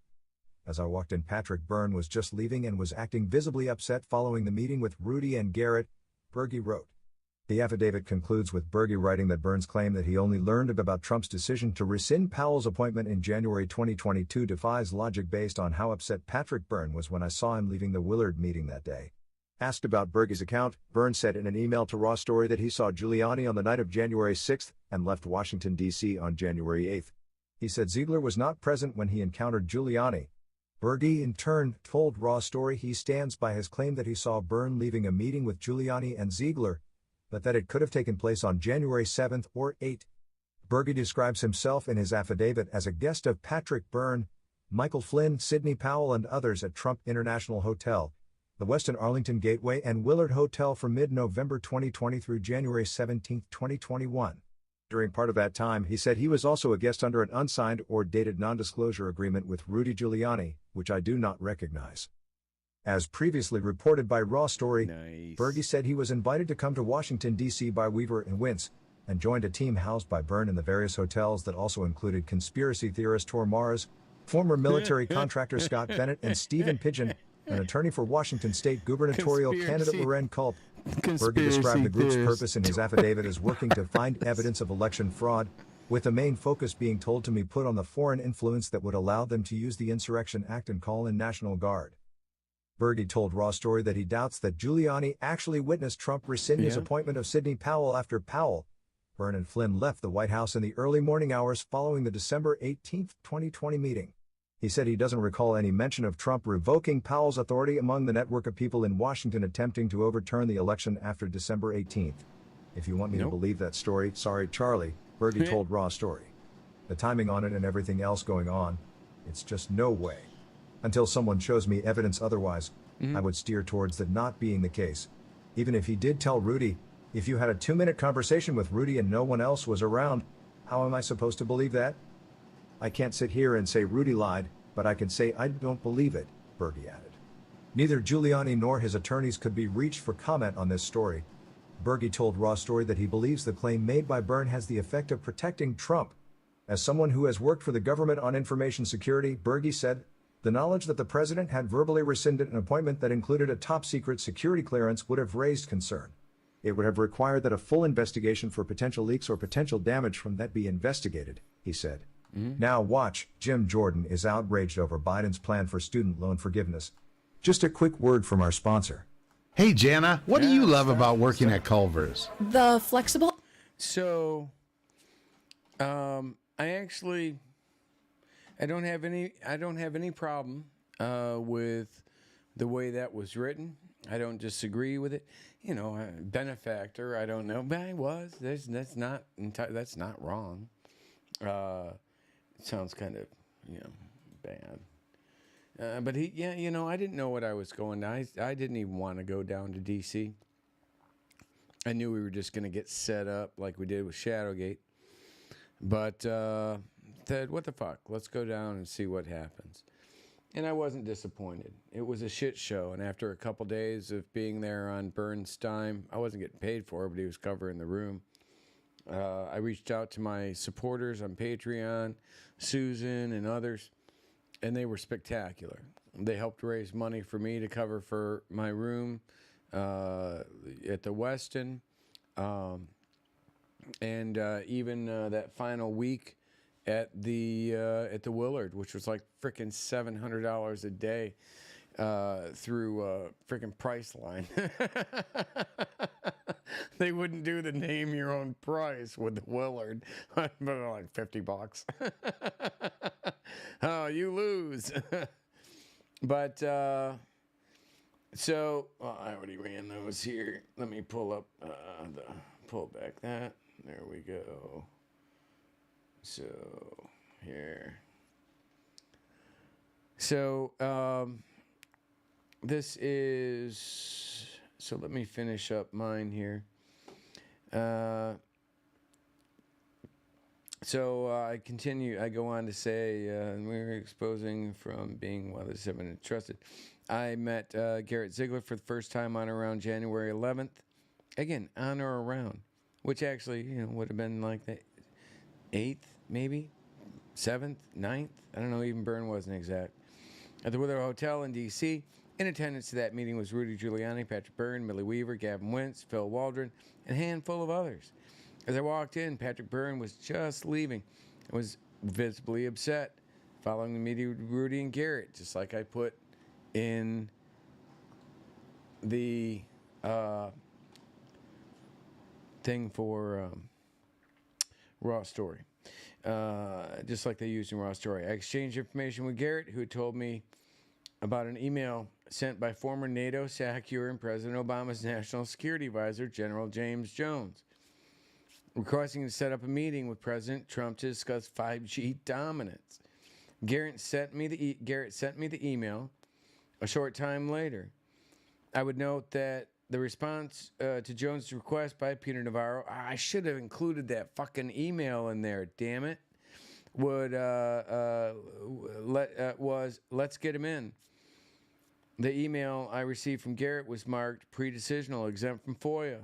As I walked in, Patrick Byrne was just leaving and was acting visibly upset following the meeting with Rudy and Garrett, Bergy wrote. The affidavit concludes with Bergy writing that Byrne's claim that he only learned about Trump's decision to rescind Powell's appointment in January 2022 defies logic based on how upset Patrick Byrne was when I saw him leaving the Willard meeting that day. Asked about Bergy's account, Byrne said in an email to Raw Story that he saw Giuliani on the night of January 6 and left Washington, D.C. on January 8. He said Ziegler was not present when he encountered Giuliani. Bergy, in turn, told Raw Story he stands by his claim that he saw Byrne leaving a meeting with Giuliani and Ziegler, but that it could have taken place on January 7 or 8. Bergy describes himself in his affidavit as a guest of Patrick Byrne, Michael Flynn, Sidney Powell, and others at Trump International Hotel, the Westin Arlington Gateway and Willard Hotel from mid-November 2020 through January 17, 2021. During part of that time, he said he was also a guest under an unsigned or dated non-disclosure agreement with Rudy Giuliani, which I do not recognize. As previously reported by Raw Story, Nice. Bergy said he was invited to come to Washington, D.C. by Weaver and Wince, and joined a team housed by Byrne in the various hotels that also included conspiracy theorist Tor Mars, former military contractor Scott Bennett, and Stephen Pidgeon, An attorney for Washington State gubernatorial candidate Conspiracy. Loren Culp. Bergy Conspiracy described the group's theorist. purpose in his affidavit as working to find evidence of election fraud, with the main focus being told to me put on the foreign influence that would allow them to use the Insurrection Act and call in National Guard. Bergy told Raw Story that he doubts that Giuliani actually witnessed Trump rescind his appointment of Sidney Powell after Powell, Byrne and Flynn left the White House in the early morning hours following the December 18, 2020 meeting. He said he doesn't recall any mention of Trump revoking Powell's authority among the network of people in Washington attempting to overturn the election after December 18th. If you want me to believe that story, sorry, Charlie, Bergy told Raw Story. The timing on it and everything else going on, it's just no way. Until someone shows me evidence otherwise, I would steer towards that not being the case. Even if he did tell Rudy, if you had a 2-minute conversation with Rudy and no one else was around, how am I supposed to believe that? I can't sit here and say Rudy lied, but I can say I don't believe it, Bergy added. Neither Giuliani nor his attorneys could be reached for comment on this story. Bergy told Raw Story that he believes the claim made by Byrne has the effect of protecting Trump. As someone who has worked for the government on information security, Bergy said, the knowledge that the president had verbally rescinded an appointment that included a top-secret security clearance would have raised concern. It would have required that a full investigation for potential leaks or potential damage from that be investigated, he said. Now watch, Jim Jordan is outraged over Biden's plan for student loan forgiveness. Just a quick word from our sponsor. Hey, Jana, what do you love about working at Culver's? The flexible. So, I don't have any problem with the way that was written. I don't disagree with it. You know, benefactor, I don't know, but I was. That's not wrong. It sounds kind of, bad. But I didn't know what I was going to. I didn't even want to go down to D.C. I knew we were just going to get set up like we did with Shadowgate. But said, what the fuck? Let's go down and see what happens. And I wasn't disappointed. It was a shit show. And after a couple days of being there on Byrne's dime, I wasn't getting paid for it, but he was covering the room. I reached out to my supporters on Patreon, Susan and others, and they were spectacular. They helped raise money for me to cover for my room at the Westin, and even that final week at the Willard, which was like frickin' $700 a day through frickin' Priceline. They wouldn't do the name your own price with the Willard, but like $50. Oh, you lose. But so I already ran those here. Let me pull back that. There we go. So here. So this is. So let me finish up mine here. So I continue. I go on to say we're exposing from being well, this has been trusted. I met Garrett Ziegler for the first time on around January 11th. Again, on or around, which actually would have been like the 8th, maybe 7th, 9th. I don't know. Even Byrne wasn't exact. At the Wither Hotel in D.C. In attendance to that meeting was Rudy Giuliani, Patrick Byrne, Millie Weaver, Gavin Wentz, Phil Waldron, and a handful of others. As I walked in, Patrick Byrne was just leaving and was visibly upset, following the meeting with Rudy and Garrett, just like I put in the thing for Raw Story. Just like they used in Raw Story. I exchanged information with Garrett, who told me about an email sent by former NATO SACEUR and President Obama's National Security Advisor, General James Jones, requesting to set up a meeting with President Trump to discuss 5G dominance. Garrett sent me the email a short time later. I would note that the response to Jones' request by Peter Navarro, I should have included that fucking email in there, damn it, was let's get him in. The email I received from Garrett was marked pre-decisional, exempt from FOIA,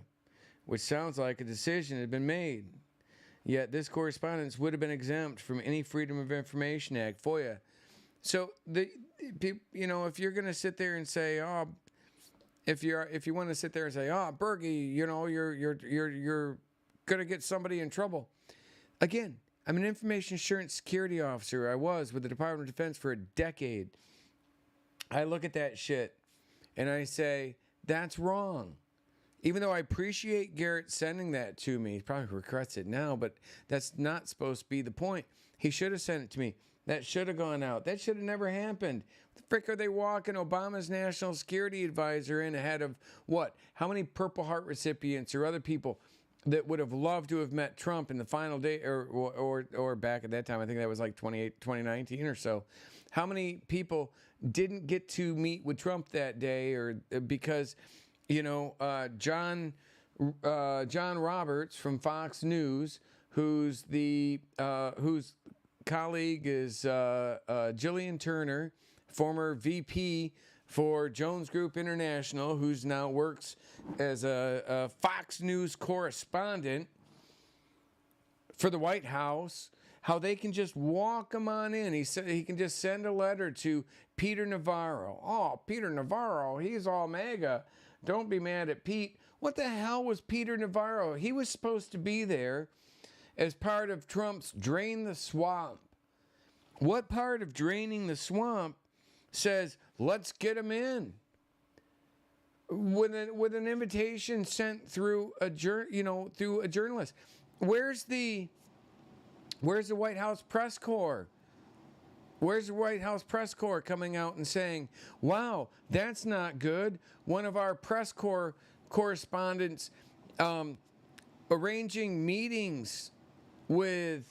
which sounds like a decision had been made. Yet this correspondence would have been exempt from any Freedom of Information Act, FOIA. So if you're gonna sit there and say, oh, if you want to sit there and say, oh, Bergy, you're gonna get somebody in trouble. Again, I'm an information assurance security officer. I was with the Department of Defense for a decade. I look at that shit and I say, that's wrong. Even though I appreciate Garrett sending that to me, he probably regrets it now, but that's not supposed to be the point. He should have sent it to me. That should have gone out. That should have never happened. The frick are they walking Obama's national security advisor in ahead of what? How many Purple Heart recipients or other people that would have loved to have met Trump in the final day or back at that time? I think that was like 2019 or so. How many people didn't get to meet with Trump that day or because, John Roberts from Fox News, whose colleague is Jillian Turner, former VP for Jones Group International, who's now works as a Fox News correspondent for the White House, how they can just walk him on in. He said he can just send a letter to Peter Navarro. Oh, Peter Navarro, he's all MAGA. Don't be mad at Pete. What the hell was Peter Navarro? He was supposed to be there as part of Trump's Drain the Swamp. What part of draining the swamp says, let's get him in? With an invitation sent through a journalist. Where's the White House press corps? Where's the White House press corps coming out and saying, wow, that's not good? One of our press corps correspondents arranging meetings with,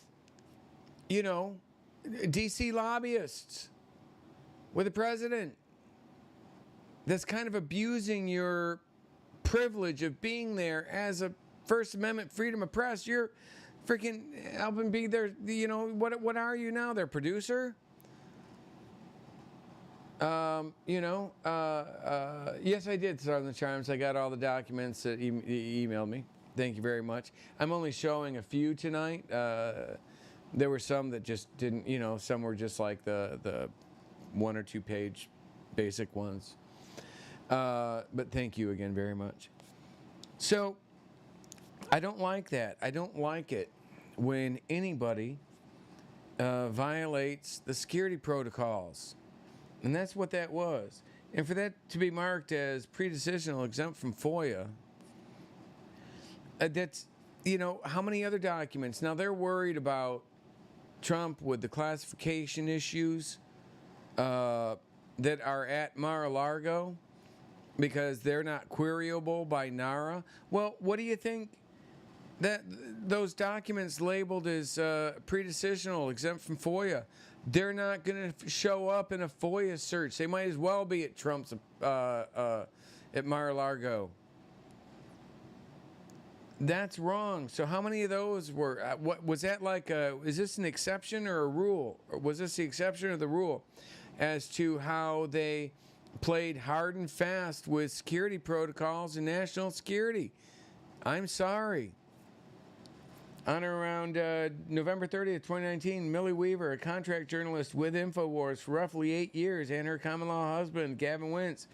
DC lobbyists, with the president. That's kind of abusing your privilege of being there as a First Amendment freedom of press. You're freaking helping be their, what are you now? Their producer? Yes, I did, Southern Charms. I got all the documents that he emailed me. Thank you very much. I'm only showing a few tonight. There were some that just didn't, some were just like the 1 or 2 page basic ones. But thank you again very much. So, I don't like that. I don't like it when anybody violates the security protocols. And that's what that was. And for that to be marked as pre-decisional, exempt from FOIA, that's, how many other documents? Now, they're worried about Trump with the classification issues that are at Mar-a-Lago because they're not queryable by NARA. Well, what do you think that those documents labeled as pre-decisional, exempt from FOIA, they're not going to show up in a FOIA search. They might as well be at Trump's at Mar-a-Lago. That's wrong. So how many of those were? What was that like? Is this an exception or a rule? Or was this the exception or the rule as to how they played hard and fast with security protocols and national security? I'm sorry. On or around November 30th, 2019, Millie Weaver, a contract journalist with InfoWars for roughly 8 years, and her common-law husband, Gavin Wentz,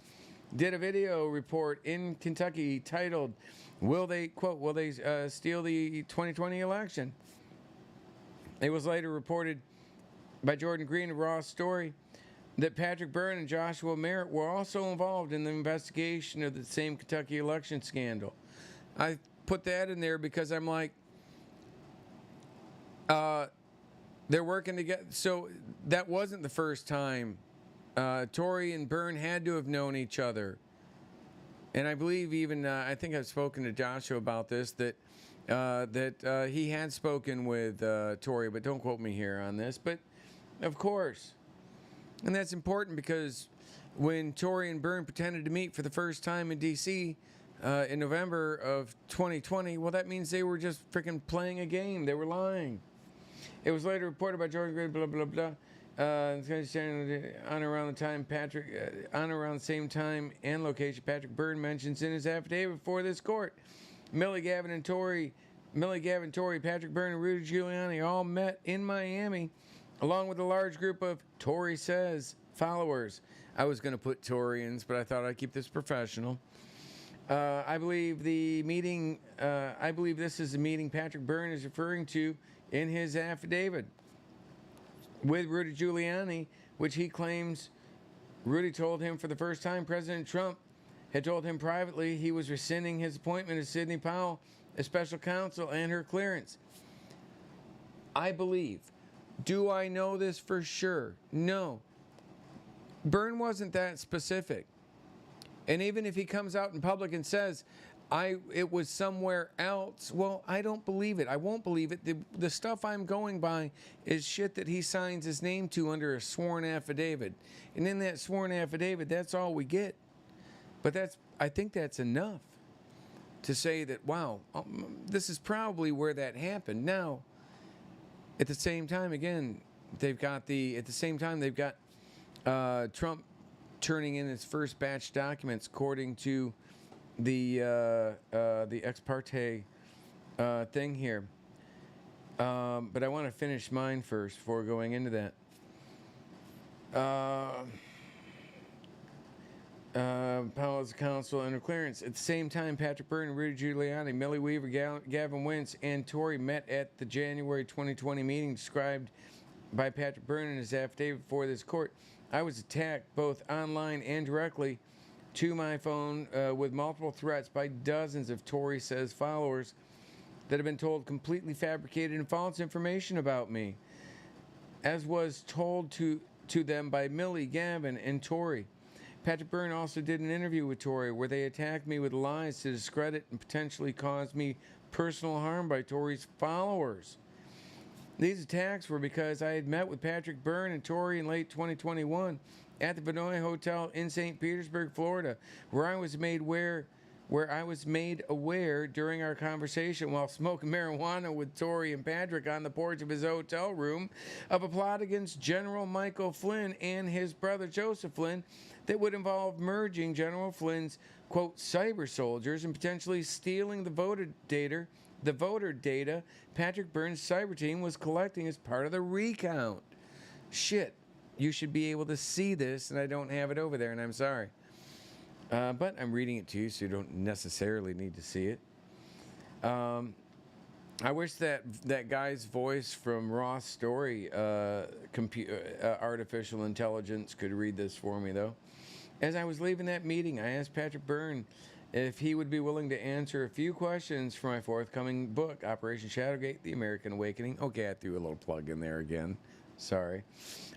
did a video report in Kentucky titled, will they steal the 2020 election? It was later reported by Jordan Green of Ross Story that Patrick Byrne and Joshua Merritt were also involved in the investigation of the same Kentucky election scandal. I put that in there because I'm like, they're working together. So that wasn't the first time. Tory and Byrne had to have known each other. And I believe even, I think I've spoken to Joshua about this, that he had spoken with Tory, but don't quote me here on this. But of course. And that's important because when Tory and Byrne pretended to meet for the first time in D.C. In November of 2020, well, that means they were just freaking playing a game. They were lying. It was later reported by Jordan Green, blah, blah, blah. On around the same time and location, Patrick Byrne mentions in his affidavit before this court, Millie Gavin, Tory, Patrick Byrne, and Rudy Giuliani all met in Miami, along with a large group of Tory says followers. I was going to put Torians, but I thought I'd keep this professional. I believe this is the meeting Patrick Byrne is referring to in his affidavit with Rudy Giuliani, which he claims Rudy told him for the first time President Trump had told him privately he was rescinding his appointment as Sidney Powell as special counsel and her clearance. I believe. Do I know this for sure? No. Byrne wasn't that specific. And even if he comes out in public and says, it was somewhere else, well, I don't believe it. I won't believe it. The stuff I'm going by is shit that he signs his name to under a sworn affidavit. And in that sworn affidavit, that's all we get. But I think that's enough to say that, wow, this is probably where that happened. Now, at the same time, again, they've got Trump turning in his first batch documents according to the ex parte thing here. But I want to finish mine first before going into that. Powell's counsel under clearance. At the same time, Patrick Byrne, Rudy Giuliani, Millie Weaver, Gavin Wentz, and Tory met at the January 2020 meeting described by Patrick Byrne in his affidavit before this court. I was attacked both online and directly to my phone with multiple threats by dozens of Tory says followers that have been told completely fabricated and false information about me, as was told to them by Millie, Gavin, and Tory. Patrick Byrne also did an interview with Tory where they attacked me with lies to discredit and potentially cause me personal harm by Tory's followers. These attacks were because I had met with Patrick Byrne and Tory in late 2021 at the Vinoy Hotel in St. Petersburg, Florida, where I was made aware during our conversation while smoking marijuana with Tory and Patrick on the porch of his hotel room of a plot against General Michael Flynn and his brother Joseph Flynn that would involve merging General Flynn's, quote, cyber soldiers and potentially stealing the voter data Patrick Byrne's cyber team was collecting as part of the recount. Shit, you should be able to see this, and I don't have it over there, and I'm sorry. But I'm reading it to you, so you don't necessarily need to see it. I wish that guy's voice from Ross Story, artificial intelligence, could read this for me, though. As I was leaving that meeting, I asked Patrick Byrne if he would be willing to answer a few questions for my forthcoming book, Operation Shadowgate, The American Awakening. Okay, I threw a little plug in there again. Sorry.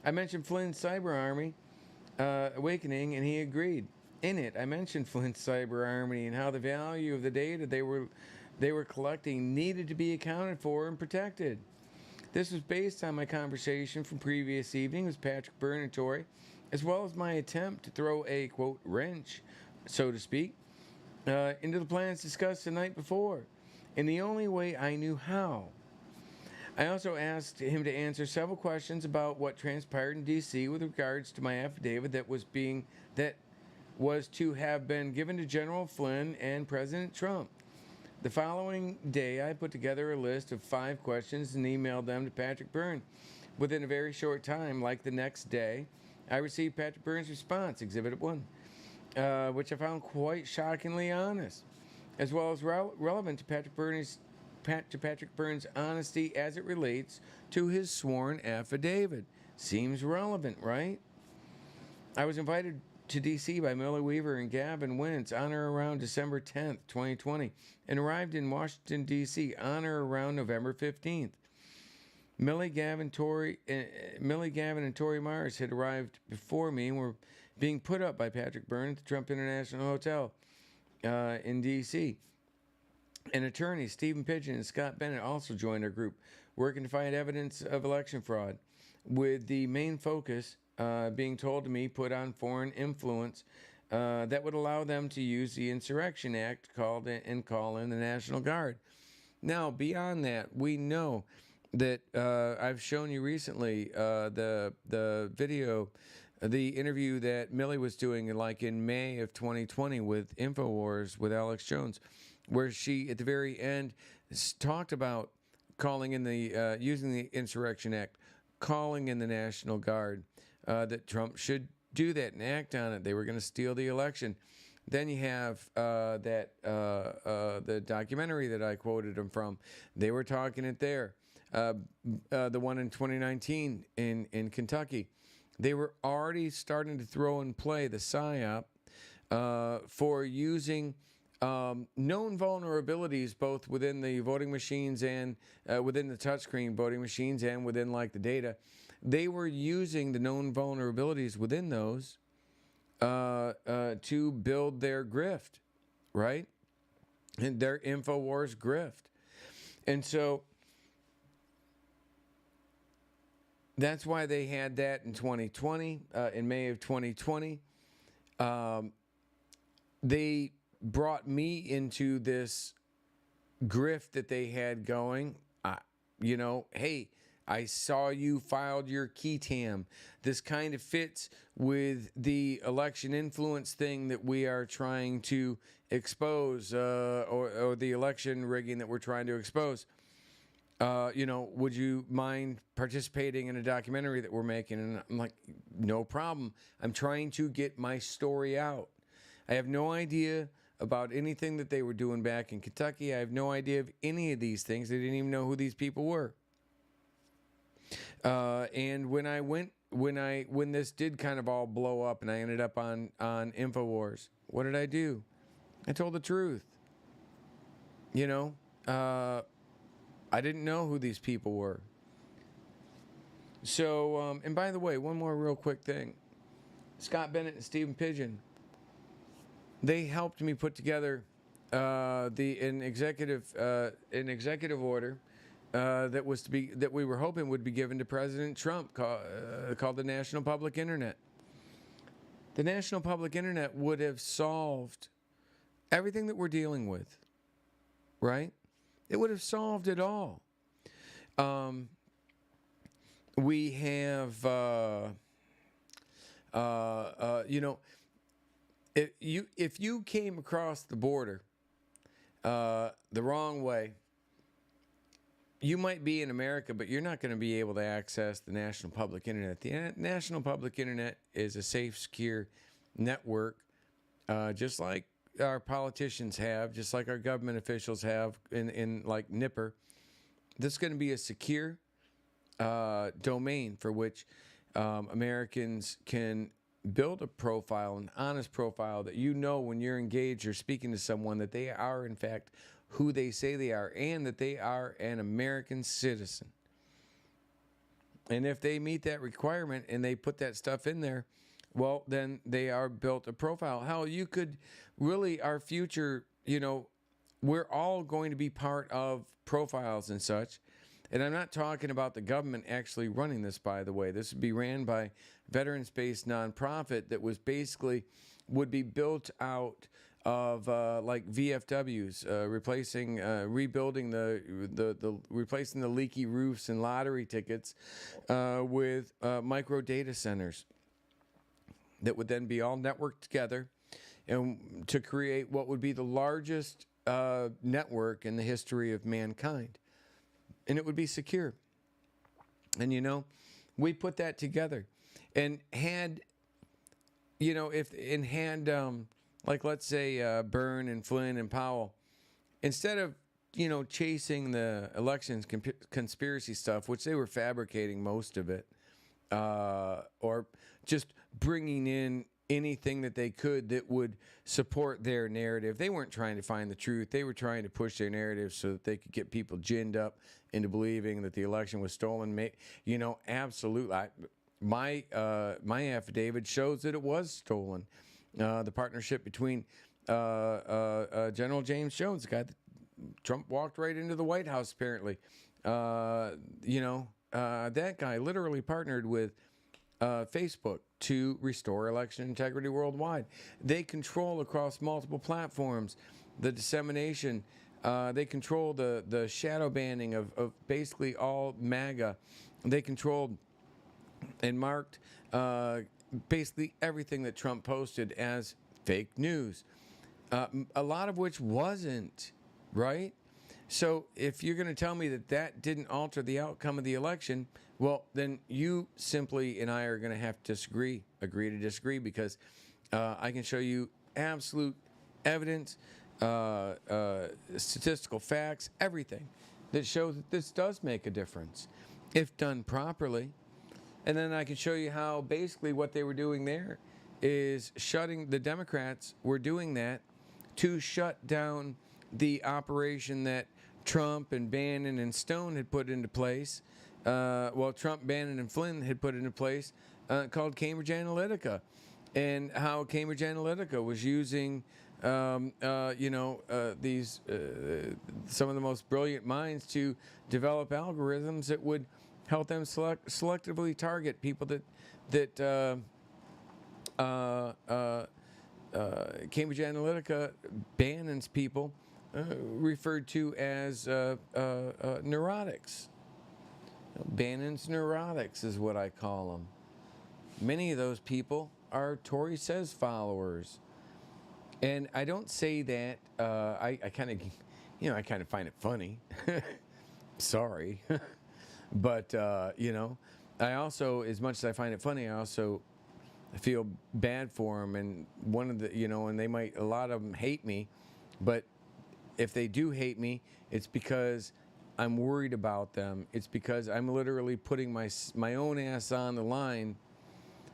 I mentioned Flynn's cyber army awakening, and he agreed. In it, I mentioned Flynn's cyber army and how the value of the data they were collecting needed to be accounted for and protected. This was based on my conversation from previous evening with Patrick Byrne and Tory, as well as my attempt to throw a, quote, wrench, so to speak, into the plans discussed the night before, in the only way I knew how. I also asked him to answer several questions about what transpired in D.C. with regards to my affidavit that was to have been given to General Flynn and President Trump. The following day, I put together a list of 5 questions and emailed them to Patrick Byrne. Within a very short time, like the next day, I received Patrick Byrne's response, Exhibit 1, which I found quite shockingly honest, as well as relevant to Patrick Byrne's honesty as it relates to his sworn affidavit. Seems relevant, right? I was invited to D.C. by Millie Weaver and Gavin Wentz on or around December 10th, 2020, and arrived in Washington, D.C. on or around November 15th. Millie, Gavin, and Tory Mars had arrived before me and were being put up by Patrick Byrne at the Trump International Hotel in D.C. An attorney, Stephen Pidgeon, and Scott Bennett also joined our group, working to find evidence of election fraud, with the main focus being told to me put on foreign influence that would allow them to use the Insurrection Act call in the National Guard. Now, beyond that, we know that I've shown you recently the video, the interview that Millie was doing like in May of 2020 with InfoWars with Alex Jones, where she at the very end talked about calling in the using the Insurrection Act, calling in the National Guard, that Trump should do that and act on it. They were going to steal the election. Then you have the documentary that I quoted them from. They were talking it there. The one in 2019 in Kentucky. They were already starting to throw in play the PSYOP for using known vulnerabilities both within the voting machines and within the touchscreen voting machines and within like the data. They were using the known vulnerabilities within those to build their grift, right? And their InfoWars grift. And so that's why they had that in 2020, in May of 2020. They brought me into this grift that they had going. Hey, I saw you filed your key tam. This kind of fits with the election influence thing that we are trying to expose, or the election rigging that we're trying to expose. Would you mind participating in a documentary that we're making? And I'm like, no problem. I'm trying to get my story out. I have no idea about anything that they were doing back in Kentucky. I have no idea of any of these things. They didn't even know who these people were. And when this did kind of all blow up and I ended up on InfoWars, what did I do? I told the truth. I didn't know who these people were. So, and by the way, one more real quick thing. Scott Bennett and Stephen Pigeon, they helped me put together an executive order that we were hoping would be given to President Trump, called the National Public Internet. The National Public Internet would have solved everything that we're dealing with, right? It would have solved it all. We have, if you came across the border the wrong way, you might be in America, but you're not going to be able to access the National Public Internet. The National Public Internet is a safe, secure network, just like our politicians have, just like our government officials have in like NIPR. This is going to be a secure domain for which Americans can build a profile, an honest profile that when you're engaged or speaking to someone that they are, in fact, who they say they are, and that they are an American citizen. And if they meet that requirement and they put that stuff in there, well, then they are built a profile. Hell, you could really, our future, we're all going to be part of profiles and such. And I'm not talking about the government actually running this, by the way. This would be ran by veterans-based nonprofit that would be built out of like VFWs, rebuilding replacing the leaky roofs and lottery tickets with micro data centers that would then be all networked together and to create what would be the largest network in the history of mankind. And it would be secure. And, we put that together and had, like, let's say Byrne and Flynn and Powell, instead of, chasing the elections conspiracy stuff, which they were fabricating most of it, or just bringing in anything that they could that would support their narrative. They weren't trying to find the truth. They were trying to push their narrative so that they could get people ginned up into believing that the election was stolen. Absolutely. My affidavit shows that it was stolen. The partnership between General James Jones, the guy that Trump walked right into the White House, apparently. That guy literally partnered with Facebook to restore election integrity worldwide. They control across multiple platforms the dissemination. They control the shadow banning of basically all MAGA. They controlled and marked basically everything that Trump posted as fake news, a lot of which wasn't, right? So if you're going to tell me that that didn't alter the outcome of the election, well, then you simply and I are going to have to agree to disagree, because I can show you absolute evidence, statistical facts, everything that shows that this does make a difference if done properly. And then I can show you how basically what they were doing there is the Democrats were doing that to shut down the operation that Trump and Bannon and Stone had put into place. Trump, Bannon, and Flynn had put into place, called Cambridge Analytica, and how Cambridge Analytica was using, these some of the most brilliant minds to develop algorithms that would help them selectively target people that Cambridge Analytica, Bannon's people, referred to as neurotics. Bannon's neurotics is what I call them. Many of those people are Tory Says followers, and I don't say that. I kind of find it funny. Sorry, but I also, as much as I find it funny, I also feel bad for them. And one of the, and a lot of them hate me, but if they do hate me, it's because I'm worried about them. It's because I'm literally putting my own ass on the line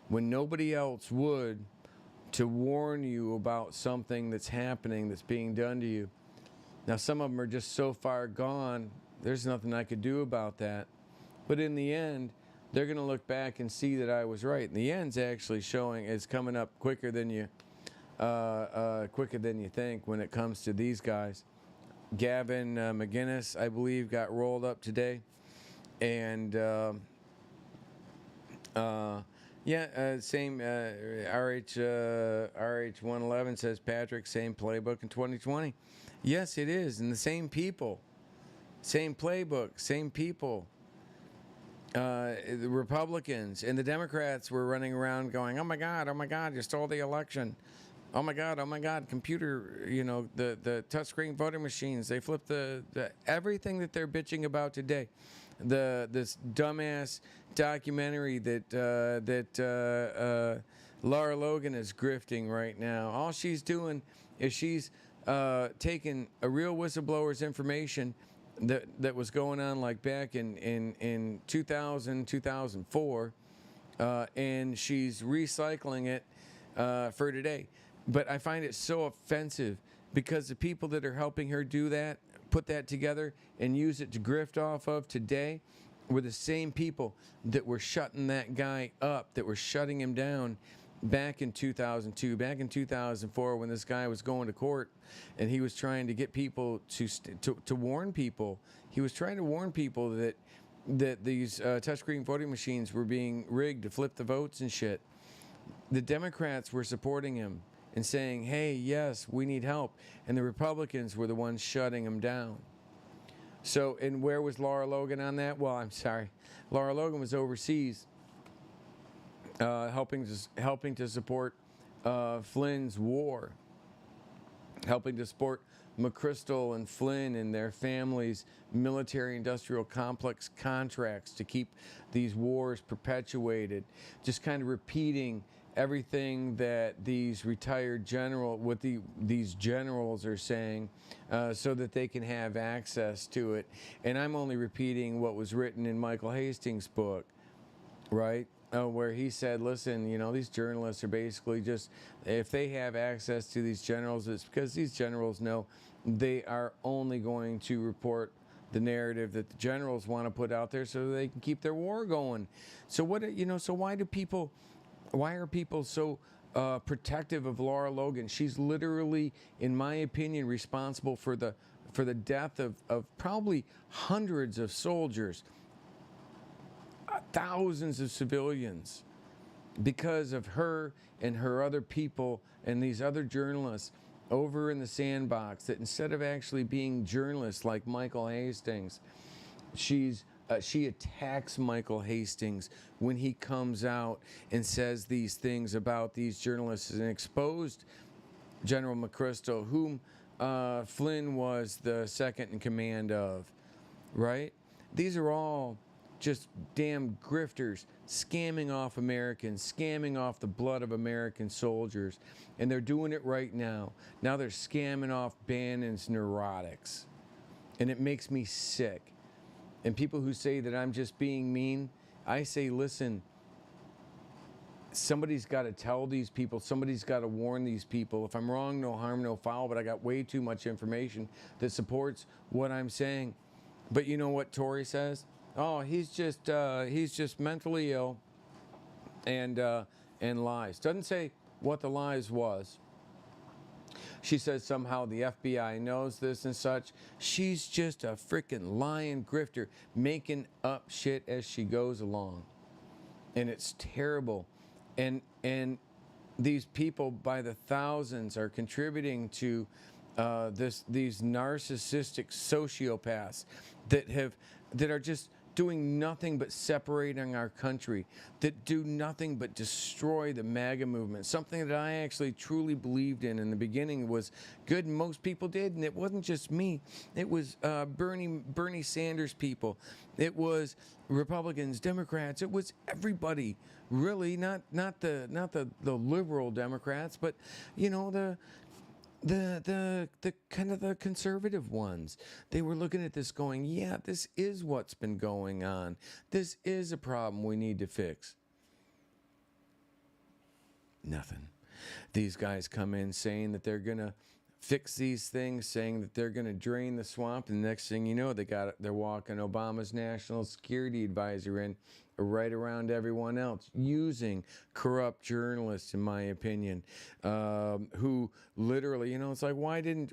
when nobody else would, to warn you about something that's happening, that's being done to you. Now, some of them are just so far gone, there's nothing I could do about that. But in the end, they're going to look back and see that I was right. And the end's actually it's coming up quicker than you think when it comes to these guys. Gavin McGinnis, I believe, got rolled up today, and same. RH 111 says, Patrick, same playbook in 2020. Yes, it is, and the same people, same playbook, same people. The Republicans and the Democrats were running around going, oh my God, you stole the election. Oh my God, computer, the touchscreen voting machines, they flipped the everything that they're bitching about today. This dumbass documentary that Lara Logan is grifting right now. All she's doing is she's taking a real whistleblower's information that was going on like back in 2000, 2004, and she's recycling it for today. But I find it so offensive because the people that are helping her do that, put that together and use it to grift off of today, were the same people that were shutting that guy up, that were shutting him down back in 2002, back in 2004, when this guy was going to court and he was trying to get people to warn people. He was trying to warn people that these touchscreen voting machines were being rigged to flip the votes and shit. The Democrats were supporting him and saying, hey, yes, we need help. And the Republicans were the ones shutting him down. So, and where was Lara Logan on that? Well, I'm sorry. Lara Logan was overseas helping to support Flynn's war, helping to support McChrystal and Flynn and their families' military-industrial complex contracts to keep these wars perpetuated, just kind of repeating everything that these retired these generals are saying, so that they can have access to it. And I'm only repeating what was written in Michael Hastings' book, right? Where he said, listen, these journalists are basically just, if they have access to these generals, it's because these generals know they are only going to report the narrative that the generals want to put out there so they can keep their war going. So why are people so protective of Lara Logan? She's literally, in my opinion, responsible for the death of probably hundreds of soldiers, thousands of civilians, because of her and her other people and these other journalists over in the sandbox, that instead of actually being journalists like Michael Hastings, she attacks Michael Hastings when he comes out and says these things about these journalists, and exposed General McChrystal, whom Flynn was the second in command of, right? These are all just damn grifters scamming off Americans, scamming off the blood of American soldiers, and they're doing it right now. Now they're scamming off Bannon's neurotics, and it makes me sick. And people who say that I'm just being mean, I say, listen, somebody's got to tell these people, somebody's got to warn these people. If I'm wrong, no harm, no foul, but I got way too much information that supports what I'm saying. But you know what Tory says? Oh, he's just mentally ill and lies. Doesn't say what the lies was. She says somehow the FBI knows this and such. She's just a freaking lying grifter, making up shit as she goes along. And it's terrible. And these people by the thousands are contributing to these narcissistic sociopaths that are just doing nothing but separating our country, that do nothing but destroy the MAGA movement. Something that I actually truly believed in the beginning was good, and most people did, and it wasn't just me. It was Bernie Sanders people. It was Republicans, Democrats. It was everybody, really, not the liberal Democrats, but you know the kind of the conservative ones. They were looking at this going, yeah, this is what's been going on. This is a problem we need to fix. Nothing. These guys come in saying that they're going to fix these things, saying that they're going to drain the swamp, and the next thing you know, they're walking Obama's national security advisor in right around everyone else, using corrupt journalists, in my opinion, who literally, you know, it's like, why didn't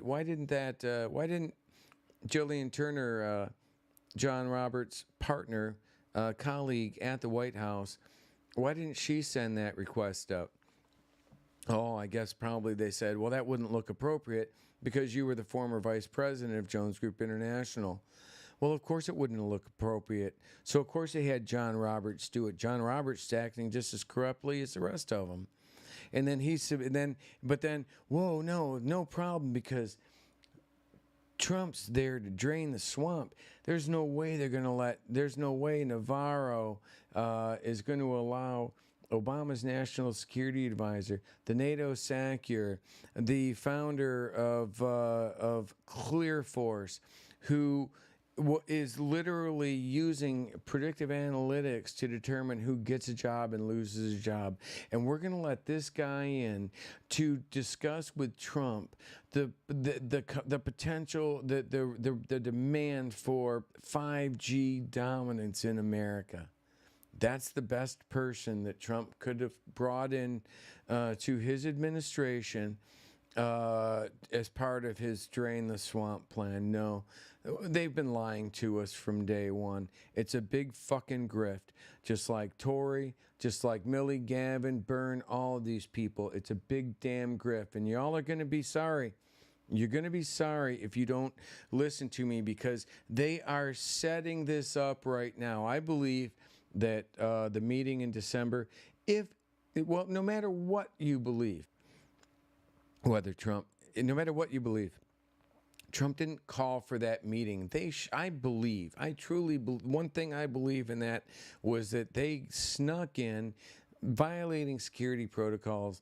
Jillian Turner, John Roberts' partner, colleague at the White House, why didn't she send that request up? Oh, I guess probably they said, well, that wouldn't look appropriate because you were the former vice president of Jones Group International. Well, of course it wouldn't look appropriate. So, of course, they had John Roberts do it. John Roberts acting just as corruptly as the rest of them. And then whoa, no problem, because Trump's there to drain the swamp. There's no way Navarro is going to allow Obama's national security advisor, the NATO SACEUR, the founder of Clear Force, who is literally using predictive analytics to determine who gets a job and loses a job. And we're going to let this guy in to discuss with Trump the potential, the demand for 5G dominance in America. That's the best person that Trump could have brought in to his administration as part of his drain the swamp plan. No, they've been lying to us from day one. It's a big fucking grift. Just like Tory, just like Millie, Gavin, Byrne, all of these people. It's a big damn grift, and y'all are going to be sorry. You're going to be sorry if you don't listen to me, because they are setting this up right now. I believe that the meeting in December, no matter what you believe, no matter what you believe, Trump didn't call for that meeting. I truly believe, one thing I believe in that was that they snuck in, violating security protocols,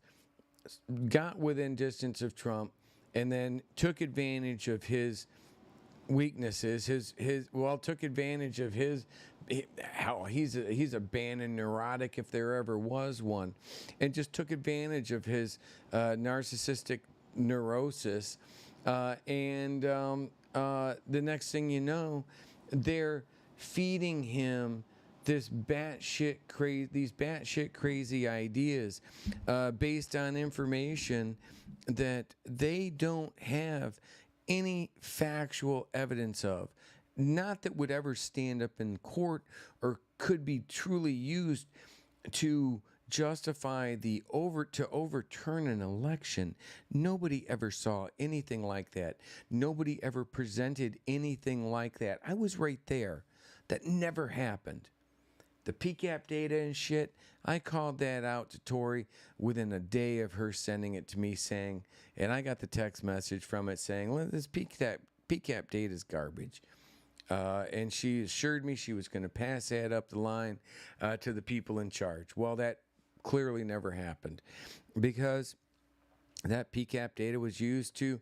got within distance of Trump, and then took advantage of his weaknesses, took advantage of he's a Bannon neurotic if there ever was one, and just took advantage of his narcissistic neurosis, and the next thing you know, they're feeding him these batshit crazy ideas based on information that they don't have any factual evidence of, not that would ever stand up in court or could be truly used to justify to overturn an election. Nobody ever saw anything like that. Nobody ever presented anything like that. I was right there. That never happened. The PCAP data and shit, I called that out to Tori within a day of her sending it to me saying, and I got the text message from it saying, well, this PCAP data is garbage. And she assured me she was going to pass that up the line to the people in charge. Well, that clearly never happened because that PCAP data was used to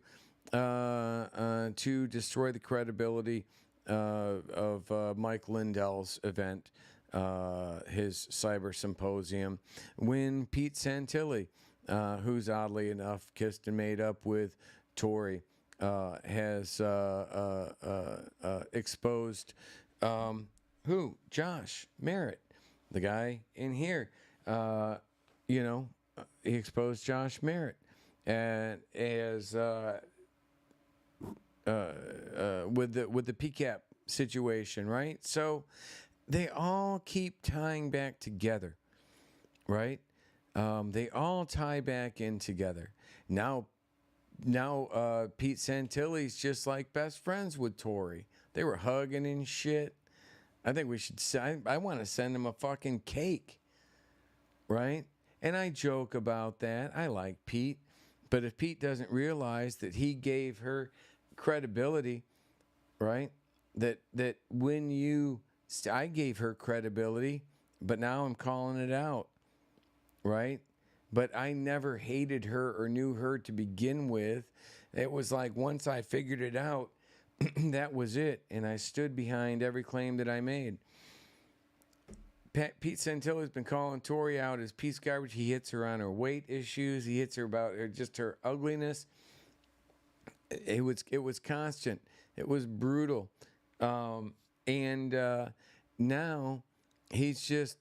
destroy the credibility of Mike Lindell's event, his cyber symposium, when Pete Santilli, who's oddly enough kissed and made up with Tory, has exposed Josh Merritt, the guy in here. He exposed Josh Merritt and as with the PCAP situation, right? So they all keep tying back together, right? They all tie back in together. Now, Pete Santilli's just like best friends with Tory. They were hugging and shit. I think we should. I want to send him a fucking cake, right? And I joke about that. I like Pete, but if Pete doesn't realize that he gave her credibility, right? That when I gave her credibility, but now I'm calling it out, right? But I never hated her or knew her to begin with. It was like once I figured it out, that was it. And I stood behind every claim that I made. Pete Santilli's been calling Tori out as piece garbage. He hits her on her weight issues. He hits her about just her ugliness. It was constant. It was brutal. And now he's just,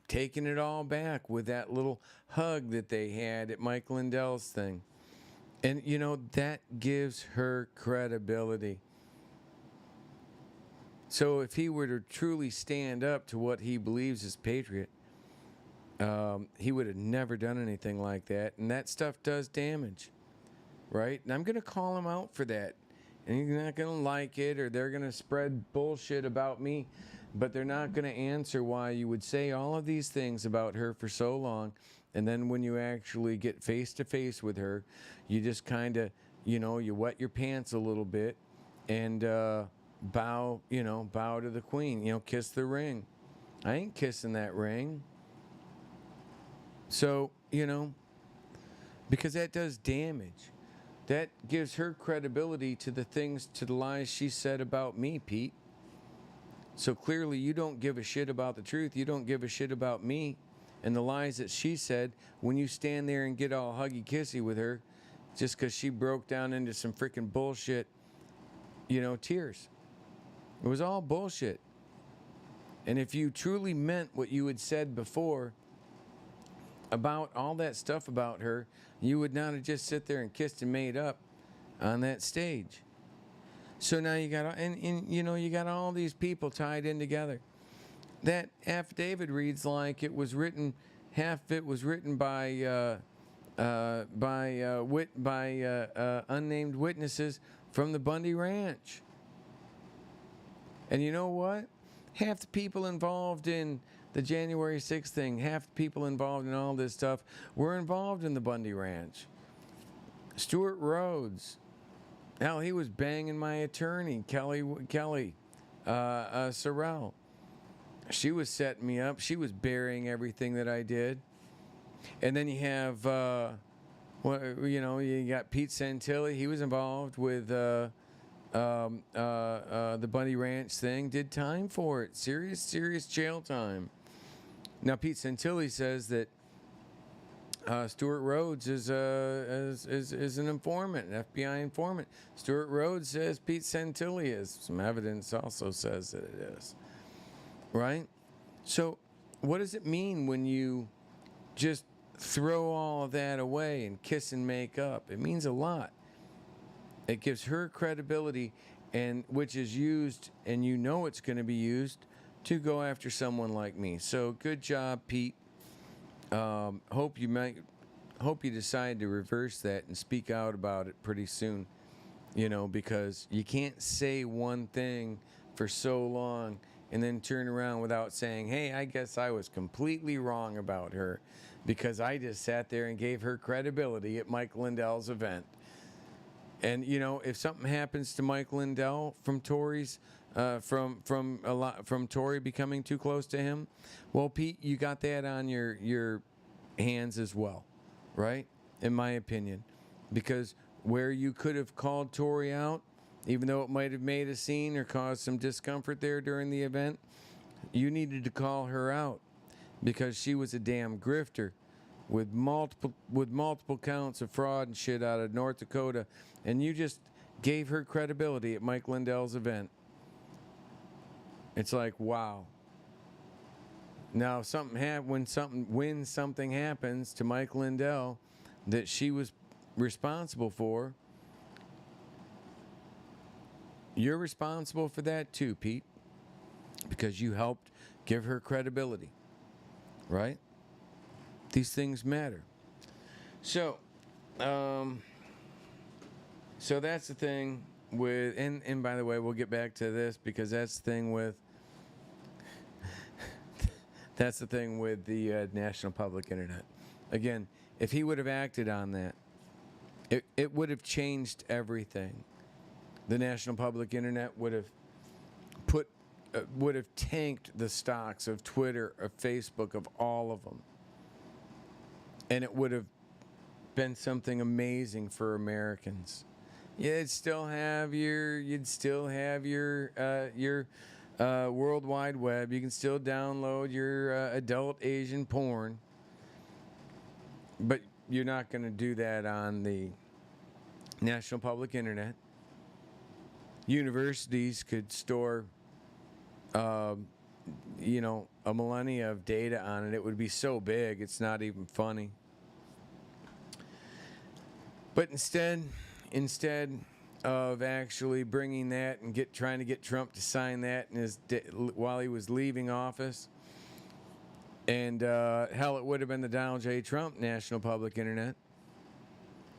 taking it all back with that little hug that they had at Mike Lindell's thing. And, that gives her credibility. So if he were to truly stand up to what he believes is patriot, he would have never done anything like that. And that stuff does damage, right? And I'm going to call him out for that. And you're not going to like it, or they're going to spread bullshit about me, but they're not going to answer why you would say all of these things about her for so long, and then when you actually get face to face with her, you just kind of, you wet your pants a little bit and bow to the queen, kiss the ring. I ain't kissing that ring. So, because that does damage. That gives her credibility to the lies she said about me, Pete. So clearly you don't give a shit about the truth. You don't give a shit about me and the lies that she said when you stand there and get all huggy-kissy with her just because she broke down into some freaking bullshit, tears. It was all bullshit. And if you truly meant what you had said before about all that stuff about her, you would not have just sit there and kissed and made up on that stage. So now you got, you got all these people tied in together. That affidavit reads like it was written, half of it was written by unnamed witnesses from the Bundy Ranch. And you know what? Half the people involved in the January 6th thing, half the people involved in all this stuff were involved in the Bundy Ranch. Stuart Rhodes. Hell, he was banging my attorney, Kelly Sorrell. She was setting me up. She was burying everything that I did. And then you have, you got Pete Santilli. He was involved with the Bundy Ranch thing. Did time for it. Serious jail time. Now, Pete Santilli says that Stuart Rhodes is an informant, an FBI informant. Stuart Rhodes says Pete Santilli is. Some evidence also says that it is. Right? So, what does it mean when you just throw all of that away and kiss and make up? It means a lot. It gives her credibility, and which is used, and it's going to be used to go after someone like me. So good job, Pete. Hope you decide to reverse that and speak out about it pretty soon. Because you can't say one thing for so long and then turn around without saying, hey, I guess I was completely wrong about her because I just sat there and gave her credibility at Mike Lindell's event. And you know, if something happens to Mike Lindell from Tory's, from Tory becoming too close to him, well, Pete, you got that on your hands as well, right? In my opinion, because where you could have called Tory out, even though it might have made a scene or caused some discomfort there during the event, you needed to call her out because she was a damn grifter with multiple counts of fraud and shit out of North Dakota, and you just gave her credibility at Mike Lindell's event. It's like, wow. Now, when something happens to Mike Lindell that she was responsible for, you're responsible for that too, Pete, because you helped give her credibility, right? These things matter. So that's the thing with, and by the way, we'll get back to this because that's the thing with the National Public Internet. Again, if he would have acted on that, it would have changed everything. The National Public Internet would have tanked the stocks of Twitter, of Facebook, of all of them. And it would have been something amazing for Americans. You'd still have your World Wide Web. You can still download your adult Asian porn, but you're not going to do that on the National Public Internet. Universities could store, a millennia of data on it. It would be so big, it's not even funny. But instead of actually bringing that and trying to get Trump to sign that while he was leaving office, and hell, it would have been the Donald J. Trump National Public Internet.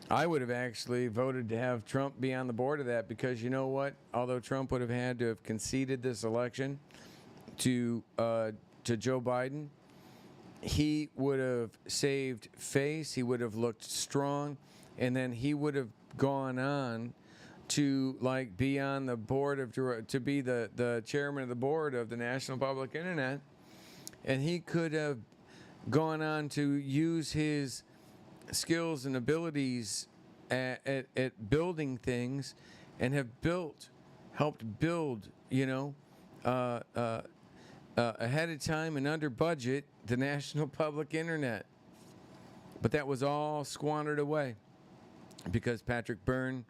I would have actually voted to have Trump be on the board of that because you know what? Although Trump would have had to have conceded this election to Joe Biden, he would have saved face. He would have looked strong, and then he would have gone on to be on the board to be the chairman of the board of the National Public Internet, and he could have gone on to use his skills and abilities at building things and have helped build, ahead of time and under budget, the National Public Internet. But that was all squandered away because Patrick Byrne,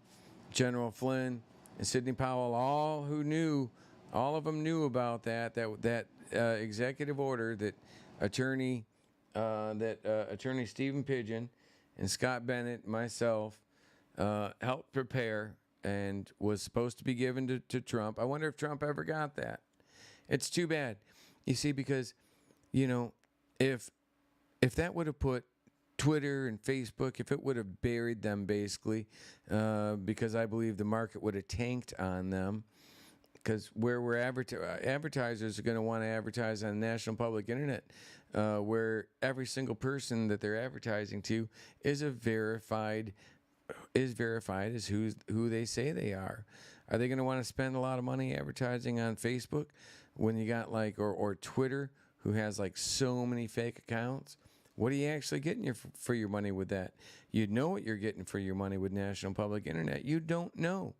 General Flynn, and Sidney Powell, all of them knew about that executive order that Attorney Stephen Pidgeon and Scott Bennett and myself helped prepare and was supposed to be given to Trump. I wonder if Trump ever got that. It's too bad. You see, because, if that would have put Twitter and Facebook, if it would have buried them basically, because I believe the market would have tanked on them, because where advertisers are going to want to advertise on the National Public Internet, where every single person that they're advertising to is verified as who they say they are. Are they going to want to spend a lot of money advertising on Facebook when you got or Twitter, who has so many fake accounts? What are you actually getting for your money with that? You know what you're getting for your money with National Public Internet. You don't know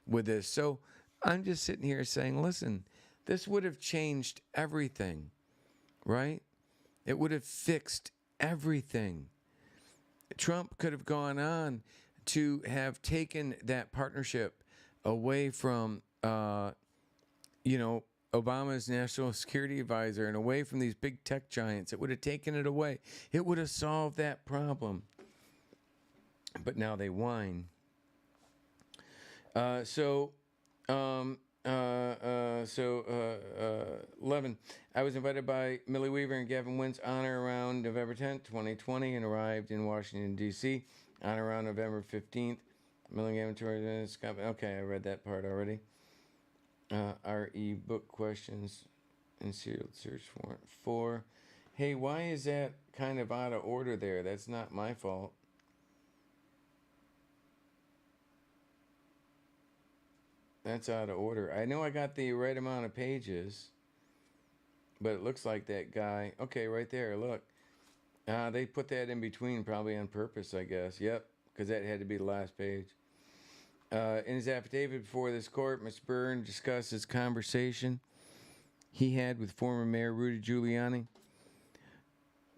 with this. So I'm just sitting here saying, listen, this would have changed everything, right? It would have fixed everything. Trump could have gone on to have taken that partnership away from, Obama's national security advisor and away from these big tech giants. It would have taken it away. It would have solved that problem. But now they whine. 11. I was invited by Millie Weaver and Gavin Wentz on or around November 10th, 2020, and arrived in Washington, D.C. on or around November 15th. Millie Gavin Torres, Scott. Okay, I read that part already. RE book questions. and sealed search warrant for. Hey, why is that kind of out of order there? That's not my fault. That's out of order. I know I got the right amount of pages, but it looks like that guy. Okay, right there. Look. They put that in between probably on purpose, I guess. Yep, because that had to be the last page. In his affidavit before this court, Mr. Byrne discussed his conversation he had with former Mayor Rudy Giuliani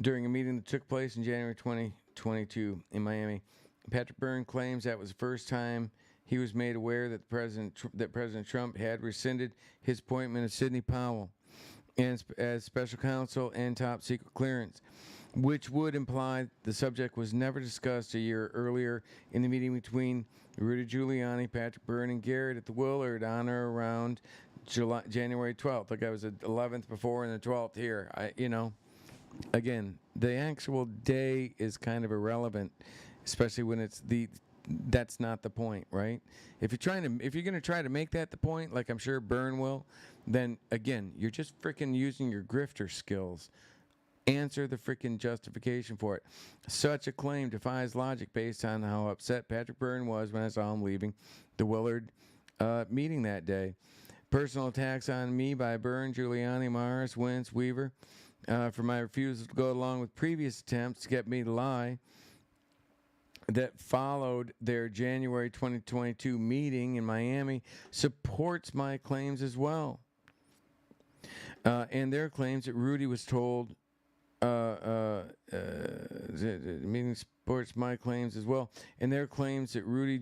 during a meeting that took place in January 2022 in Miami. Patrick Byrne claims that was the first time he was made aware that President Trump had rescinded his appointment of Sidney Powell as special counsel and top secret clearance, which would imply the subject was never discussed a year earlier in the meeting between Rudy Giuliani, Patrick Byrne, and Garrett at the Willard on or around January 12th. Like I was the 11th before and the 12th here. Again, the actual day is kind of irrelevant, especially when that's not the point, right? If you're going to try to make that the point, like I'm sure Byrne will, then again, you're just freaking using your grifter skills. Answer the freaking justification for it. Such a claim defies logic based on how upset Patrick Byrne was when I saw him leaving the Willard meeting that day. Personal attacks on me by Byrne, Giuliani, Morris, Wentz, Weaver for my refusal to go along with previous attempts to get me to lie that followed their January 2022 meeting in Miami supports my claims as well. And their claims that Rudy was told meeting supports my claims as well, and their claims that Rudy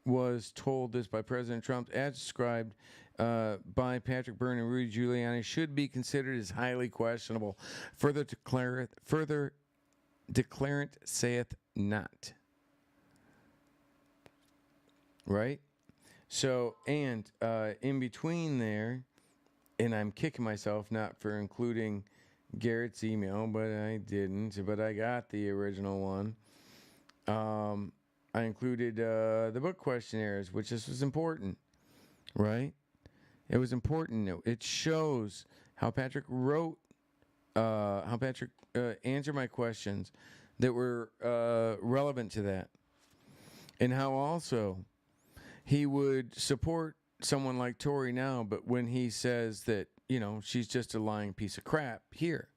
was told this by President Trump, as described by Patrick Byrne and Rudy Giuliani, should be considered as highly questionable. Further declarant saith not. Right? So, and in between there, and I'm kicking myself not for including Garrett's email, but I didn't. But I got the original one. I included the book questionnaires, which this was important, right? It was important. It shows how Patrick wrote, how Patrick answered my questions that were relevant to that, and how also he would support someone like Tori now, but when he says that, she's just a lying piece of crap here.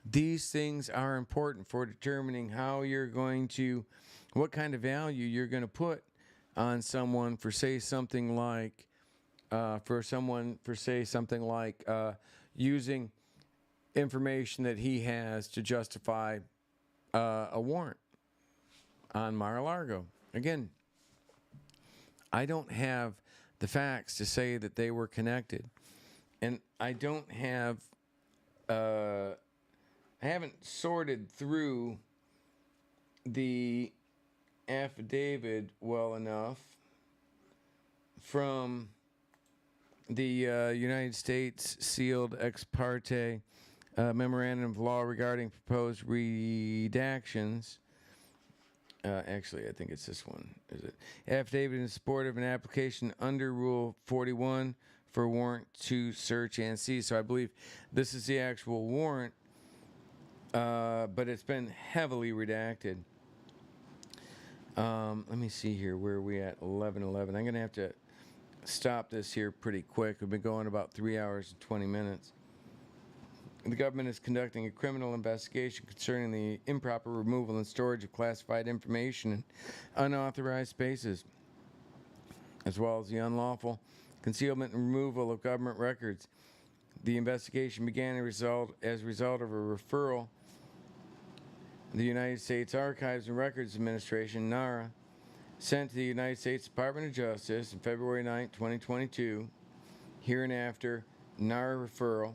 These things are important for determining how you're going to, what kind of value you're going to put on someone for say something like, using information that he has to justify a warrant on Mar-a-Lago. Again, I don't have the facts to say that they were connected, and I don't have, I haven't sorted through the affidavit well enough from the United States sealed ex parte memorandum of law regarding proposed redactions. Actually, I think it's this one. Is it? Affidavit in support of an application under Rule 41 for warrant to search and seize. So I believe this is the actual warrant, but it's been heavily redacted. Let me see here. Where are we at? 11:11. I'm going to have to stop this here pretty quick. We've been going about 3 hours and 20 minutes. The government is conducting a criminal investigation concerning the improper removal and storage of classified information in unauthorized spaces, as well as the unlawful concealment and removal of government records. The investigation began as a result of a referral the United States Archives and Records Administration, NARA, sent to the United States Department of Justice on February 9, 2022. Hereinafter, NARA referral.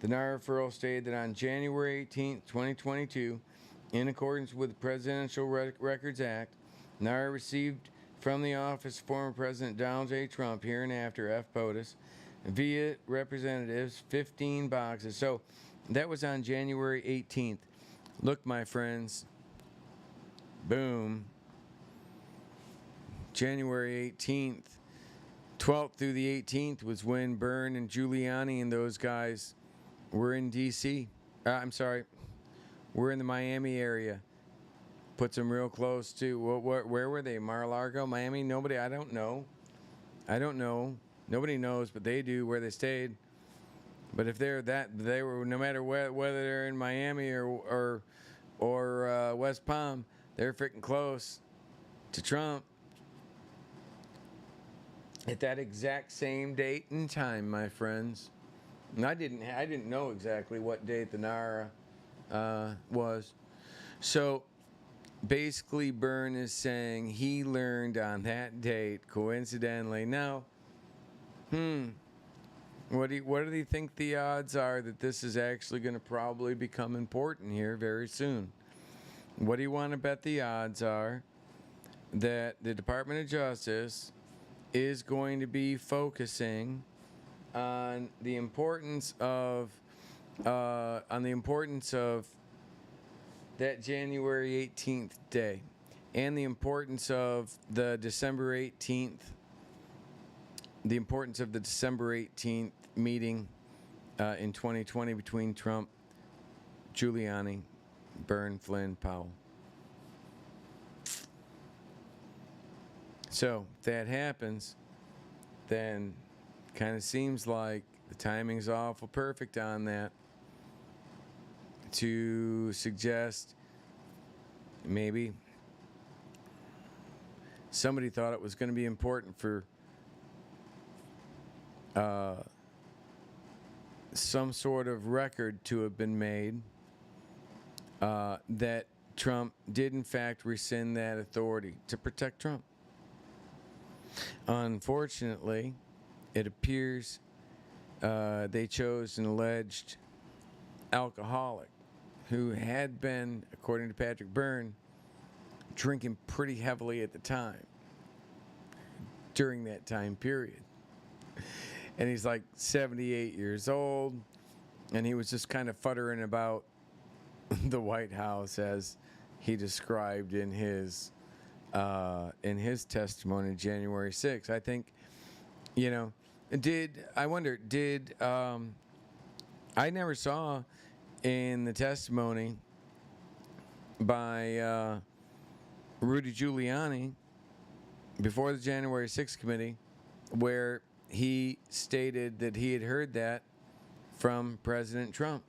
The NARA referral stated that on January 18, 2022, in accordance with the Presidential Records Act, NARA received from the office of former President Donald J. Trump, hereinafter F. POTUS, via representatives, 15 boxes. So that was on January 18th. Look, my friends. Boom. January 18th. 12th through the 18th was when Byrne and Giuliani and those guys were in D.C. We're in the Miami area. Puts them real close to, where were they? Mar-a-Lago, Miami? Nobody, I don't know. Nobody knows, but they do where they stayed. But if they were, no matter whether they're in Miami or West Palm, they're freaking close to Trump. At that exact same date and time, my friends. And I didn't know exactly what date the NARA was. So basically, Byrne is saying he learned on that date, coincidentally. Now, what do you think the odds are that this is actually going to probably become important here very soon? What do you want to bet the odds are that the Department of Justice is going to be focusing on the importance of that January 18th day, and the importance of the December 18th, meeting in 2020 between Trump, Giuliani, Byrne, Flynn, Powell. So if that happens, then kind of seems like the timing's awful perfect on that to suggest maybe somebody thought it was going to be important for some sort of record to have been made that Trump did in fact rescind that authority to protect Trump. Unfortunately, it appears they chose an alleged alcoholic who had been, according to Patrick Byrne, drinking pretty heavily at the time, during that time period. And he's like 78 years old, and he was just kind of futtering about the White House as he described in his testimony January 6th. I think, I never saw in the testimony by Rudy Giuliani before the January 6th committee where he stated that he had heard that from President Trump.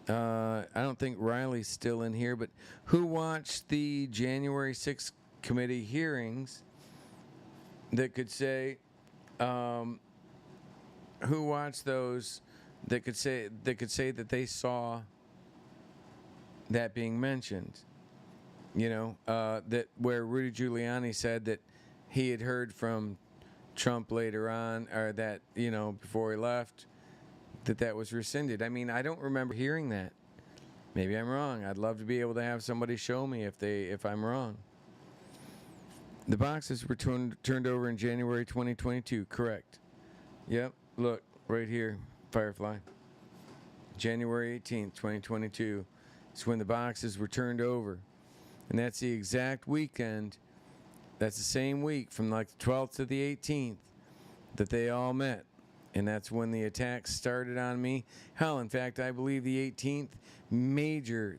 I don't think Riley's still in here, but who watched the January 6th committee hearings that could say, who watched those that could say that they saw that being mentioned? That where Rudy Giuliani said that he had heard from Trump later on, or that, before he left, that was rescinded. I mean, I don't remember hearing that. Maybe I'm wrong. I'd love to be able to have somebody show me if I'm wrong. The boxes were turned over in January 2022. Correct. Yep. Look right here, Firefly. January 18th, 2022. It's when the boxes were turned over, and that's the exact weekend. That's the same week from like the 12th to the 18th that they all met. And that's when the attack started on me. Hell, in fact, I believe the 18th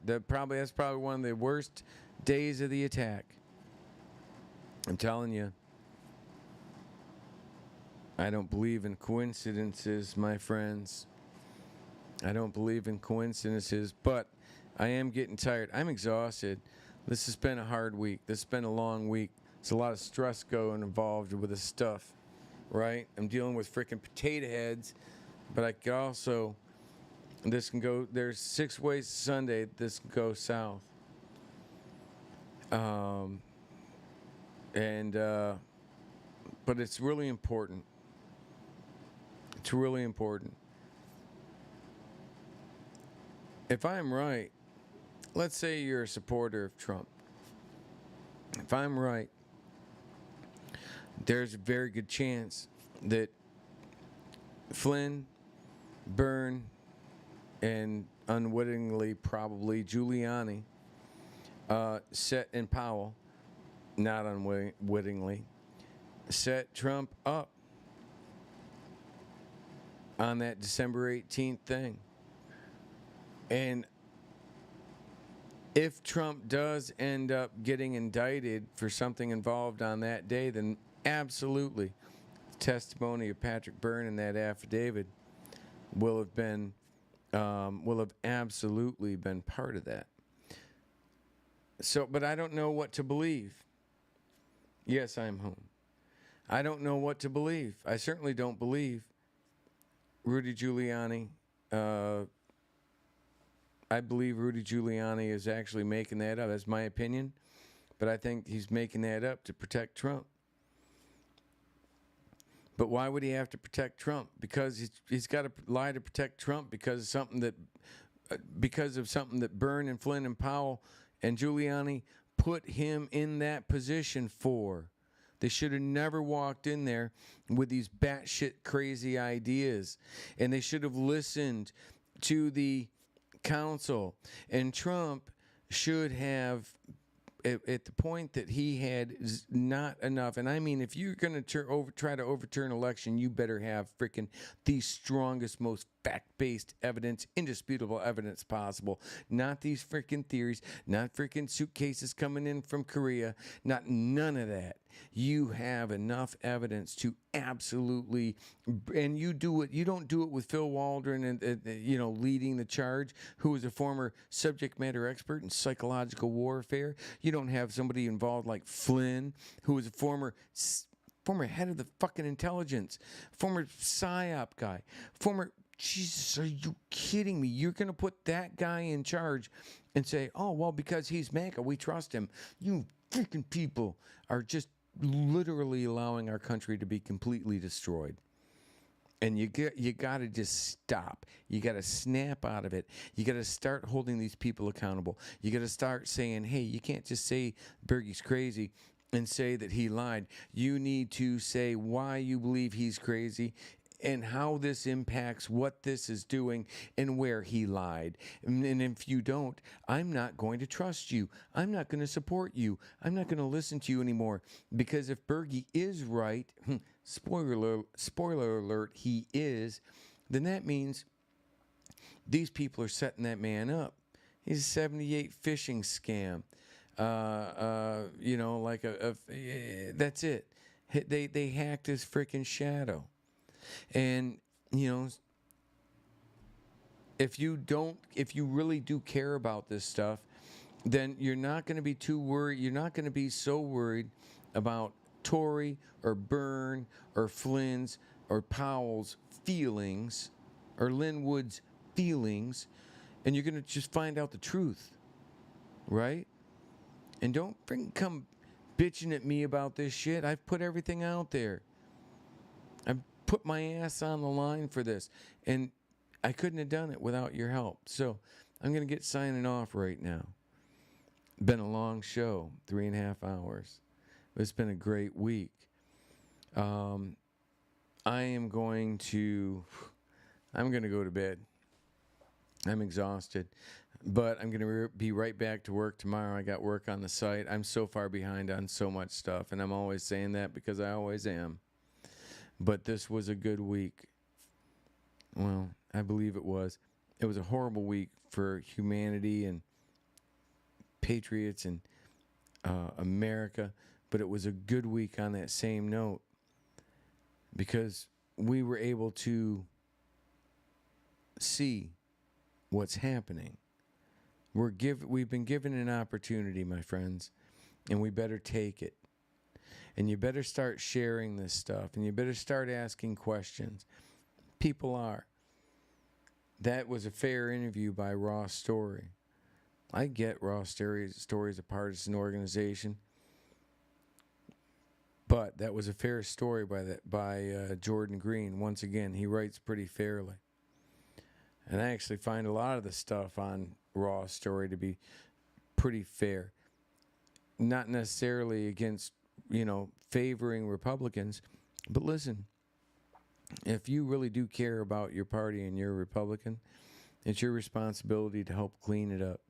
that's probably one of the worst days of the attack. I'm telling you. I don't believe in coincidences, my friends. I don't believe in coincidences, but I am getting tired. I'm exhausted. This has been a hard week. This has been a long week. There's a lot of stress going involved with this stuff. Right? I'm dealing with freaking potato heads, but I could also, there's 6 ways to Sunday this can go south. But it's really important. It's really important. If I'm right, let's say you're a supporter of Trump. If I'm right, there's a very good chance that Flynn, Byrne, and unwittingly probably Giuliani, and Powell, not unwittingly, set Trump up on that December 18th thing. And if Trump does end up getting indicted for something involved on that day, then absolutely, the testimony of Patrick Byrne in that affidavit will have absolutely been part of that. So, but I don't know what to believe. Yes, I'm home. I don't know what to believe. I certainly don't believe Rudy Giuliani. I believe Rudy Giuliani is actually making that up. That's my opinion. But I think he's making that up to protect Trump. But why would he have to protect Trump? Because he's got to lie to protect Trump because of something that Byrne and Flynn and Powell and Giuliani put him in that position for. They should have never walked in there with these batshit crazy ideas. And they should have listened to the council. And Trump should have, at the point that he had not enough, and I mean, if you're going to try to overturn an election, you better have freaking the strongest, most fact-based evidence, indisputable evidence possible. Not these freaking theories, not freaking suitcases coming in from Korea, none of that. You have enough evidence to absolutely, and you do it. You don't do it with Phil Waldron and leading the charge, who is a former subject matter expert in psychological warfare. You don't have somebody involved like Flynn, who was a former head of the fucking intelligence, former PSYOP guy, Jesus, are you kidding me? You're going to put that guy in charge and say, oh, well, because he's MAGA, we trust him. You freaking people are just literally allowing our country to be completely destroyed. And you got to just stop. You got to snap out of it. You got to start holding these people accountable. You got to start saying, hey, you can't just say Bergy's crazy and say that he lied. You need to say why you believe he's crazy and how this impacts what this is doing and where he lied. And if you don't, I'm not going to trust you. I'm not going to support you. I'm not going to listen to you anymore. Because if Bergy is right, spoiler alert, he is, then that means these people are setting that man up. He's a 78 phishing scam. That's it. They hacked his freaking shadow. And, if you really do care about this stuff, then you're not going to be too worried. You're not going to be so worried about Tory or Byrne or Flynn's or Powell's feelings or Linwood's feelings. And you're going to just find out the truth, right? And don't come bitching at me about this shit. I've put everything out there. I've put my ass on the line for this. And I couldn't have done it without your help. So I'm going to get signing off right now. Been a long show, 3.5 hours. It's been a great week. I'm going to go to bed. I'm exhausted. But I'm going to be right back to work tomorrow. I got work on the site. I'm so far behind on so much stuff. And I'm always saying that because I always am. But this was a good week. Well, I believe it was. It was a horrible week for humanity and patriots and America. But it was a good week on that same note. Because we were able to see what's happening. We've been given an opportunity, my friends, and we better take it. And you better start sharing this stuff, and you better start asking questions. People are. That was a fair interview by Raw Story. I get Raw Story's a partisan organization, but that was a fair story by Jordan Green. Once again, he writes pretty fairly. And I actually find a lot of the stuff on Raw Story to be pretty fair. Not necessarily against, favoring Republicans. But listen, if you really do care about your party and you're a Republican, it's your responsibility to help clean it up.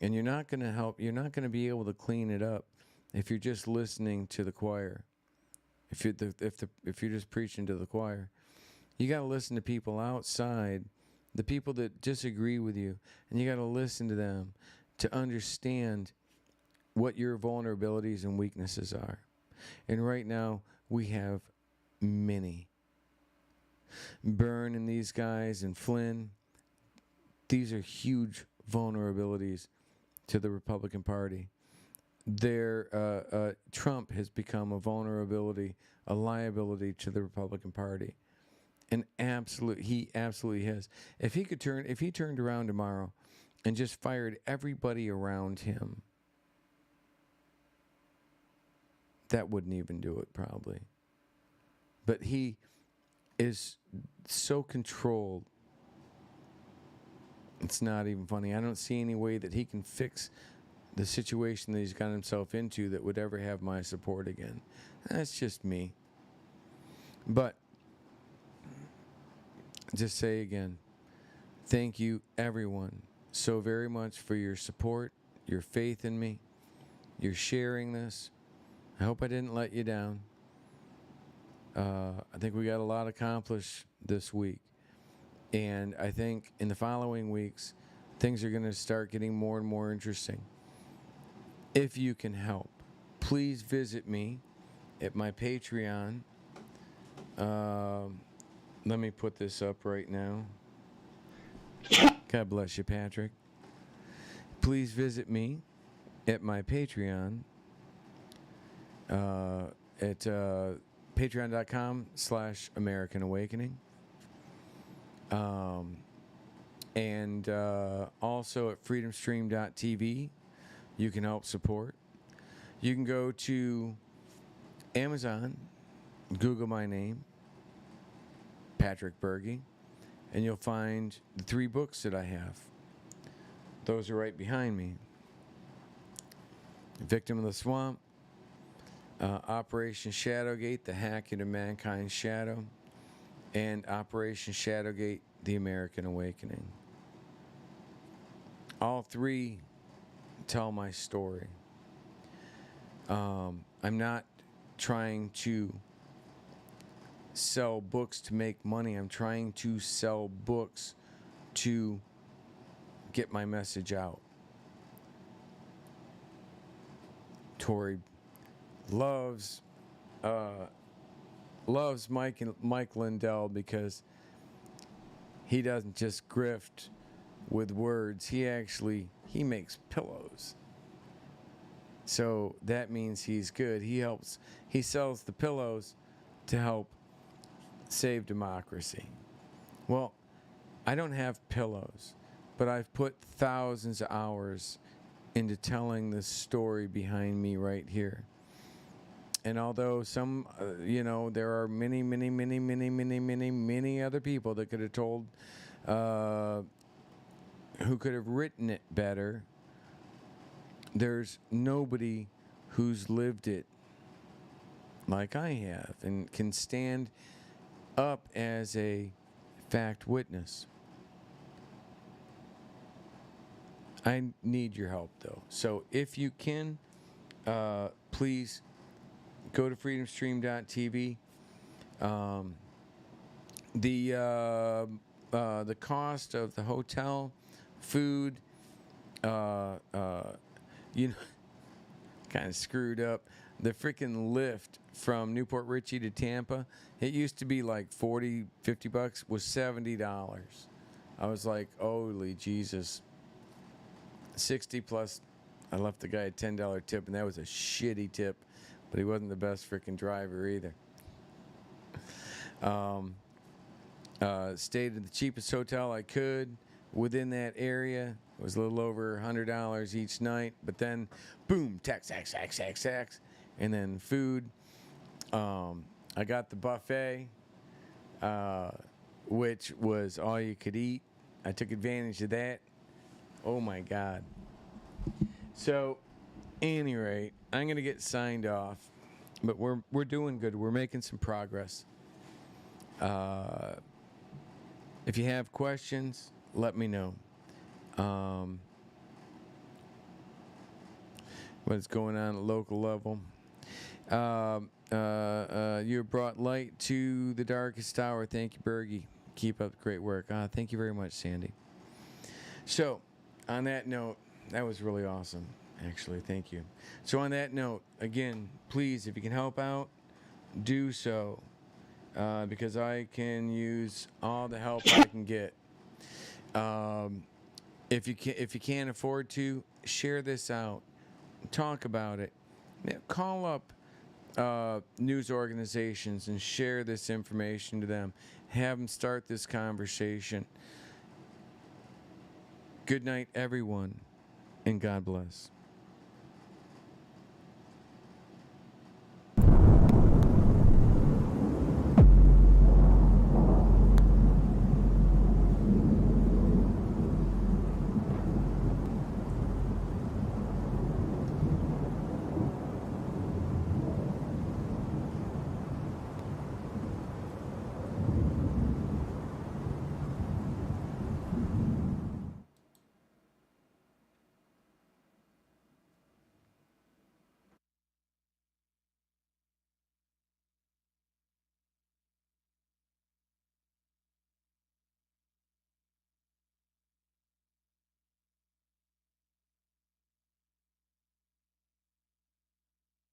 And you're not going to be able to clean it up if you're just listening to the choir. If you're just preaching to the choir, you got to listen to people outside, the people that disagree with you, and you got to listen to them to understand what your vulnerabilities and weaknesses are. And right now, we have many. Byrne and these guys and Flynn, these are huge vulnerabilities to the Republican Party. Trump has become a vulnerability, a liability to the Republican Party. And he absolutely has. If he turned around tomorrow and just fired everybody around him, that wouldn't even do it probably. But he is so controlled. It's not even funny. I don't see any way that he can fix the situation that he's got himself into that would ever have my support again. That's just me. But just say again, thank you everyone so very much for your support, your faith in me, your sharing this. I hope I didn't let you down. I think we got a lot accomplished this week. And I think in the following weeks, things are going to start getting more and more interesting. If you can help, please visit me at my Patreon. Let me put this up right now. God bless you, Patrick. Please visit me at my Patreon at patreon.com/American Awakening. And also at freedomstream.tv. You can help support. You can go to Amazon, Google my name, Patrick Bergy, and you'll find the 3 books that I have. Those are right behind me. Victim of the Swamp, Operation Shadowgate, The Hack into Mankind's Shadow, and Operation Shadowgate, The American Awakening. All 3 tell my story. I'm not trying to sell books to make money. I'm trying to sell books to get my message out. Tori loves Mike Lindell because he doesn't just grift with words. He makes pillows. So that means he's good. He sells the pillows to help save democracy. Well, I don't have pillows, but I've put thousands of hours into telling this story behind me right here. And although some, there are many other people that could have told, who could have written it better, there's nobody who's lived it like I have and can stand up as a fact witness. I need your help, though. So if you can, please go to freedomstream.tv. The cost of the hotel, food, kind of screwed up. The freaking lift from Newport Richey to Tampa, it used to be like $40, $50, was $70. I was like, holy Jesus. 60 plus, I left the guy a $10 tip, and that was a shitty tip, but he wasn't the best freaking driver either. Stayed at the cheapest hotel I could within that area. It was a little over $100 each night, but then, boom, tax, and then food. I got the buffet, which was all you could eat. I took advantage of that. Oh my God. So, any rate, I'm gonna get signed off, but we're doing good. We're making some progress. If you have questions, let me know. What's going on at local level? You have brought light to the darkest hour. Thank you, Bergy. Keep up the great work. Thank you very much, Sandy. So, on that note, that was really awesome, actually. Thank you. So, on that note, again, please, if you can help out, do so, because I can use all the help I can get. If you can't afford to, share this out, talk about it, call up news organizations and share this information to them. Have them start this conversation. Good night, everyone, and God bless.